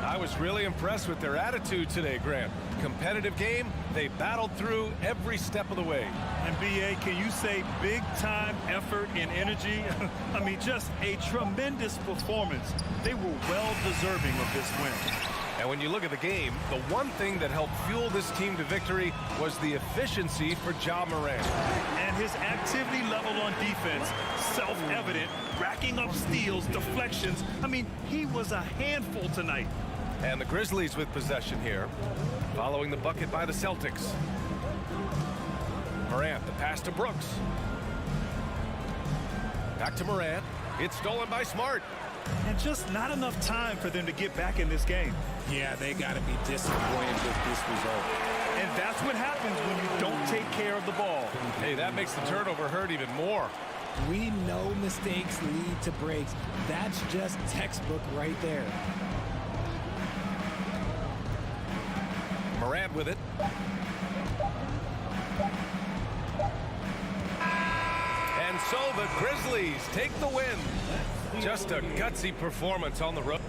I was really impressed with their attitude today, Grant. Competitive game, they battled through every step of the way. And B.A., can you say big-time effort and energy? I mean, just a tremendous performance. They were well-deserving of this win. And when you look at the game, the one thing that helped fuel this team to victory was the efficiency for Ja Morant. And his activity level on defense, self-evident, racking up steals, deflections. I mean, he was a handful tonight. And the Grizzlies with possession here, following the bucket by the Celtics. Morant, the pass to Brooks. Back to Morant. It's stolen by Smart. And just not enough time for them to get back in this game. Yeah, they got to be disappointed with this result. And that's what happens when you don't take care of the ball. Hey, that makes the turnover hurt even more. We know mistakes lead to breaks. That's just textbook right there. Morant with it. And so the Grizzlies take the win. Just a gutsy performance on the road.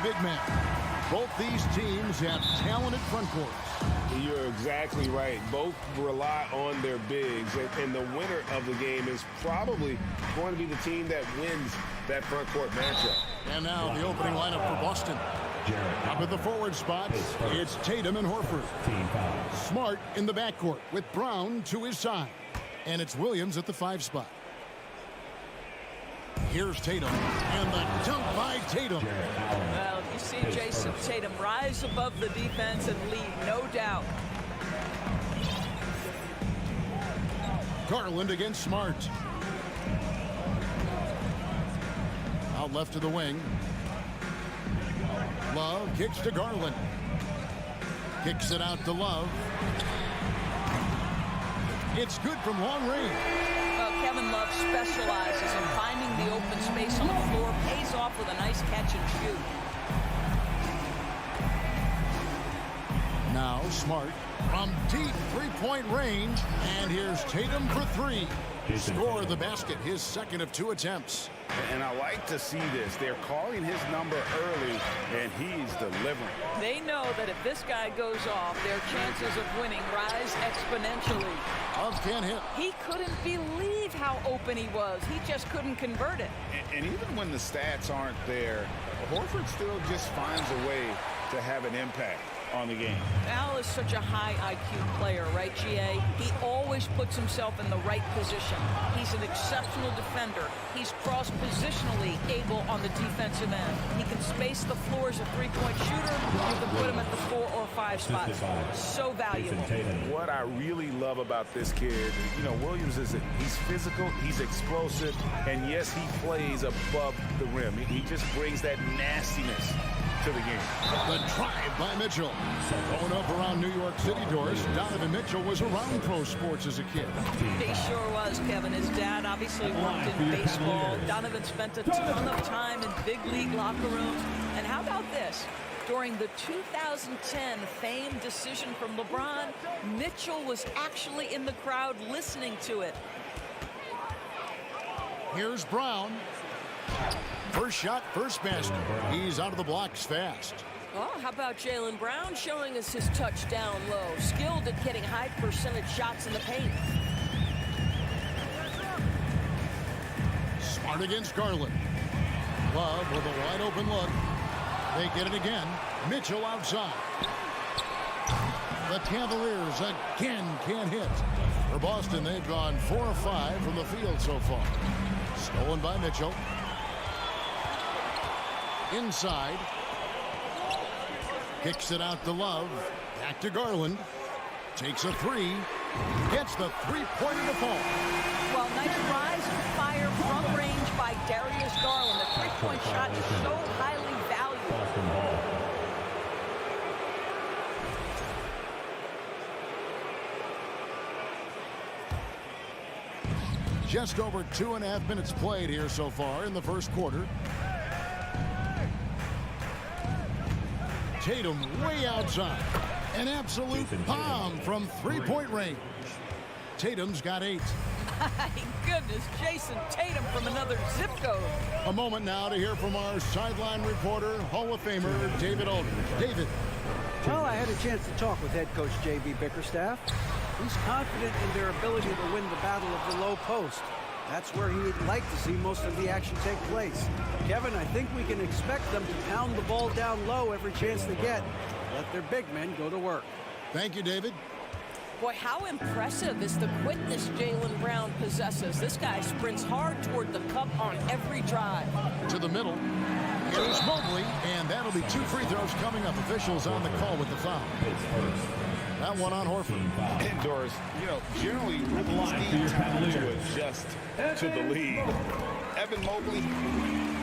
big man. Both these teams have talented front courts. You're exactly right. Both rely on their bigs, and the winner of the game is probably going to be the team that wins that front court matchup. And now the opening lineup for Boston. Up at the forward spots, it's Tatum and Horford. Smart in the backcourt with Brown to his side. And it's Williams at the 5 spot. Here's Tatum, and the dunk by Tatum. Well, you see Jason Tatum rise above the defense and lead, no doubt. Garland against Smart. Out left to the wing. Love kicks to Garland. Kicks it out to Love. It's good from long range. Kevin Love specializes in finding the open space on the floor, pays off with a nice catch and shoot. Now Smart from deep three-point range, and here's Tatum for 3. Score the basket, his second of 2 attempts. And I like to see this. They're calling his number early, and he's delivering. They know that if this guy goes off, their chances of winning rise exponentially. Love can't hit. He couldn't believe how open he was. He just couldn't convert it. And even when the stats aren't there, Horford still just finds a way to have an impact on the game. Al is such a high IQ player, right, GA? He always puts himself in the right position. He's an exceptional defender. He's cross-positionally able on the defensive end. He can space the floor as a three-point shooter. You can put him at the 4 or 5 spot. So valuable. What I really love about this kid, Williams he's physical, he's explosive, and yes, he plays above the rim. He just brings that nastiness to the game. The drive by Mitchell. Growing up around New York City doors, Donovan Mitchell was around pro sports as a kid. He sure was, Kevin. His dad obviously worked in baseball. Donovan spent a ton of time in big league locker rooms. And how about this? During the 2010 famed decision from LeBron, Mitchell was actually in the crowd listening to it. Here's Brown. First shot, first basket. He's out of the blocks fast. Well, how about Jaylen Brown showing us his touchdown low? Skilled at getting high percentage shots in the paint. Smart against Garland. Love with a wide open look. They get it again. Mitchell outside. The Cavaliers again can't hit. For Boston, they've gone 4 of 5 from the field so far. Stolen by Mitchell. Inside. Kicks it out to Love. Back to Garland. Takes a 3. Gets the three-pointer to fall. Well, nice rise and fire from range by Darius Garland. The three-point shot is so highly valuable. Just over 2.5 minutes played here so far in the first quarter. Tatum way outside. An absolute bomb from three-point range. Tatum's got 8. My goodness, Jason Tatum from another zip code. A moment now to hear from our sideline reporter, Hall of Famer David Aldridge. David. Well, I had a chance to talk with head coach J.B. Bickerstaff. He's confident in their ability to win the battle of the low post. That's where he'd like to see most of the action take place. Kevin, I think we can expect them to pound the ball down low every chance they get. Let their big men go to work. Thank you, David. Boy, how impressive is the quickness Jaylen Brown possesses. This guy sprints hard toward the cup on every drive. To the middle. Here's Mobley, and that'll be 2 free throws coming up. Officials on the call with the foul. That one on Horford. And Doris, generally rookies need time to adjust to the league. Evan Mobley,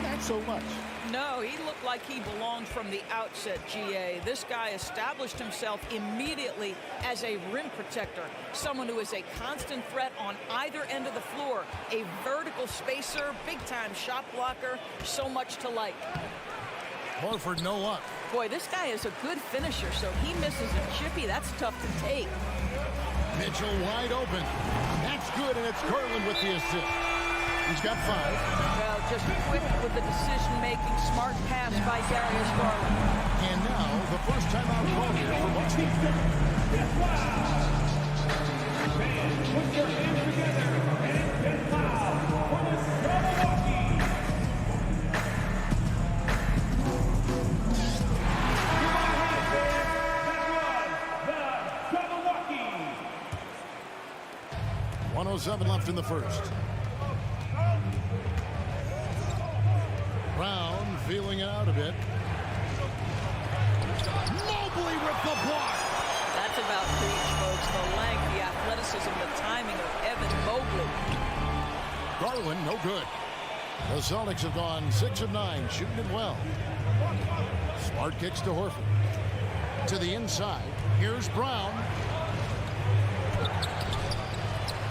not so much. No, he looked like he belonged from the outset, GA. This guy established himself immediately as a rim protector, someone who is a constant threat on either end of the floor, a vertical spacer, big-time shot blocker, so much to like. Horford, no luck. Boy, this guy is a good finisher, so he misses a chippy. That's tough to take. Mitchell wide open. That's good, and it's Garland with the assist. He's got 5. Well, just quick with the decision-making, smart pass by Darius Garland. And now the first timeout call here for Boston. Fans, put your hands together and get loud for the Milwaukee. That was the Milwaukee. 1:07 left in the first. Brown feeling it out a bit. Mobley with the block. That's about reach, folks. The length, the athleticism, the timing of Evan Mobley. Garland, no good. The Celtics have gone 6 of 9, shooting it well. Smart kicks to Horford. To the inside. Here's Brown.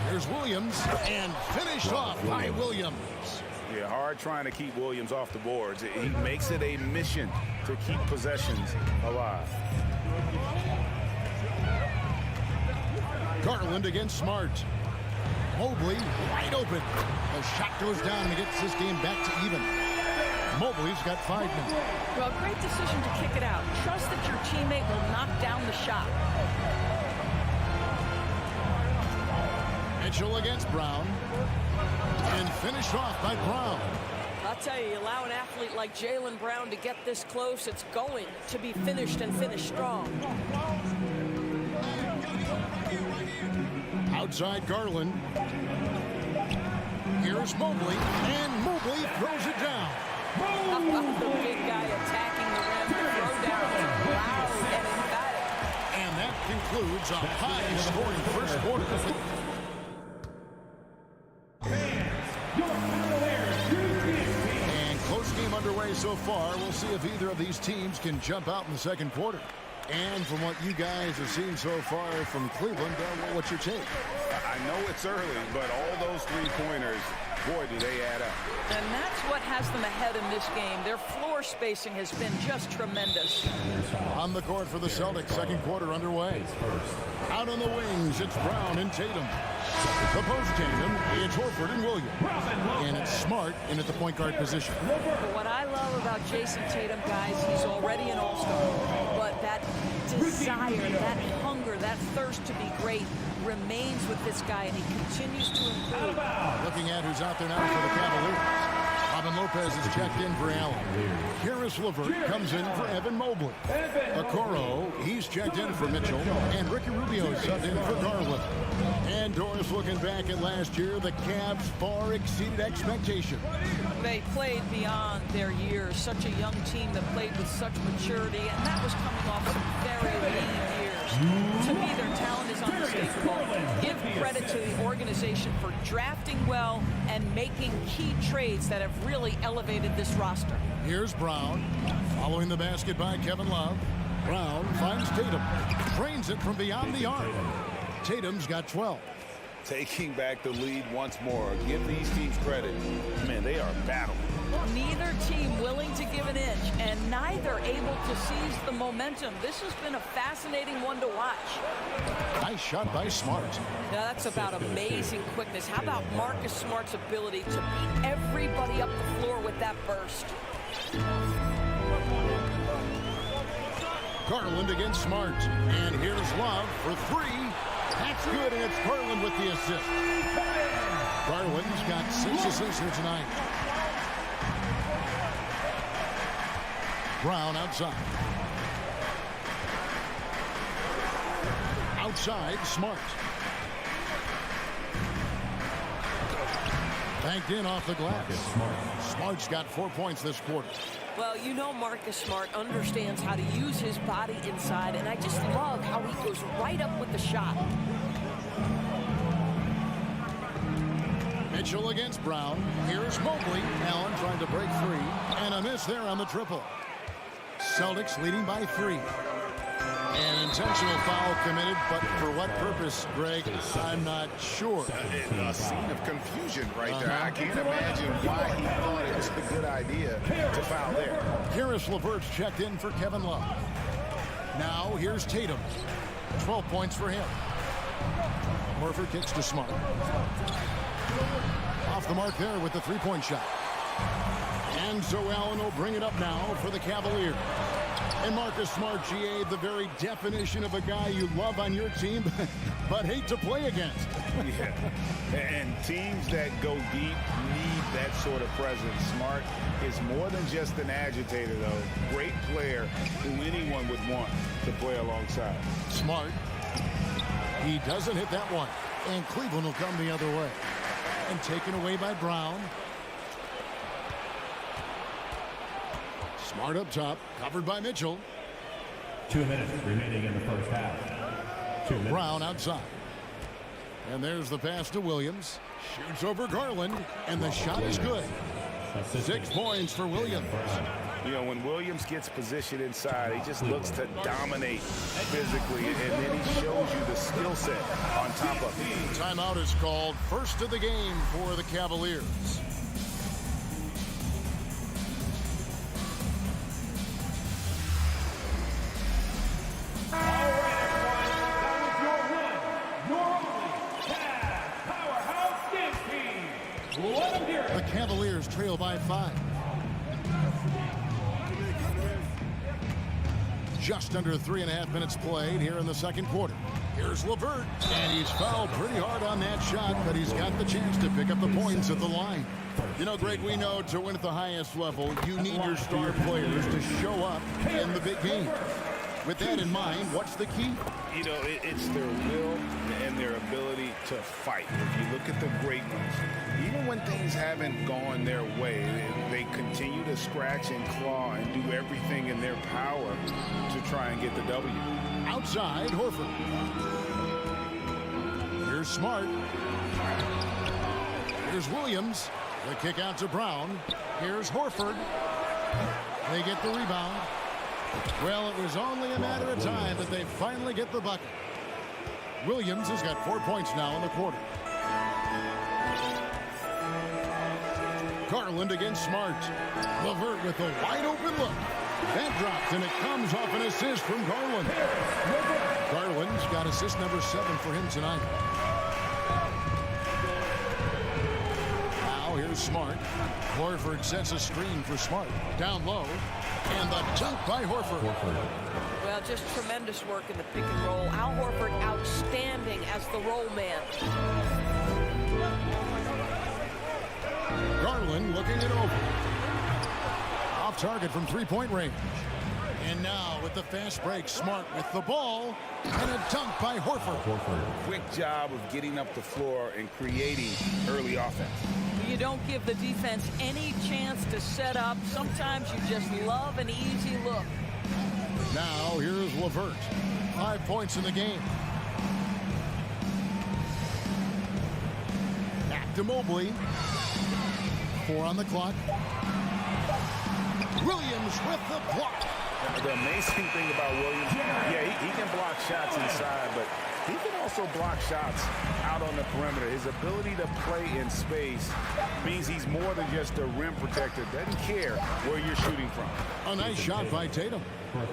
Here's Williams. And finished off by Williams. Yeah, hard trying to keep Williams off the boards. He makes it a mission to keep possessions alive. Garland against Smart. Mobley wide open. The shot goes down and gets this game back to even. Mobley's got 5 minutes. Well, great decision to kick it out. Trust that your teammate will knock down the shot. Mitchell against Brown. And finished off by Brown. I'll tell you, allow an athlete like Jaylen Brown to get this close, it's going to be finished and finished strong. Outside Garland. Here's Mobley, and Mobley throws it down. The big guy attacking the rim. The throwdown is loud and emphatic. And that concludes a high-scoring first quarter. And close game underway so far. We'll see if either of these teams can jump out in the second quarter. And from what you guys have seen so far from Cleveland, what's your take? I know it's early, but all those three-pointers, boy, do they add up. And that's what has them ahead in this game. Their floor spacing has been just tremendous. On the court for the Celtics, second quarter underway. Out on the wings, it's Brown and Tatum. Opposed Tatum, it's Horford and Williams. And it's Smart in at the point guard position. What I love about Jason Tatum, guys, he's already an all-star. But that desire, that hunger, that thirst to be great remains with this guy, and he continues to improve. Looking at who's out there now for the Cavaliers. Robin Lopez is checked in for Allen. Harris LeVert comes in for Evan Mobley. Okoro, he's checked in for Mitchell. And Ricky Rubio subbed in for Garland. And Doris looking back at last year, the Cavs far exceeded expectations. They played beyond their years. Such a young team that played with such maturity, and that was coming off some very lean years. To me, their talent is unmistakable. Give credit to the organization for drafting well and making key trades that have really elevated this roster. Here's Brown, following the basket by Kevin Love. Brown finds Tatum, drains it from beyond the arc. Tatum's got 12. Taking back the lead once more. Give these teams credit. Man, they are battling. Neither team willing to give an inch, and neither able to seize the momentum. This has been a fascinating one to watch. Nice shot by Smart. Now that's about amazing quickness. How about Marcus Smart's ability to beat everybody up the floor with that burst? Garland against Smart. And here's Love for 3. That's good, and it's Garland with the assist. Garland's got 6 assists here tonight. Brown outside. Outside, Smart. Banked in off the glass. Smart's got 4 points this quarter. Well, you know Marcus Smart understands how to use his body inside, and I just love how he goes right up with the shot. Mitchell against Brown. Here's Mobley. Allen trying to break free. And a miss there on the triple. Celtics leading by 3. An intentional foul committed, but for what purpose, Greg, I'm not sure. A scene of confusion right there. I can't imagine why he thought it was a good idea to foul there. Harris LeVert's checked in for Kevin Love. Now here's Tatum. 12 points for him. Horford kicks to Smart. Off the mark there with the three-point shot. And so Allen will bring it up now for the Cavaliers. And Marcus Smart, GA, the very definition of a guy you love on your team, but hate to play against. Yeah, and teams that go deep need that sort of presence. Smart is more than just an agitator, though. Great player who anyone would want to play alongside. Smart. He doesn't hit that one. And Cleveland will come the other way. And taken away by Brown. Smart up top, covered by Mitchell. 2 minutes remaining in the first half. 2 minutes. Brown outside. And there's the pass to Williams. Shoots over Garland, and the shot is good. 6 points for Williams. You know, when Williams gets positioned inside, he just looks to dominate physically, and then he shows you the skill set on top of it. Timeout is called. First of the game for the Cavaliers. The Cavaliers trail by 5. Just under 3.5 minutes played here in the second quarter. Here's LeVert, and he's fouled pretty hard on that shot, but he's got the chance to pick up the points at the line. You know, Greg, we know to win at the highest level, you need your star players to show up in the big game. With that in mind, what's the key? You know, it's their will and their ability to fight. If you look at the great ones, even when things haven't gone their way, they continue to scratch and claw and do everything in their power to try and get the W. Outside, Horford. Here's Smart. Here's Williams. The kick out to Brown. Here's Horford. They get the rebound. Well, it was only a matter of time that they finally get the bucket. Williams has got 4 points now in the quarter. Garland against Smart. LeVert with a wide open look. That dropped, and it comes off an assist from Garland. Garland's got assist number 7 for him tonight. Now here's Smart. Horford sets a screen for Smart. Down low. And the dunk by Horford. Well, just tremendous work in the pick and roll. Al Horford outstanding as the roll man. Garland looking it over. Off target from three-point range. And now with the fast break, Smart with the ball. And a dunk by Horford. Quick job of getting up the floor and creating early offense. You don't give the defense any chance to set up. Sometimes you just love an easy look. Now here's LeVert. 5 points in the game. Back to Mobley. 4 on the clock. Williams with the block. The amazing thing about Williams, he can block shots inside, but he can also block shots out on the perimeter. His ability to play in space means he's more than just a rim protector. Doesn't care where you're shooting from. A nice shot by Tatum.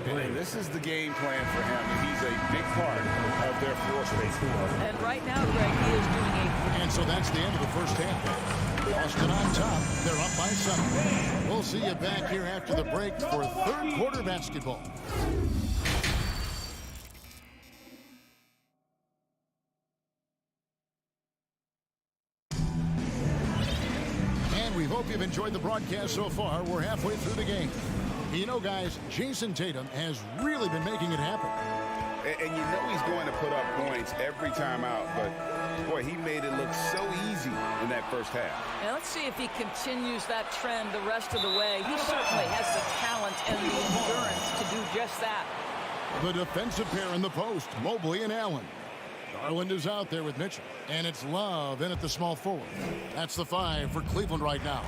And this is the game plan for him. He's a big part of their floor space. And right now, Greg, he is doing And so that's the end of the first half. Boston on top. They're up by 7. We'll see you back here after the break for third quarter basketball. And we hope you've enjoyed the broadcast so far. We're halfway through the game. You know, guys, Jason Tatum has really been making it happen. And you know he's going to put up points every time out, but boy, he made it look so easy in that first half. And let's see if he continues that trend the rest of the way. He certainly has the talent and the endurance to do just that. The defensive pair in the post, Mobley and Allen. Garland is out there with Mitchell, and it's Love in at the small forward. That's the 5 for Cleveland right now.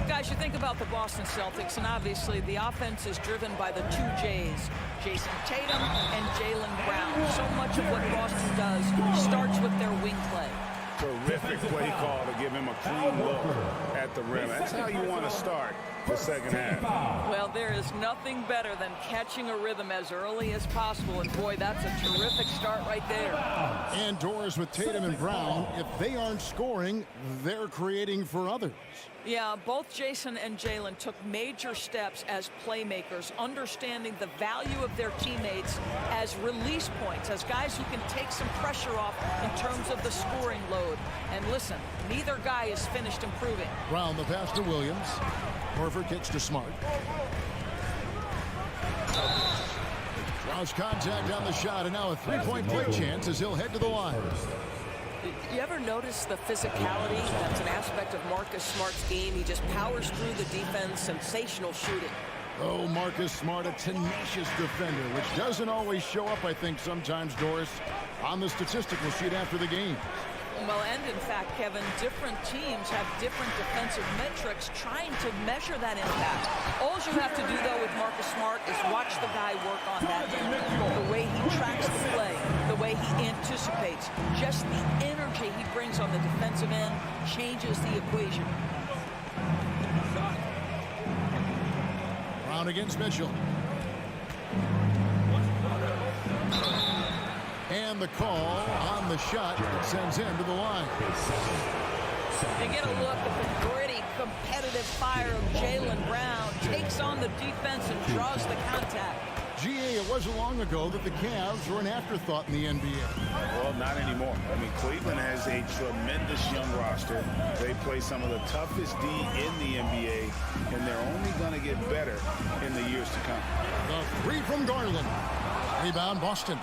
Guys, you think about the Boston Celtics, and obviously the offense is driven by the 2 J's, Jason Tatum and Jaylen Brown. So much of what Boston does starts with their wing play. Terrific play call to give him a clean look at the rim. That's how you want to start the second half. Well, there is nothing better than catching a rhythm as early as possible, and boy, that's a terrific start right there. And Doris with Tatum and Brown, if they aren't scoring, they're creating for others. Yeah, both Jason and Jalen took major steps as playmakers, understanding the value of their teammates as release points, as guys who can take some pressure off in terms of the scoring load. And listen, neither guy is finished improving. Brown the pass to Williams. Horford kicks to Smart. Draws contact on the shot, and now a three-point play chance as he'll head to the line. You ever notice the physicality? That's an aspect of Marcus Smart's game. He just powers through the defense, sensational shooting. Oh, Marcus Smart, a tenacious defender, which doesn't always show up, I think, sometimes, Doris, on the statistical sheet after the game. Well, and in fact, Kevin, different teams have different defensive metrics trying to measure that impact. All you have to do, though, with Marcus Smart is watch the guy work on that end. The way he tracks the play, the way he anticipates, just the energy he brings on the defensive end changes the equation. Brown against Mitchell. And the call on the shot that sends him to the line. You get a look at the gritty, competitive fire of Jalen Brown. Takes on the defense and draws the contact. GA, it wasn't long ago that the Cavs were an afterthought in the NBA. Well, not anymore. I mean, Cleveland has a tremendous young roster. They play some of the toughest D in the NBA, and they're only going to get better in the years to come. The three from Garland. Rebound, Boston.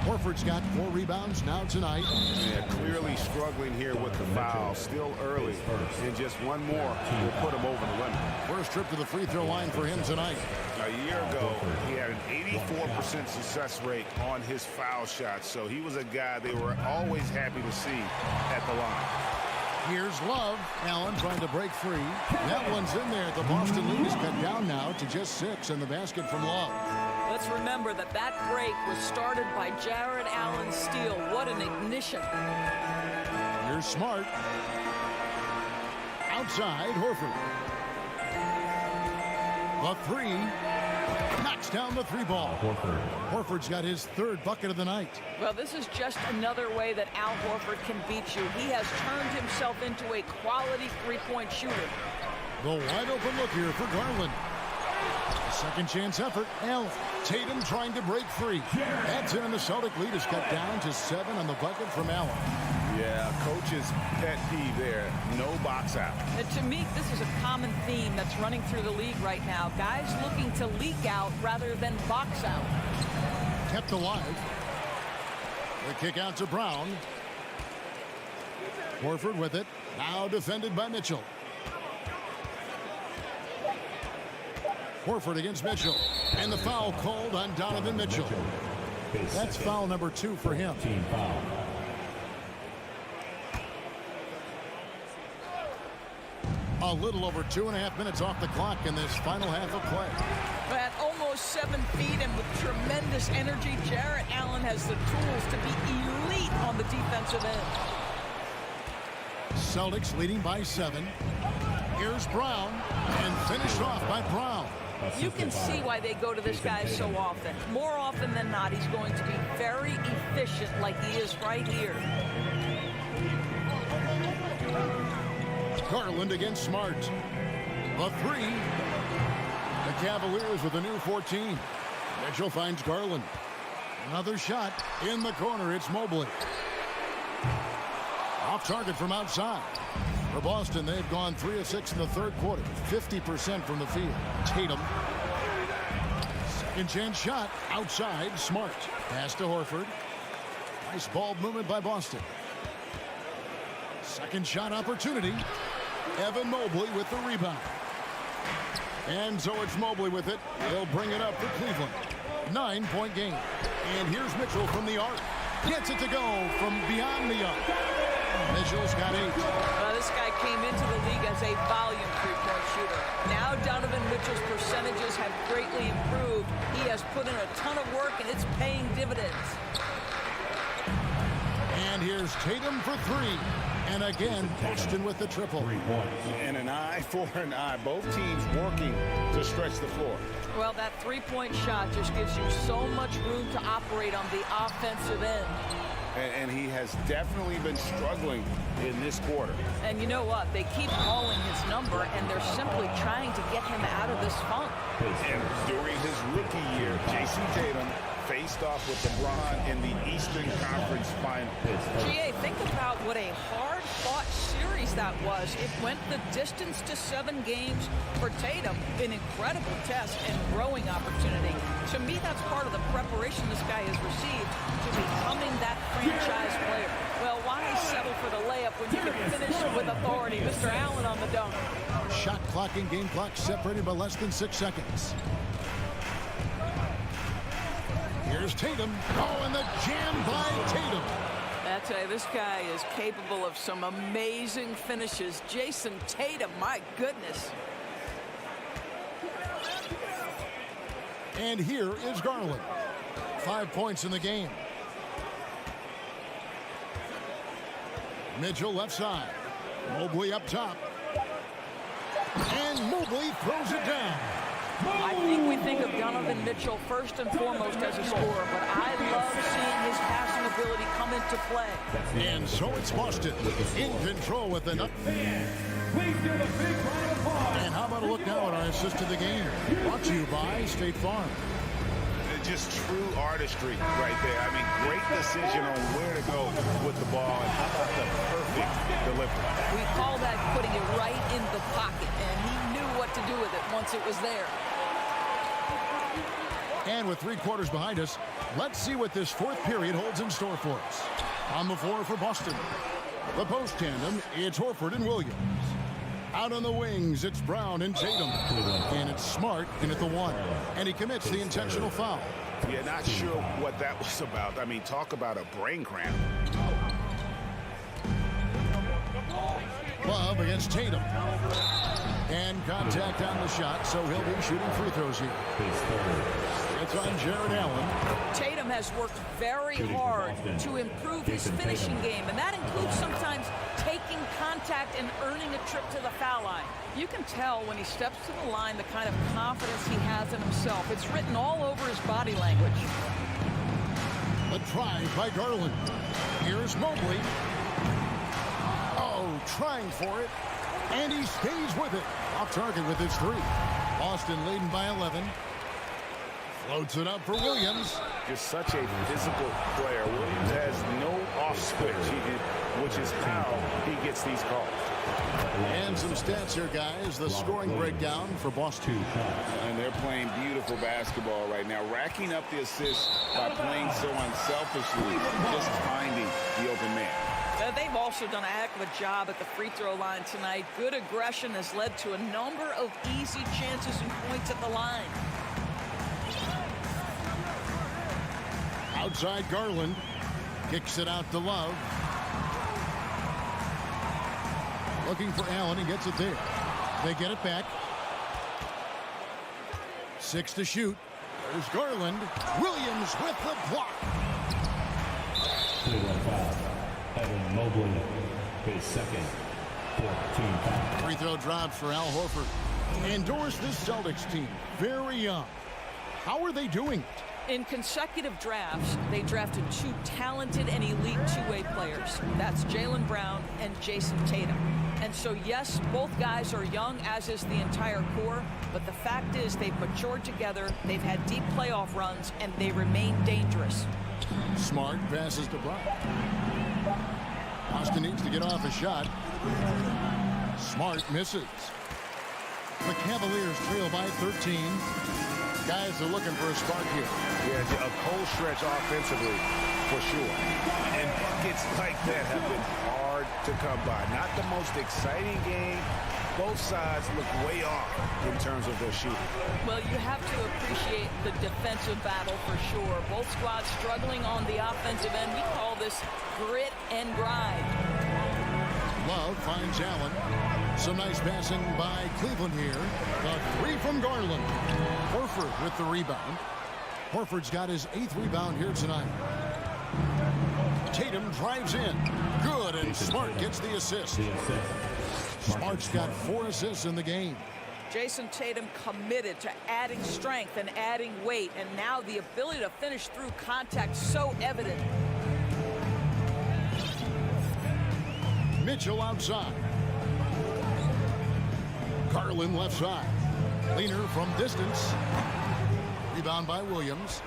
Horford's got 4 rebounds now tonight. Yeah, clearly struggling here with the foul. Still early. And just one more will put him over the limit. First trip to the free throw line for him tonight. A year ago, he had an 84% success rate on his foul shots. So he was a guy they were always happy to see at the line. Here's Love. Allen trying to break free. That one's in there. The Boston lead is cut down now to just 6 in the basket from Love. Let's remember that that break was started by Jared Allen's steal. What an ignition. Here's Smart. Outside, Horford. The 3. Knocks down the 3 ball. Horford's got his 3rd bucket of the night. Well, this is just another way that Al Horford can beat you. He has turned himself into a quality three-point shooter. The wide open look here for Garland. Second chance effort. Allen. Tatum trying to break free. That's in, and the Celtic lead is cut down to 7 on the bucket from Allen. Yeah, coach's pet peeve there. No box out. And to me, this is a common theme that's running through the league right now. Guys looking to leak out rather than box out. Kept alive. The kick out to Brown. Horford with it. Now defended by Mitchell. Horford against Mitchell. And the foul called on Donovan Mitchell. That's foul number 2 for him. Team foul. A little over 2.5 minutes off the clock in this final half of play. At almost 7 feet and with tremendous energy, Jarrett Allen has the tools to be elite on the defensive end. Celtics leading by 7. Here's Brown, and finished off by Brown. You can see why they go to this guy so often. More often than not, he's going to be very efficient like he is right here. Garland against Smart. The 3. The Cavaliers with a new 14. Mitchell finds Garland. Another shot in the corner. It's Mobley. Off target from outside. For Boston, they've gone 3 of 6 in the 3rd quarter. 50% from the field. Tatum. Second chance shot. Outside. Smart. Pass to Horford. Nice ball movement by Boston. Second shot opportunity. Evan Mobley with the rebound. And so it's Mobley with it. They'll bring it up for Cleveland. 9-point game. And here's Mitchell from the arc. Gets it to go from beyond the arc. Mitchell's got 8. This guy came into the league as a volume three-point shooter. Now Donovan Mitchell's percentages have greatly improved. He has put in a ton of work, and it's paying dividends. And And here's Tatum for three. And again, Boston with the triple. And an eye for an eye. Both teams working to stretch the floor. Well, that three-point shot just gives you so much room to operate on the offensive end. And he has definitely been struggling in this quarter. And you know what? They keep calling his number, and they're simply trying to get him out of this funk. And during his rookie year, Jason Tatum faced off with LeBron in the Eastern Conference Final. GA, think about what a hard-fought series that was. It went the distance to 7 games for Tatum. An incredible test and growing opportunity. To me, that's part of the preparation this guy has received to becoming that franchise player. Well, why settle for the layup when you can finish with authority? Mr. Allen on the dunk. Shot clock and game clock separated by less than 6 seconds. Here's Tatum. Oh, and the jam by Tatum. That's this guy is capable of some amazing finishes. Jason Tatum, my goodness. And here is Garland. 5 points in the game. Mitchell left side. Mobley up top. And Mobley throws it down. I think we think of Donovan Mitchell first and foremost as a scorer, but I love seeing his passing ability come into play. And so it's Boston in control with the... And how about a look now at our assist to the game? Brought to you by State Farm. Just true artistry right there. I mean, great decision on where to go with the ball, and how about the perfect delivery. We call that putting it right in the pocket, and he knew what to do with it once it was there. And with 3 quarters behind us, let's see what this fourth period holds in store for us. On the floor for Boston, the post tandem, it's Horford and Williams. Out on the wings, it's Brown and Tatum. And it's Smart in at the 1. And he commits the intentional foul. Yeah, not sure what that was about. I mean, talk about a brain cramp. Love against Tatum. And contact on the shot, so he'll be shooting free throws here. It's on Jared Allen. Tatum has worked very hard to improve his finishing game, and that includes sometimes taking contact and earning a trip to the foul line. You can tell when he steps to the line the kind of confidence he has in himself. It's written all over his body language. A drive by Garland. Here's Mobley. Oh, trying for it. And he stays with it. Off target with his 3. Boston leading by 11. Floats it up for Williams. Just such a physical player. Williams has no off switch, which is how he gets these calls. And some stats here, guys. The scoring breakdown for Boston. And they're playing beautiful basketball right now, racking up the assists by playing so unselfishly, just finding the open man. They've also done a heck of a job at the free throw line tonight. Good aggression has led to a number of easy chances and points at the line. Outside Garland. Kicks it out to Love. Looking for Allen. He gets it there. They get it back. 6 to shoot. There's Garland. Williams with the block. Evan Mobley, his second 14 foul. Free throw dropped for Al Horford. Endorse this Celtics team. Very young. How are they doing it? In consecutive drafts, they drafted 2 talented and elite two-way players. That's Jaylen Brown and Jason Tatum. And so, yes, both guys are young, as is the entire core. But the fact is they've matured together, they've had deep playoff runs, and they remain dangerous. Smart passes to Brown. Boston needs to get off a shot. Smart misses. The Cavaliers trail by 13. Guys are looking for a spark here. Yeah, a cold stretch offensively, for sure. And buckets like that have been hard to come by. Not the most exciting game. Both sides look way off in terms of their shooting. Well, you have to appreciate the defensive battle for sure. Both squads struggling on the offensive end. We call this grit and grind. Love finds Allen. Some nice passing by Cleveland here. The 3 from Garland. Horford with the rebound. Horford's got his 8th rebound here tonight. Tatum drives in. Good, and Smart gets the assist. Smart's got 4 assists in the game. Jason Tatum committed to adding strength and adding weight, and now the ability to finish through contact so evident. Mitchell outside. Garland left side. Leaner from distance. Rebound by Williams.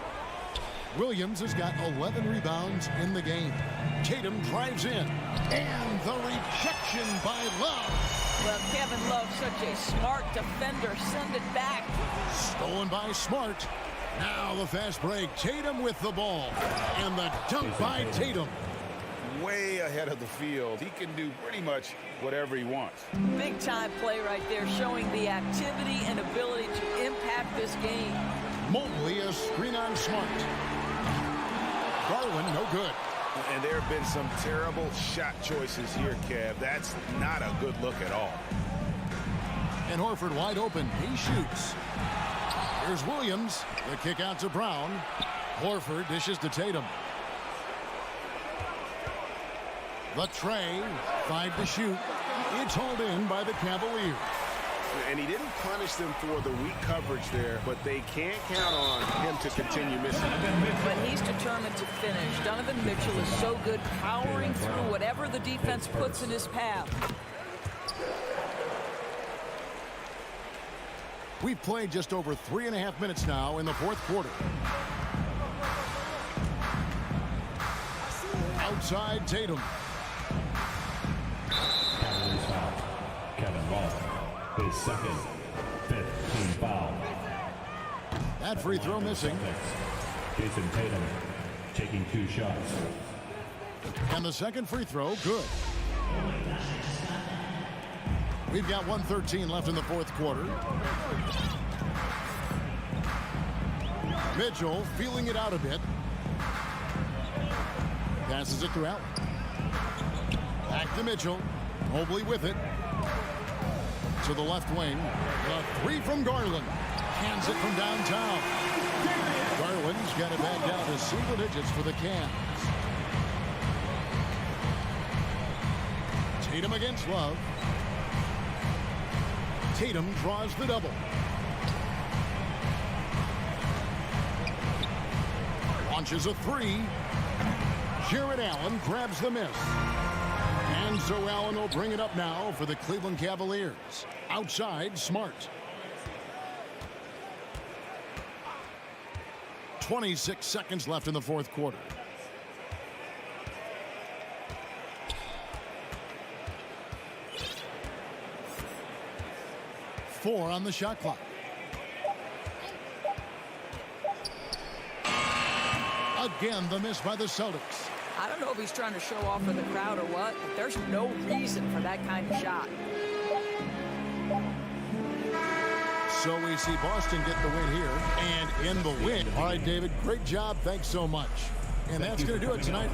Williams has got 11 rebounds in the game. Tatum drives in. And the rejection by Love. Well, Kevin Love, such a smart defender. Send it back. Stolen by Smart. Now the fast break. Tatum with the ball. And the dunk by Tatum. Way ahead of the field. He can do pretty much whatever he wants. Big time play right there, showing the activity and ability to impact this game. Mobley a screen on Smart. Garland no good. And there have been some terrible shot choices here, Kev. That's not a good look at all. And Horford wide open. He shoots. Here's Williams. The kick out to Brown. Horford dishes to Tatum. The tray. 5 to shoot. It's hauled in by the Cavaliers. And he didn't punish them for the weak coverage there, but they can't count on him to continue missing. But he's determined to finish. Donovan Mitchell is so good powering through whatever the defense puts in his path. We've played just over 3.5 minutes now in the fourth quarter. Outside Tatum. Kevin Love, his second, 5th team foul. That free throw missing. Jason Tatum taking 2 shots. And the second free throw, good. We've got 1:13 left in the fourth quarter. Mitchell feeling it out a bit. Passes it to Allen. Back to Mitchell. Mobley with it. To the left wing. The 3 from Garland. Hands it from downtown. Garland's got it back down to single digits for the Cavs. Tatum against Love. Tatum draws the double. Launches a 3. Jared Allen grabs the miss. And so Allen will bring it up now for the Cleveland Cavaliers. Outside, Smart. 26 seconds left in the fourth quarter. Four on the shot clock. Again, the miss by the Celtics. I don't know if he's trying to show off for the crowd or what, but there's no reason for that kind of shot. So we see Boston get the win here and in the win. All right, David, great job. Thanks so much. And that's going to do it tonight.